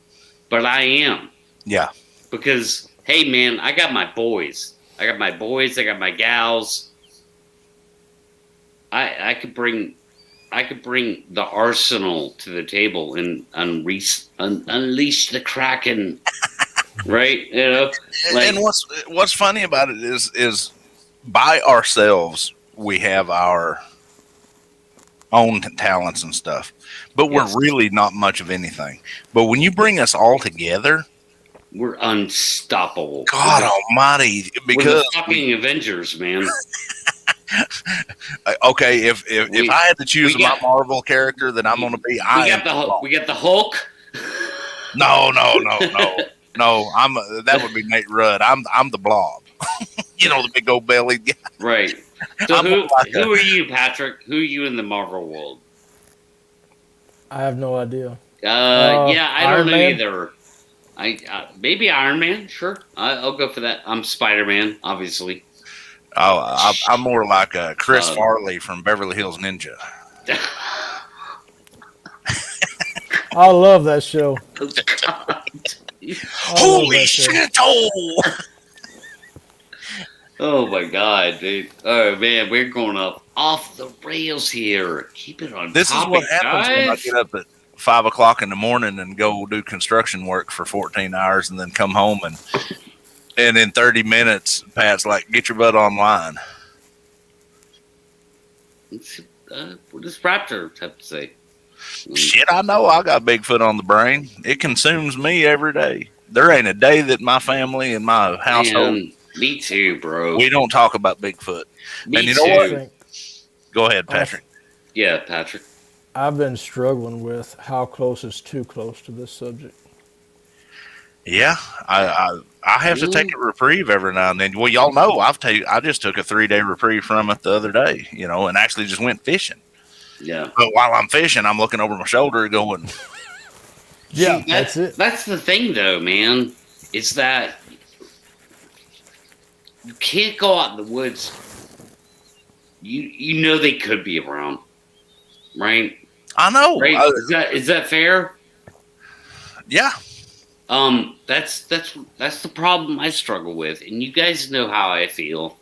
but I am. Yeah. Because, hey, man, I got my boys. I got my gals. I could bring the arsenal to the table and unleash the Kraken. Right, and what's funny about it is by ourselves we have our own talents and stuff, but we're really not much of anything. But when you bring us all together, we're unstoppable. God Almighty! Because we're the fucking Avengers, man. Okay, if I had to choose my Marvel character that I'm going to be, we got the Hulk. No. No, that would be Nate Rudd. I'm the Blob. The big old bellied guy. Right. So who are you, Patrick? Who are you in the Marvel world? I have no idea. I don't know either. Maybe Iron Man. Sure, I'll go for that. I'm Spider-Man, obviously. Oh, I'm more like Chris Farley from Beverly Hills Ninja. I love that show. Holy shit! Oh my God, dude! Oh man, we're going off the rails here. Keep it on. This topic, is what happens guys. when I get up at 5 o'clock in the morning and go do construction work for 14 hours, and then come home and in 30 minutes, Pat's like, "Get your butt online." What does Raptor have to say? Shit, I know I got Bigfoot on the brain. It consumes me every day. There ain't a day that my family and my household. Man, me too, bro. We don't talk about Bigfoot. Me you too. know what? Go ahead, Patrick. Yeah, Patrick. I've been struggling with how close is too close to this subject. Yeah, I have to take a reprieve every now and then. Well, y'all know I just took a 3-day reprieve from it the other day, and actually just went fishing. Yeah. But while I'm fishing, I'm looking over my shoulder going, yeah, that's it. That's the thing, though, man, is that you can't go out in the woods. You know they could be around, right? I know. Right? Is that fair? Yeah. That's the problem I struggle with, and you guys know how I feel.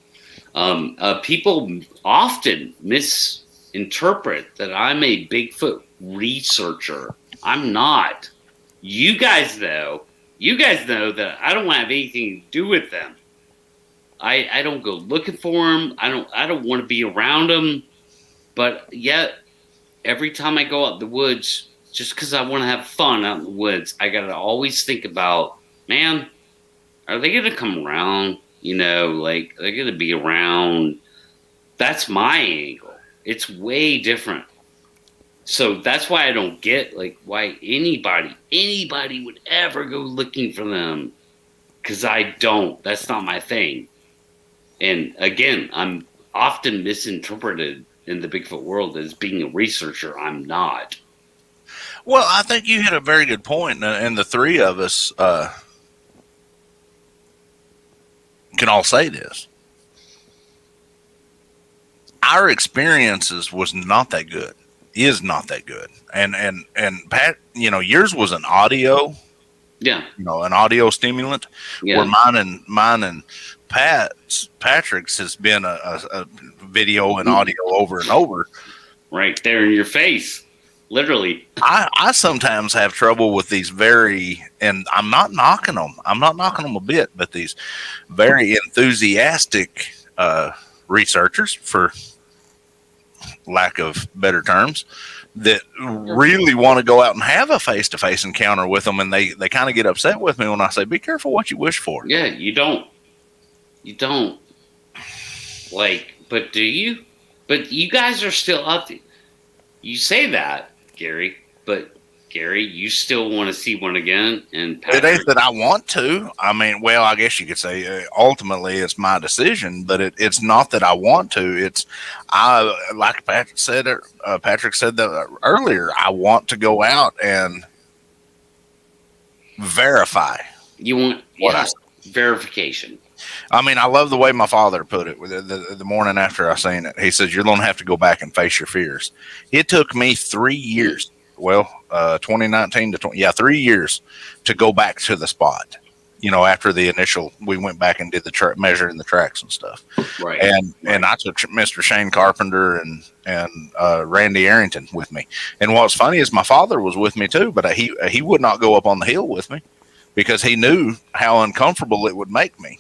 People often misinterpret that I'm a Bigfoot researcher. I'm not. You guys know that I don't have anything to do with them. I don't go looking for them. I don't want to be around them. But yet, every time I go out in the woods, just because I want to have fun out in the woods, I got to always think about, man, are they going to come around? Like, they're going to be around. That's my angle. It's way different. So that's why I don't get, like, why anybody would ever go looking for them. Because I don't. That's not my thing. And again, I'm often misinterpreted in the Bigfoot world as being a researcher. I'm not. Well, I think you hit a very good point, and the three of us can all say this. Our experiences was not that good. Is not that good. And Pat, yours was an audio Yeah. an audio stimulant. Yeah. Where mine and Patrick's has been a video and audio over and over. Right there in your face, literally. I sometimes have trouble with these and I'm not knocking them. I'm not knocking them a bit, but these very enthusiastic researchers, for lack of better terms, that really want to go out and have a face-to-face encounter with them, and they kind of get upset with me when I say, be careful what you wish for. Yeah, you don't like, but do you? But you guys are still up. You say that, Gary, but Gary, you still want to see one again? And Patrick, it ain't that I want to. I mean, well, I guess you could say ultimately it's my decision, but it's not that I want to. Like Patrick said that earlier. I want to go out and verify. You want verification. I mean, I love the way my father put it. The morning after I seen it, he says, "You're going to have to go back and face your fears." It took me 3 years. Well, 2019 to 3 years to go back to the spot. After the initial, we went back and did the measuring the tracks and stuff. Right. And I took Mr. Shane Carpenter and Randy Arrington with me. And what's funny is my father was with me too, but he would not go up on the hill with me because he knew how uncomfortable it would make me.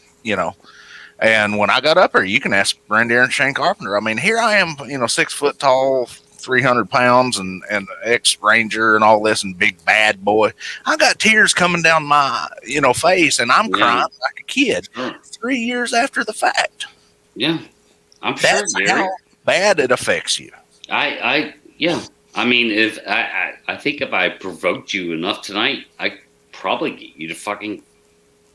And when I got up there, you can ask Randy and Shane Carpenter. I mean, here I am, 6 foot tall, 300 pounds, and ex-ranger and all this, and big bad boy. I got tears coming down my, face, and I'm crying like a kid. Sure. 3 years after the fact. Yeah, I'm That's sure, Gary. how bad it affects you. Yeah. I mean, if I think if I provoked you enough tonight, I probably get you to fucking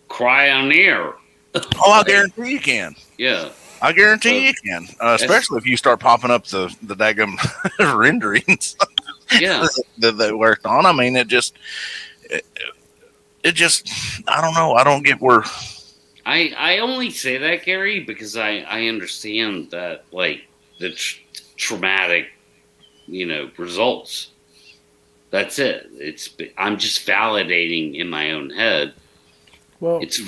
cry on air. Oh, I guarantee you can. Yeah. I guarantee you can, especially if you start popping up the daggum renderings Yeah. that they worked on. I mean, it just, I don't know. I don't get where. I only say that, Gary, because I understand that, like, the traumatic, results. That's it. I'm just validating in my own head. Well, It's a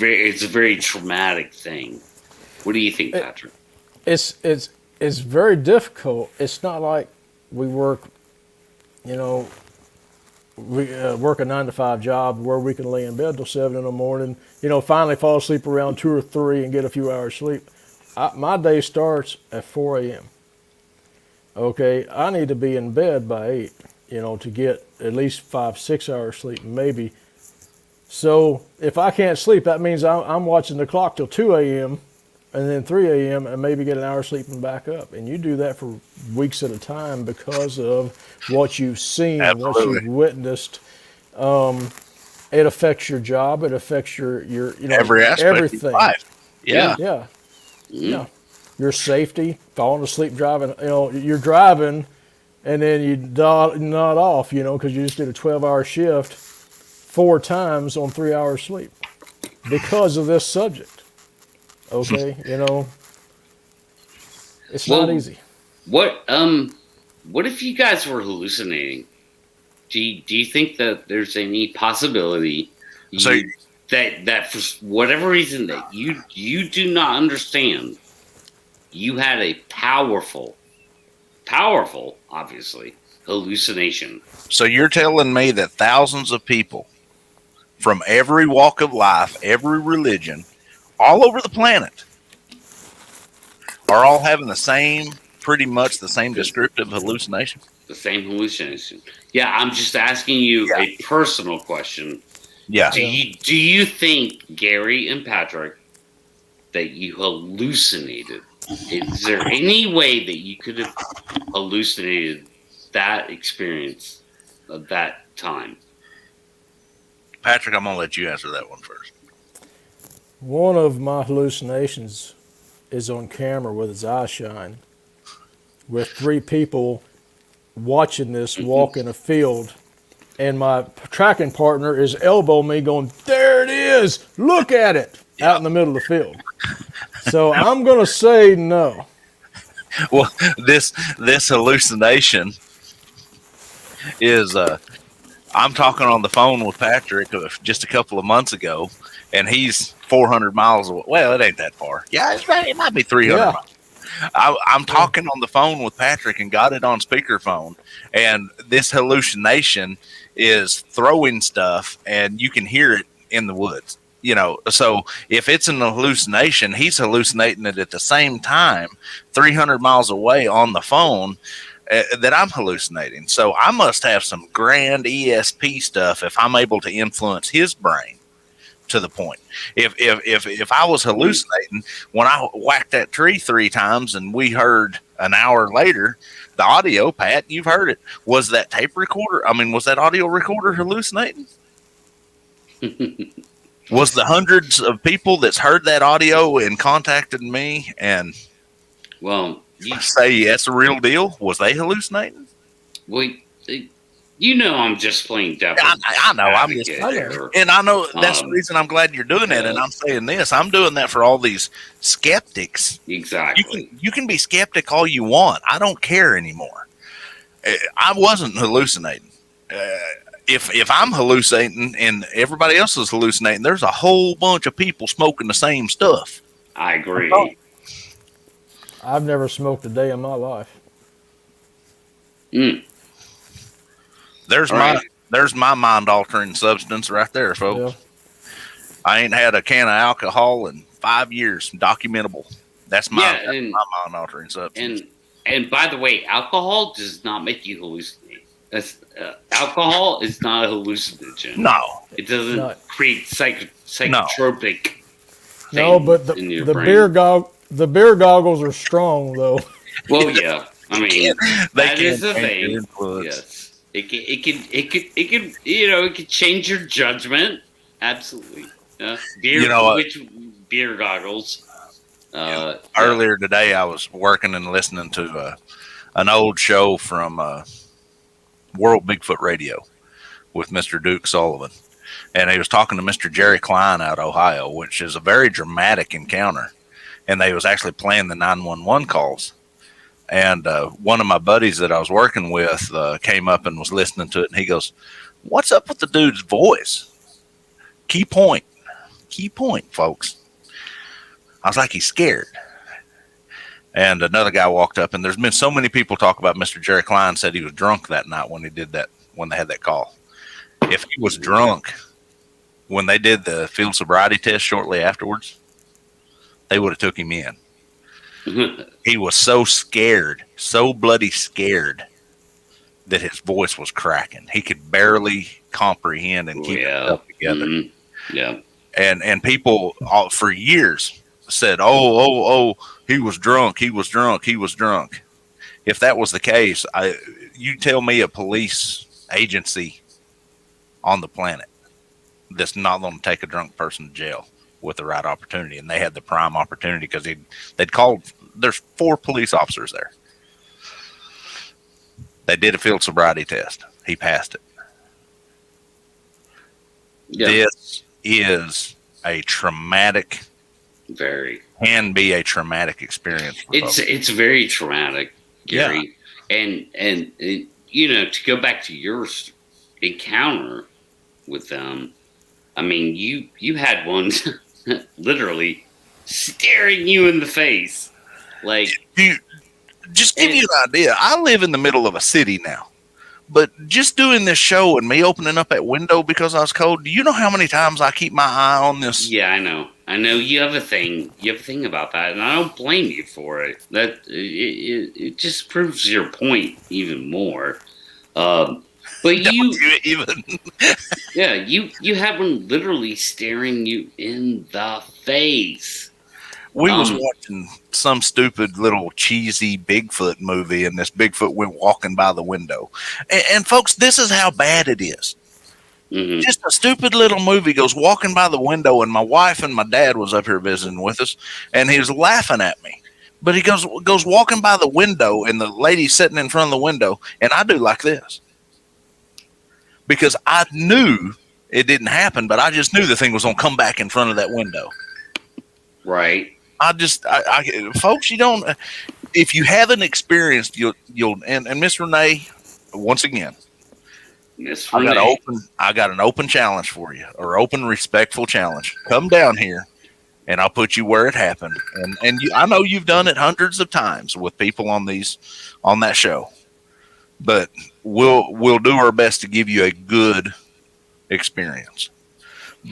very traumatic thing. What do you think, Patrick? it's very difficult. It's not like we work, we work a 9-to-5 job where we can lay in bed till 7 in the morning. Finally fall asleep around 2 or 3 and get a few hours sleep. My day starts at 4 a.m. Okay, I need to be in bed by 8. To get at least 5-6 hours sleep, maybe. So if I can't sleep, that means I'm watching the clock till 2 a.m. and then 3 a.m. and maybe get an hour sleep and back up. And you do that for weeks at a time because of what you've seen, Absolutely. what you've witnessed. It affects your job. It affects your Every aspect everything. of your life. Yeah. Yeah. Yeah. Your safety, falling asleep driving. You're driving and then you nod off, because you just did a 12-hour shift 4 times on 3 hours sleep because of this subject. Okay, it's not easy. What if you guys were hallucinating? Do you think that there's any possibility that for whatever reason that you do not understand, you had a powerful, obviously, hallucination? So you're telling me that thousands of people from every walk of life, every religion, all over the planet are all having pretty much the same descriptive hallucination? The same hallucination. Yeah, I'm just asking you a personal question. Yeah. Do you think, Gary and Patrick, that you hallucinated? Is there any way that you could have hallucinated that experience of that time? Patrick, I'm going to let you answer that one first. One of my hallucinations is on camera with his eye shine, with 3 people watching this walk in a field, and my tracking partner is elbowing me going, "There it is, look at it," out in the middle of the field. So I'm going to say no. Well, this hallucination is I'm talking on the phone with Patrick just a couple of months ago, and he's 400 miles away. Well, it ain't that far. Yeah, it might be 300 Yeah. miles. I'm talking on the phone with Patrick and got it on speakerphone, and this hallucination is throwing stuff, and you can hear it in the woods. So if it's an hallucination, he's hallucinating it at the same time, 300 miles away on the phone, that I'm hallucinating. So I must have some grand ESP stuff if I'm able to influence his brain to the point. If I was hallucinating when I whacked that tree 3 times and we heard an hour later the audio, Pat, you've heard it. Was that tape recorder? I mean, was that audio recorder hallucinating? Was the hundreds of people that's heard that audio and contacted me and you say that's the real deal? Was they hallucinating? Well, I'm just playing devil. I know. And I know that's the reason I'm glad you're doing it. And I'm saying this. I'm doing that for all these skeptics. Exactly. You can be skeptic all you want. I don't care anymore. I wasn't hallucinating. If I'm hallucinating and everybody else is hallucinating, there's a whole bunch of people smoking the same stuff. I agree. I've never smoked a day in my life. There's my mind altering substance right there, folks. Yeah. I ain't had a can of alcohol in 5 years. Documentable. That's my mind altering substance. And by the way, alcohol does not make you hallucinate. Alcohol is not a hallucinogen. No, it doesn't create psychotropic. No, but the beer goggles are strong though. Well, yeah. I mean, that is the thing. Yes, it can change your judgment. Absolutely. Beer goggles. Earlier today, I was working and listening to an old show from World Bigfoot Radio with Mr. Duke Sullivan. And he was talking to Mr. Jerry Klein out of Ohio, which is a very dramatic encounter. And they was actually playing the 911 calls. And one of my buddies that I was working with came up and was listening to it. And he goes, "What's up with the dude's voice?" Key point, folks. I was like, he's scared. And another guy walked up, and there's been so many people talk about Mr. Jerry Klein said he was drunk that night when he did that, when they had that call. If he was drunk when they did the field sobriety test shortly afterwards, they would have took him in. He was so scared, so bloody scared, that his voice was cracking. He could barely comprehend and keep it together. Mm-hmm. Yeah. And people for years said, oh, he was drunk. He was drunk. He was drunk. If that was the case, you tell me a police agency on the planet that's not going to take a drunk person to jail with the right opportunity. And they had the prime opportunity because they'd called, there's 4 police officers there. They did a field sobriety test. He passed it. Yeah. This is a traumatic, can be a traumatic experience. It's very traumatic, Gary. Yeah. And to go back to your encounter with them, I mean, you had one literally staring you in the face, like. Just give you an idea. I live in the middle of a city now, but just doing this show and me opening up that window because I was cold. Do you know how many times I keep my eye on this? Yeah, I know. You have a thing. You have a thing about that, and I don't blame you for it. That it just proves your point even more. But you even, yeah, you have one literally staring you in the face. We was watching some stupid little cheesy Bigfoot movie, and this Bigfoot went walking by the window. And folks, this is how bad it is. Mm-hmm. Just a stupid little movie goes walking by the window, and my wife and my dad was up here visiting with us, and he was laughing at me. But he goes walking by the window, and the lady's sitting in front of the window, and I do like this. Because I knew it didn't happen, but I just knew the thing was going to come back in front of that window. Right. Folks, you don't, if you haven't experienced, you'll, and Miss Renee, once again, Miss I got Renee. an open challenge for you, or open respectful challenge. Come down here, and I'll put you where it happened. And I know you've done it hundreds of times with people on that show, but we'll do our best to give you a good experience.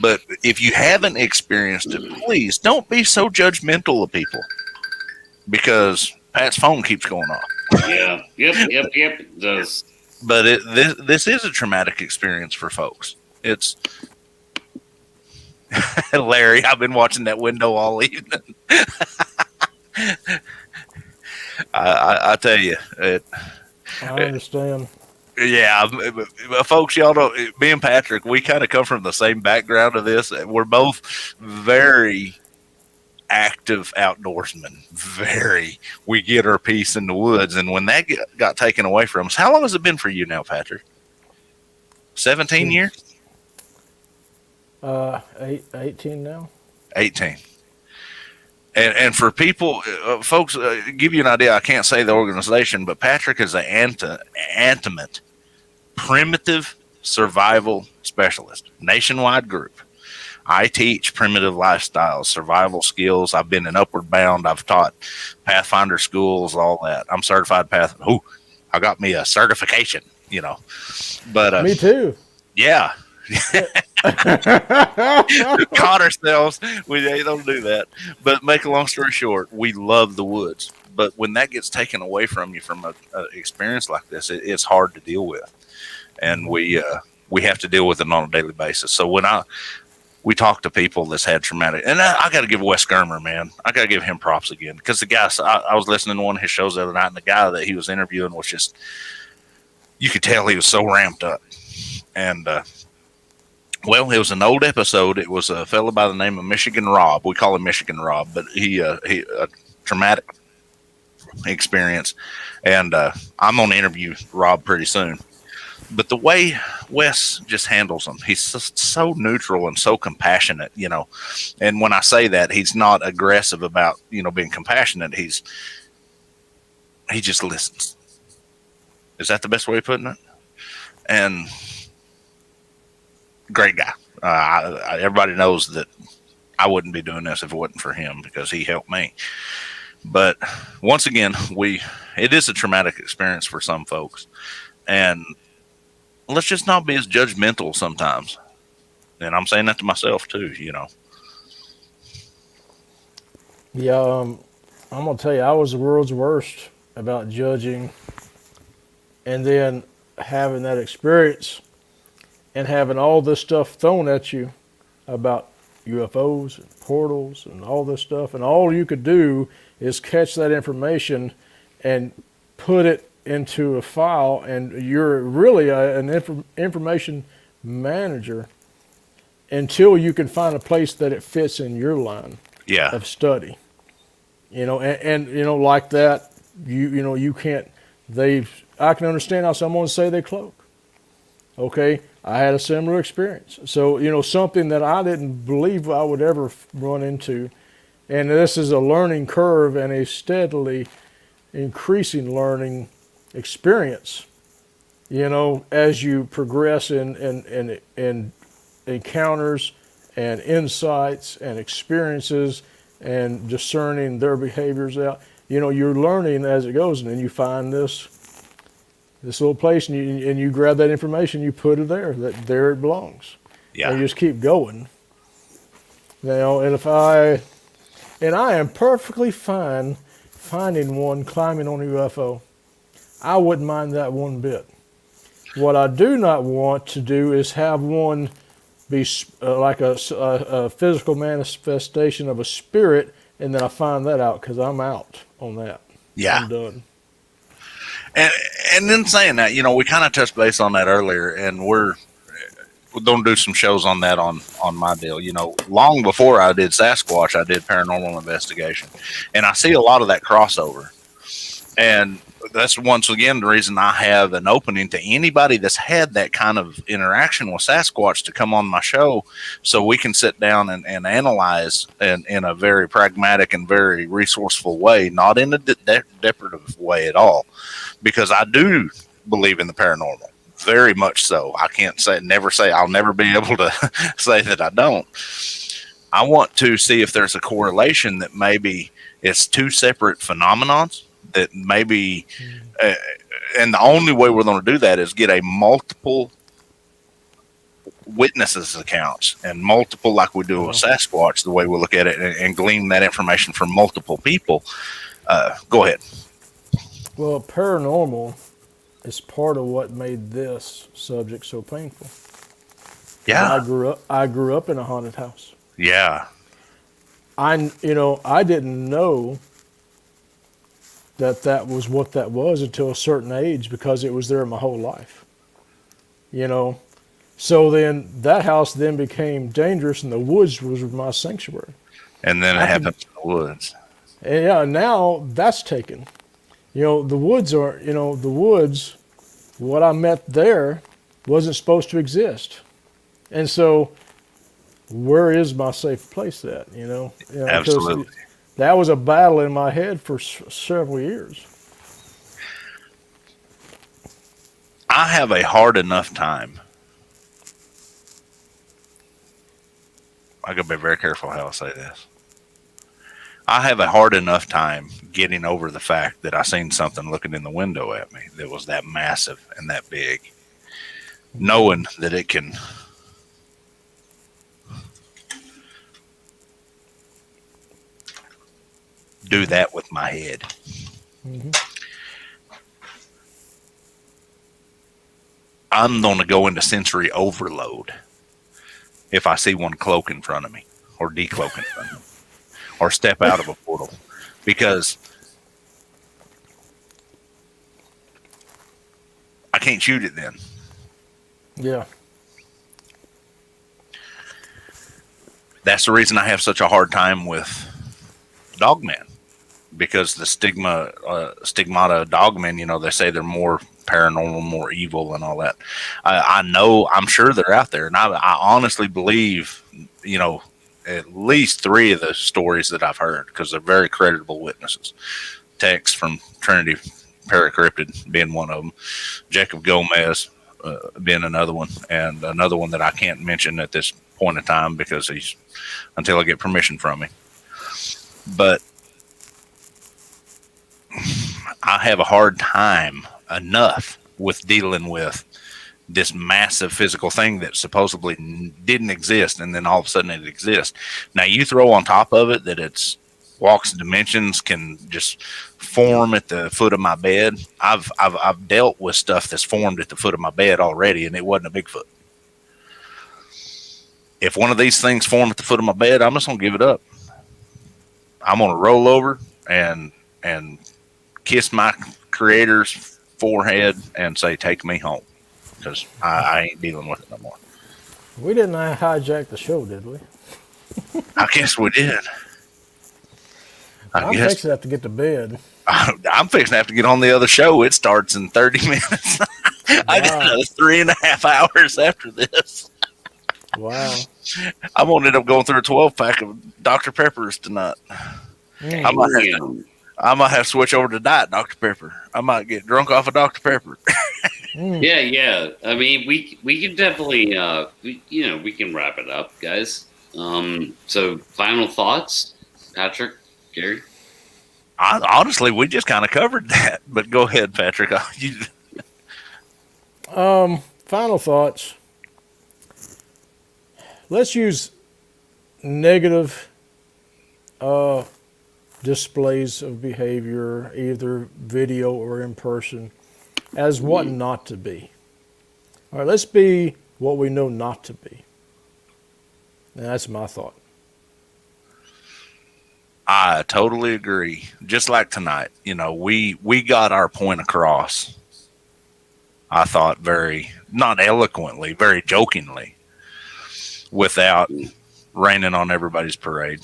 But if you haven't experienced it, please don't be so judgmental of people, because Pat's phone keeps going off. Yeah. Yep. It does. But this is a traumatic experience for folks. It's Larry. I've been watching that window all evening. I tell you, I understand. yeah, folks, y'all know me and Patrick. We kind of come from the same background of this. We're both very active outdoorsmen. We get our peace in the woods, and when that got taken away from us, how long has it been for you now, Patrick? 17 years? 18 now. 18. And for people, folks, give you an idea. I can't say the organization, but Patrick is an intimate, primitive survival specialist, nationwide group. I teach primitive lifestyles, survival skills. I've been in Upward Bound. I've taught Pathfinder schools, all that. I'm certified Pathfinder. Ooh, I got me a certification, But me too. Yeah. Caught ourselves. We don't do that. But make a long story short, we love the woods. But when that gets taken away from you from an experience like this, it's hard to deal with. And we have to deal with it on a daily basis. So when we talk to people that's had traumatic, and I got to give Wes Germer, man. I got to give him props again, because the guy, I was listening to one of his shows the other night, and the guy that he was interviewing was just, you could tell he was so ramped up. And, well, it was an old episode. It was a fellow by the name of Michigan Rob. We call him Michigan Rob, but he a traumatic experience. And I'm going to interview Rob pretty soon. But the way Wes just handles them, he's just so neutral and so compassionate, And when I say that, he's not aggressive about, being compassionate. He just listens. Is that the best way of putting it? And great guy. Everybody knows that I wouldn't be doing this if it wasn't for him, because he helped me. But once again, it is a traumatic experience for some folks. And let's just not be as judgmental sometimes. And I'm saying that to myself too, Yeah, I'm going to tell you, I was the world's worst about judging, and then having that experience and having all this stuff thrown at you about UFOs and portals and all this stuff. And all you could do is catch that information and put it into a file, and you're really an information manager until you can find a place that it fits in your line of study. And like that, you can't. I can understand how someone would say they cloak. Okay, I had a similar experience. So something that I didn't believe I would ever run into, and this is a learning curve and a steadily increasing learning experience, as you progress in encounters and insights and experiences and discerning their behaviors out. You're learning as it goes, and then you find this little place, and you grab that information, you put it there it belongs. Yeah. And you just keep going. And I am perfectly fine finding one climbing on a UFO. I wouldn't mind that one bit. What I do not want to do is have one be like a physical manifestation of a spirit, and then I find that out, because I'm out on that. Yeah. I'm done. And then saying that, we kind of touched base on that earlier, and we're going to do some shows on that on my deal. Long before I did Sasquatch, I did paranormal investigation, and I see a lot of that crossover. And that's once again the reason I have an opening to anybody that's had that kind of interaction with Sasquatch to come on my show, so we can sit down and analyze in a very pragmatic and very resourceful way, not in a decorative way at all, because I do believe in the paranormal. very much so. I can't say I'll never be able to say that I don't. I want to see if there's a correlation that maybe it's two separate phenomenons that maybe, and the only way we're going to do that is get a multiple witnesses accounts and multiple, like we do with Sasquatch, the way we look at it, and glean that information from multiple people. Go ahead. Well, paranormal is part of what made this subject so painful. Yeah. I grew up in a haunted house. Yeah. I didn't know that was what that was until a certain age, because it was there my whole life. So then that house then became dangerous, and the woods was my sanctuary. And then it happens in the woods. And yeah, now that's taken. The woods what I met there wasn't supposed to exist. And so where is my safe place at, Absolutely. That was a battle in my head for several years. I have a hard enough time. I gotta be very careful how I say this. I have a hard enough time getting over the fact that I seen something looking in the window at me that was that massive and that big, knowing that it can do that with my head. Mm-hmm. I'm going to go into sensory overload if I see one cloak in front of me or decloak in front of me or step out of a portal, because I can't shoot it then. Yeah. That's the reason I have such a hard time with Dogman, because the stigmata of Dogmen, they say they're more paranormal, more evil and all that. I know, I'm sure they're out there. And I honestly believe, at least 3 of the stories that I've heard, because they're very creditable witnesses. Tex from Trinity Paracryptid being one of them. Jacob Gomez being another one. And another one that I can't mention at this point in time because until I get permission from him. But I have a hard time enough with dealing with this massive physical thing that supposedly didn't exist, and then all of a sudden it exists. Now you throw on top of it that it's walks dimensions, can just form at the foot of my bed. I've dealt with stuff that's formed at the foot of my bed already, and it wasn't a Bigfoot. If one of these things form at the foot of my bed, I'm just gonna give it up. I'm gonna roll over and kiss my creator's forehead and say, "Take me home," because I ain't dealing with it no more. We didn't hijack the show, did we? I guess we did. I'm fixing to have to get to bed. I'm fixing to have to get on the other show. It starts in 30 minutes. I got another 3.5 hours after this. Wow. I'm going to end up going through a 12-pack of Dr. Peppers tonight. I might have to switch over to Diet Dr. Pepper. I might get drunk off of Dr. Pepper. Yeah. I mean, we can definitely, we can wrap it up, guys. So final thoughts, Patrick, Gary? Honestly, we just kind of covered that, but go ahead, Patrick. Final thoughts. Let's use negative displays of behavior, either video or in person, as what not to be. All right, let's be what we know not to be. And that's my thought. I totally agree. Just like tonight, we got our point across. I thought very, not eloquently, very jokingly, without raining on everybody's parade.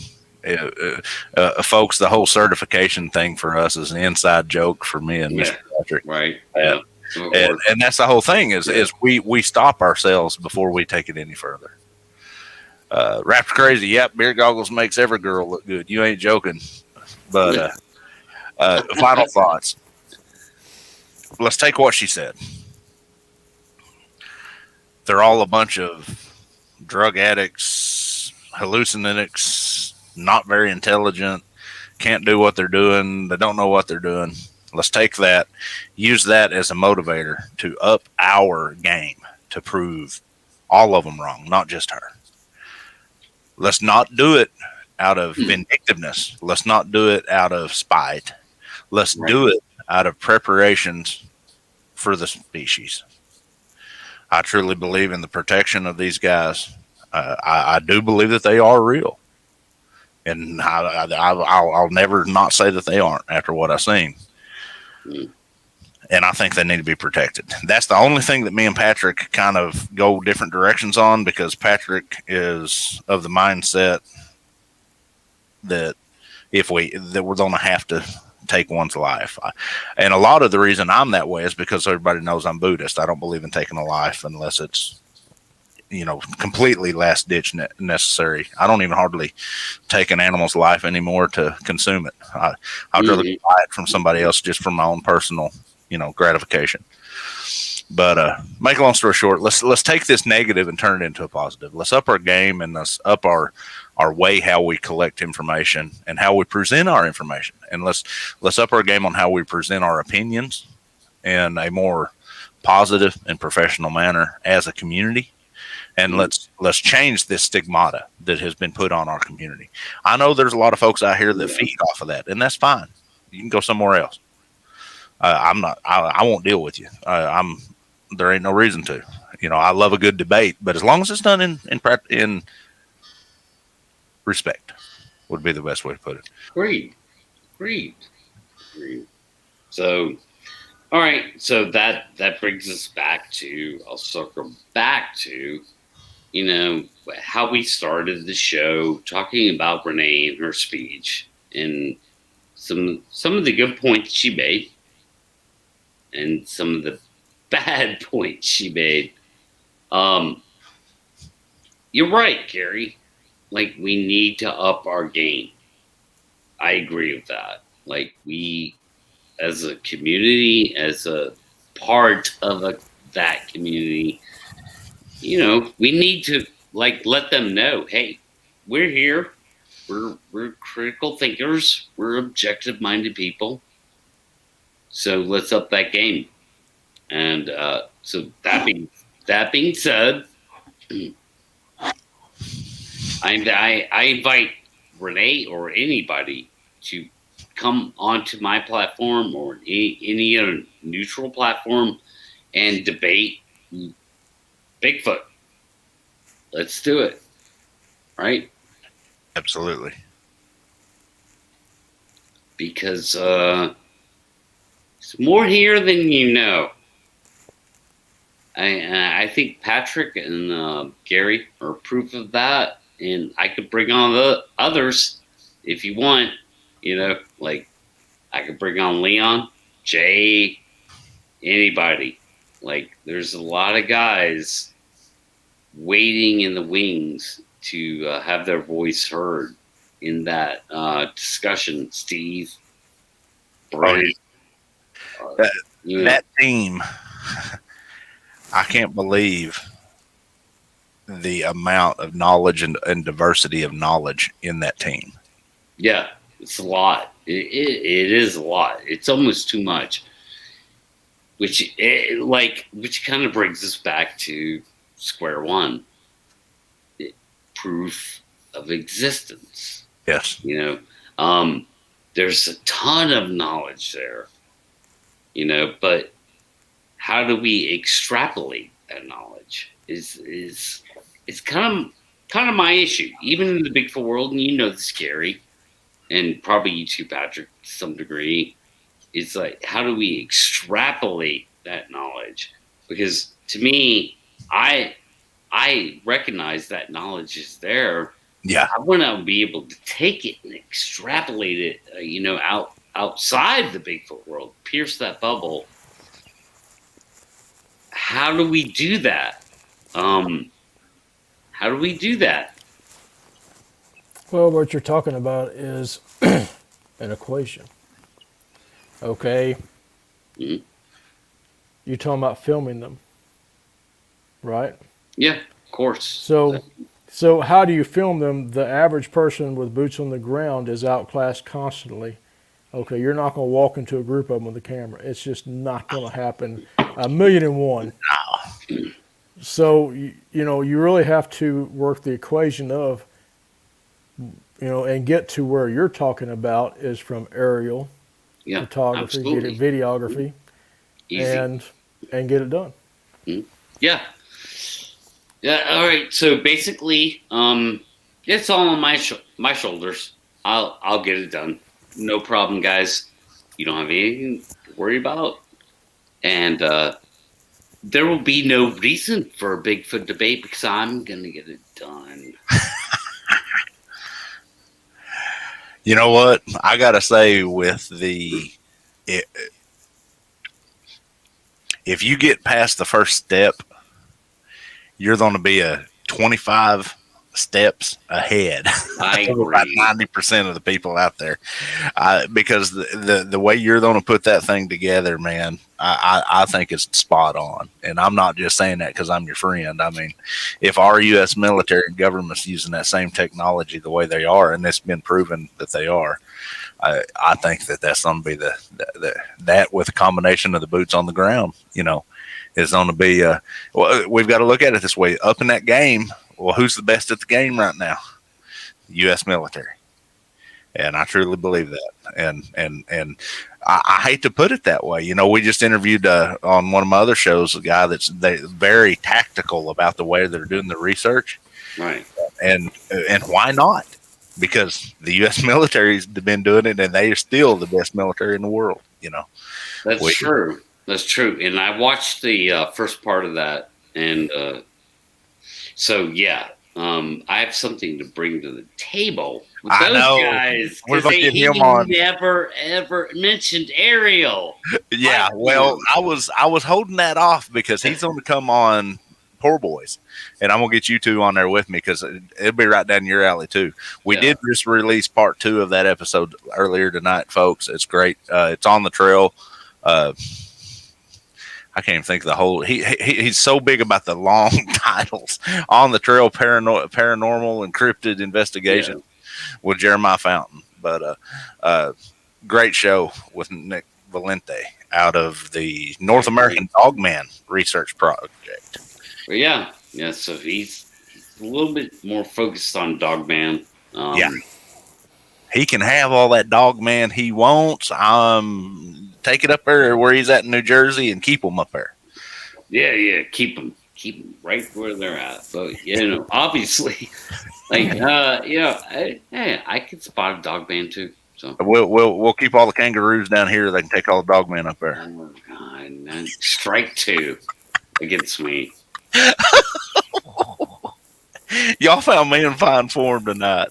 Folks, the whole certification thing for us is an inside joke for me and Mr. Patrick. Right. And that's the whole thing is we stop ourselves before we take it any further. Raptor Crazy, yep, beer goggles makes every girl look good. You ain't joking. But final thoughts. Let's take what she said. they're all a bunch of drug addicts, hallucinatics, not very intelligent, can't do what they're doing, they don't know what they're doing. Let's take that, use that as a motivator to up our game to prove all of them wrong, not just her. Let's not do it out of vindictiveness. Let's not do it out of spite. Let's do it out of preparations for the species. I truly believe in the protection of these guys. I do believe that they are real. And I'll never not say that they aren't after what I've seen. And I think they need to be protected. That's the only thing that me and Patrick kind of go different directions on, because Patrick is of the mindset that that we're going to have to take one's life. And a lot of the reason I'm that way is because everybody knows I'm Buddhist. I don't believe in taking a life unless it's, completely last ditch necessary. I don't even hardly take an animal's life anymore to consume it. I'd rather buy it from somebody else just for my own personal, gratification. But make a long story short, let's take this negative and turn it into a positive. Let's up our game, and let's up our way how we collect information and how we present our information. And let's up our game on how we present our opinions in a more positive and professional manner as a community. And let's change this stigmata that has been put on our community. I know there's a lot of folks out here that feed off of that, and that's fine. You can go somewhere else. I won't deal with you. There ain't no reason to. I love a good debate, but as long as it's done in respect, would be the best way to put it. Agreed. So, all right. So that brings us back to. I'll circle back to, how we started the show, talking about Renee and her speech, and some of the good points she made, and some of the bad points she made. You're right, Gary. Like, we need to up our game. I agree with that. Like, we, as a community, as a part of that community, we need to let them know, hey, we're here. We're critical thinkers. We're objective-minded people. So let's up that game. And so that being said, I invite Renee or anybody to come onto my platform or any other neutral platform and debate Bigfoot. Let's do it. Right? Absolutely. Because it's more here than you know. I think Patrick and Gary are proof of that, and I could bring on the others if you want. I could bring on Leon, Jay, anybody. There's a lot of guys waiting in the wings to have their voice heard in that discussion. Steve, Brian, that team. I can't believe the amount of knowledge and diversity of knowledge in that team. Yeah, it's a lot. It is a lot. It's almost too much. Which kind of brings us back to square one. Proof of existence. Yes. There's a ton of knowledge there. But how do we extrapolate that knowledge? Is kind of my issue, even in the Bigfoot world, and this, Gary, and probably you too, Patrick, to some degree. It's how do we extrapolate that knowledge? Because to me, I recognize that knowledge is there. Yeah, I want to be able to take it and extrapolate it, outside the Bigfoot world, pierce that bubble. How do we do that? How do we do that? Well, what you're talking about is an equation. Okay? Mm-hmm. You're talking about filming them, right? Yeah, of course. So how do you film them? The average person with boots on the ground is outclassed constantly. Okay, you're not going to walk into a group of them with a camera. It's just not going to happen. 1,000,001. So you really have to work the equation of and get to where you're talking about is from aerial Yeah, photography, absolutely. get it videography, Easy. and get it done. Yeah. Yeah. All right. So basically, it's all on my shoulders. I'll get it done. No problem, guys. You don't have anything to worry about, and there will be no reason for a Bigfoot debate because I'm gonna get it done. You know what? I gotta say, if you get past the first step, you're going to be a 25 steps ahead. I agree. About 90% of the people out there, because the way you're going to put that thing together, man, I think it's spot on. And I'm not just saying that because I'm your friend. I mean, if our U.S. military and government's using that same technology the way they are, and it's been proven that they are, I think that's going to be that with a combination of the boots on the ground, is going to be. Well, we've got to look at it this way: up in that game. Well, who's the best at the game right now? The U.S. military, and I truly believe that. And I hate to put it that way. We just interviewed on one of my other shows a guy that's very tactical about the way they're doing the research, Right? And why not? Because the U.S. military's been doing it, and they are still the best military in the world. That's true. That's true. And I watched the first part of that, and so yeah, I have something to bring to the table with those guys because he never ever mentioned Ariel. Yeah, well, I was holding that off because he's going to come on Poor Boys, and I'm gonna get you two on there with me because it'll be right down your alley too. We did just release part 2 of that episode earlier tonight, folks. It's great. It's on the trail. I can't even think of the whole. He's so big about the long titles. On the Trail, paranormal encrypted investigation with Jeremiah Fountain. But great show with Nick Valente out of the North American Dogman Research Project. But yeah. So he's a little bit more focused on Dogman. He can have all that Dogman he wants. Take it up there where he's at in New Jersey and keep him up there. Yeah, keep them right where they're at. So obviously, I could spot a Dogman too. So we'll keep all the kangaroos down here. They can take all the Dogman up there. Oh God! And strike 2 against me. Y'all found me in fine form tonight.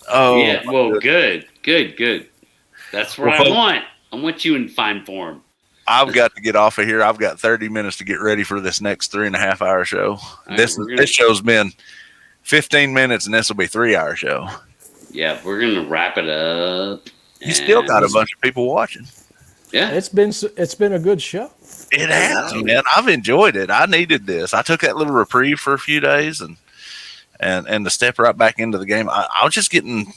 Oh yeah. Well, good. That's what I want. I want you in fine form. I've got to get off of here. I've got 30 minutes to get ready for this next 3.5 hour show. This show's been 15 minutes, and this will be a 3-hour show. Yeah, we're gonna wrap it up. You still got a bunch of people watching. Yeah, it's been a good show. It has, man. I've enjoyed it. I needed this. I took that little reprieve for a few days, and to step right back into the game. I was just getting.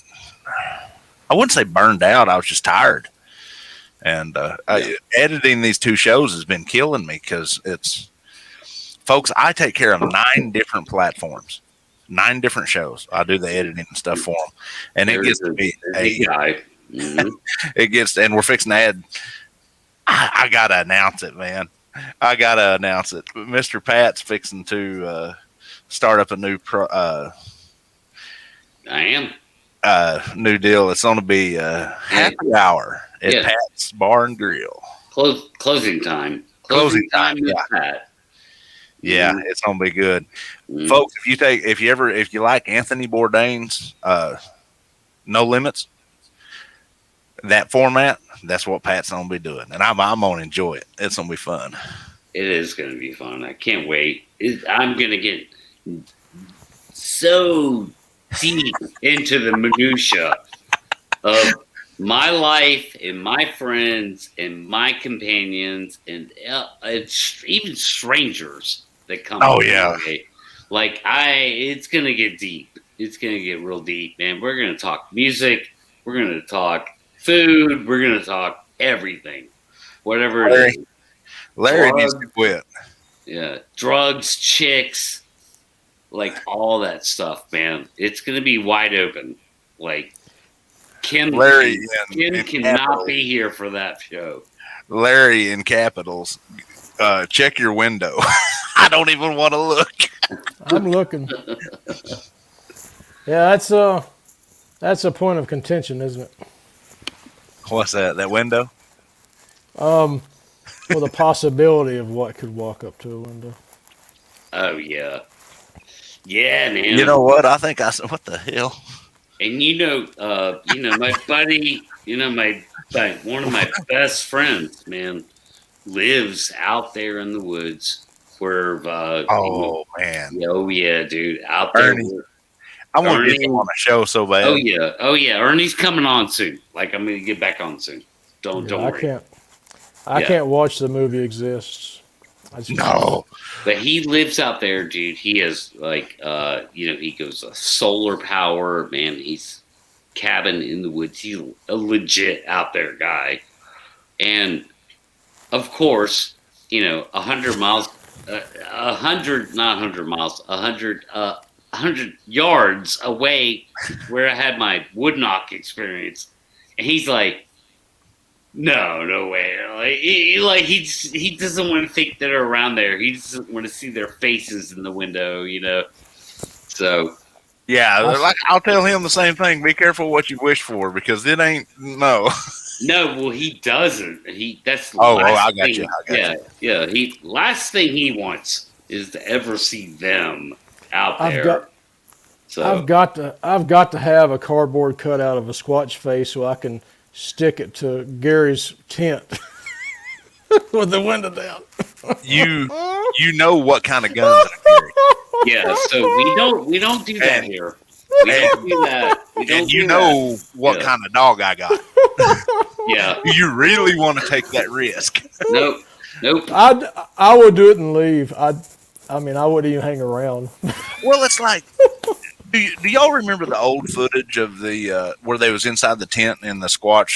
I wouldn't say burned out. I was just tired. And editing these 2 shows has been killing me because folks, I take care of 9 different platforms, 9 different shows. I do the editing and stuff for them. And it gets to be a guy. Mm-hmm. And we're fixing to add. I got to announce it, man. I got to announce it. Mr. Pat's fixing to start up a new new deal. It's going to be happy hour at Pat's Bar and Grill. Closing time. Closing time. Pat. Yeah, it's going to be good, folks. If you like Anthony Bourdain's No Limits, that format, that's what Pat's going to be doing, and I'm going to enjoy it. It's going to be fun. It is going to be fun. I can't wait. I'm going to get so deep into the minutia of my life and my friends and my companions and even strangers that come. Oh yeah, It's gonna get deep. It's gonna get real deep, man. We're gonna talk music. We're gonna talk food. We're gonna talk everything, whatever it is. Larry needs to quit. Yeah, drugs, chicks, like all that stuff, man. It's gonna be wide open. Like Kim cannot be here for that show. Larry in capitals. Check your window. I don't even want to look. I'm looking. Yeah, that's a point of contention, isn't it? What's that? That window? Well, the possibility of what could walk up to a window. Oh yeah, man. You know what? I think what the hell? And my buddy, one of my best friends, man, lives out there in the woods where. Man. Oh yeah, dude, out there. Ernie. I want to get him on a show so bad. Oh yeah. Ernie's coming on soon. Like I'm gonna get back on soon. Don't worry. I can't watch the movie Exists. No. But he lives out there, dude. He is he goes solar power, man. He's cabin in the woods. He's a legit out there guy. And of course, 100 miles, 100 yards away where I had my wood knock experience. And he's like, no way. He doesn't want to think that they're around there. He doesn't want to see their faces in the window, So yeah, I'll tell him the same thing. Be careful what you wish for because it ain't no. No, well, he doesn't. That's I got you. Yeah. Last thing he wants is to ever see them out there. I've got to have a cardboard cutout of a Squatch face so I can stick it to Gary's tent with the window down. You know what kind of guns I carry. Yeah, so we don't do that here. We don't do that. What kind of dog I got. Yeah. You really want to take that risk? Nope. I would do it and leave. I wouldn't even hang around. Well, it's like, do y'all remember the old footage of the where they was inside the tent and the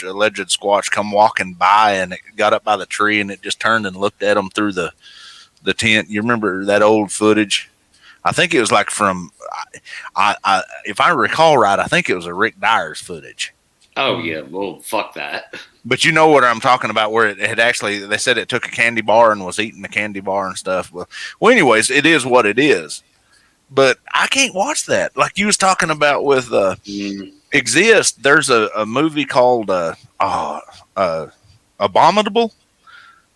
alleged Squatch come walking by and it got up by the tree and it just turned and looked at them through the tent? You remember that old footage? I think it was like from, if I recall right, I think it was a Rick Dyer's footage. Oh yeah, well fuck that. But you know what I'm talking about, where it had actually, they said it took a candy bar and was eating the candy bar and stuff. Well, anyways, it is what it is. But I can't watch that. Like you was talking about with Exist, there's a movie called Abominable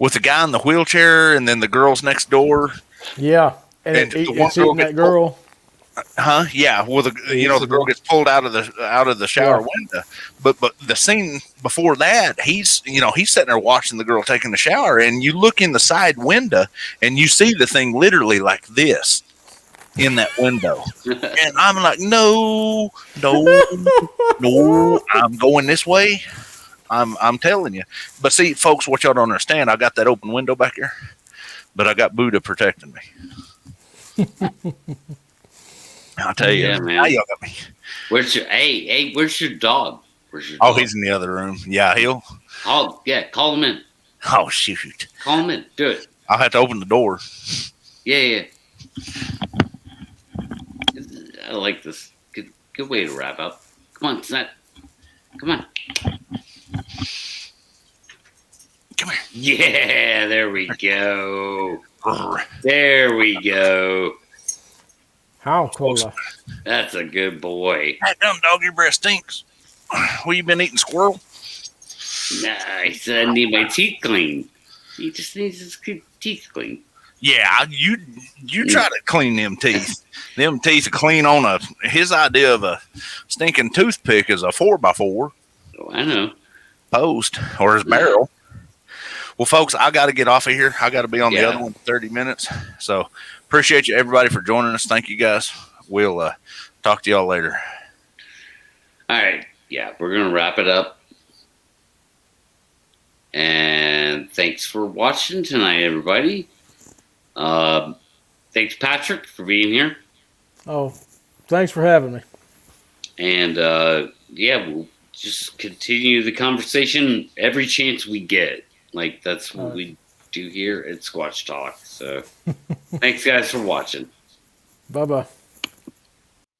with the guy in the wheelchair and then the girls next door. Yeah, and it's eating that girl. Huh? Yeah. Well, the girl gets pulled out of the shower window, but the scene before that, he's sitting there watching the girl taking the shower, and you look in the side window and you see the thing literally like this in that window, and I'm like, no, I'm going this way. I'm telling you. But see, folks, what y'all don't understand, I got that open window back here, but I got Buddha protecting me. I'll tell you, man. Now y'all got me. Where's your dog? Oh, he's in the other room. Yeah, call him in. Oh, shoot. Call him in. Do it. I'll have to open the door. Yeah. I like this. Good way to wrap up. Come on, Snap. Come on. Come here. Yeah, there we go. There we go. How cola? That's a good boy. That dumb dog, your breath stinks. Well, you been eating squirrel? Nah, he said I need my teeth cleaned. He just needs his teeth cleaned. Yeah, you try to clean them teeth. Them teeth are clean on his idea of a stinking toothpick is a 4x4. Oh, I know. Post or his barrel. Well, folks, I got to get off of here. I got to be on the other one for 30 minutes. So appreciate you, everybody, for joining us. Thank you, guys. We'll talk to y'all later. All right. Yeah, we're going to wrap it up. And thanks for watching tonight, everybody. Thanks, Patrick, for being here. Oh, thanks for having me. And yeah, we'll just continue the conversation every chance we get. Like that's what we do here at Squatch Talk. So thanks guys for watching. Bye-bye.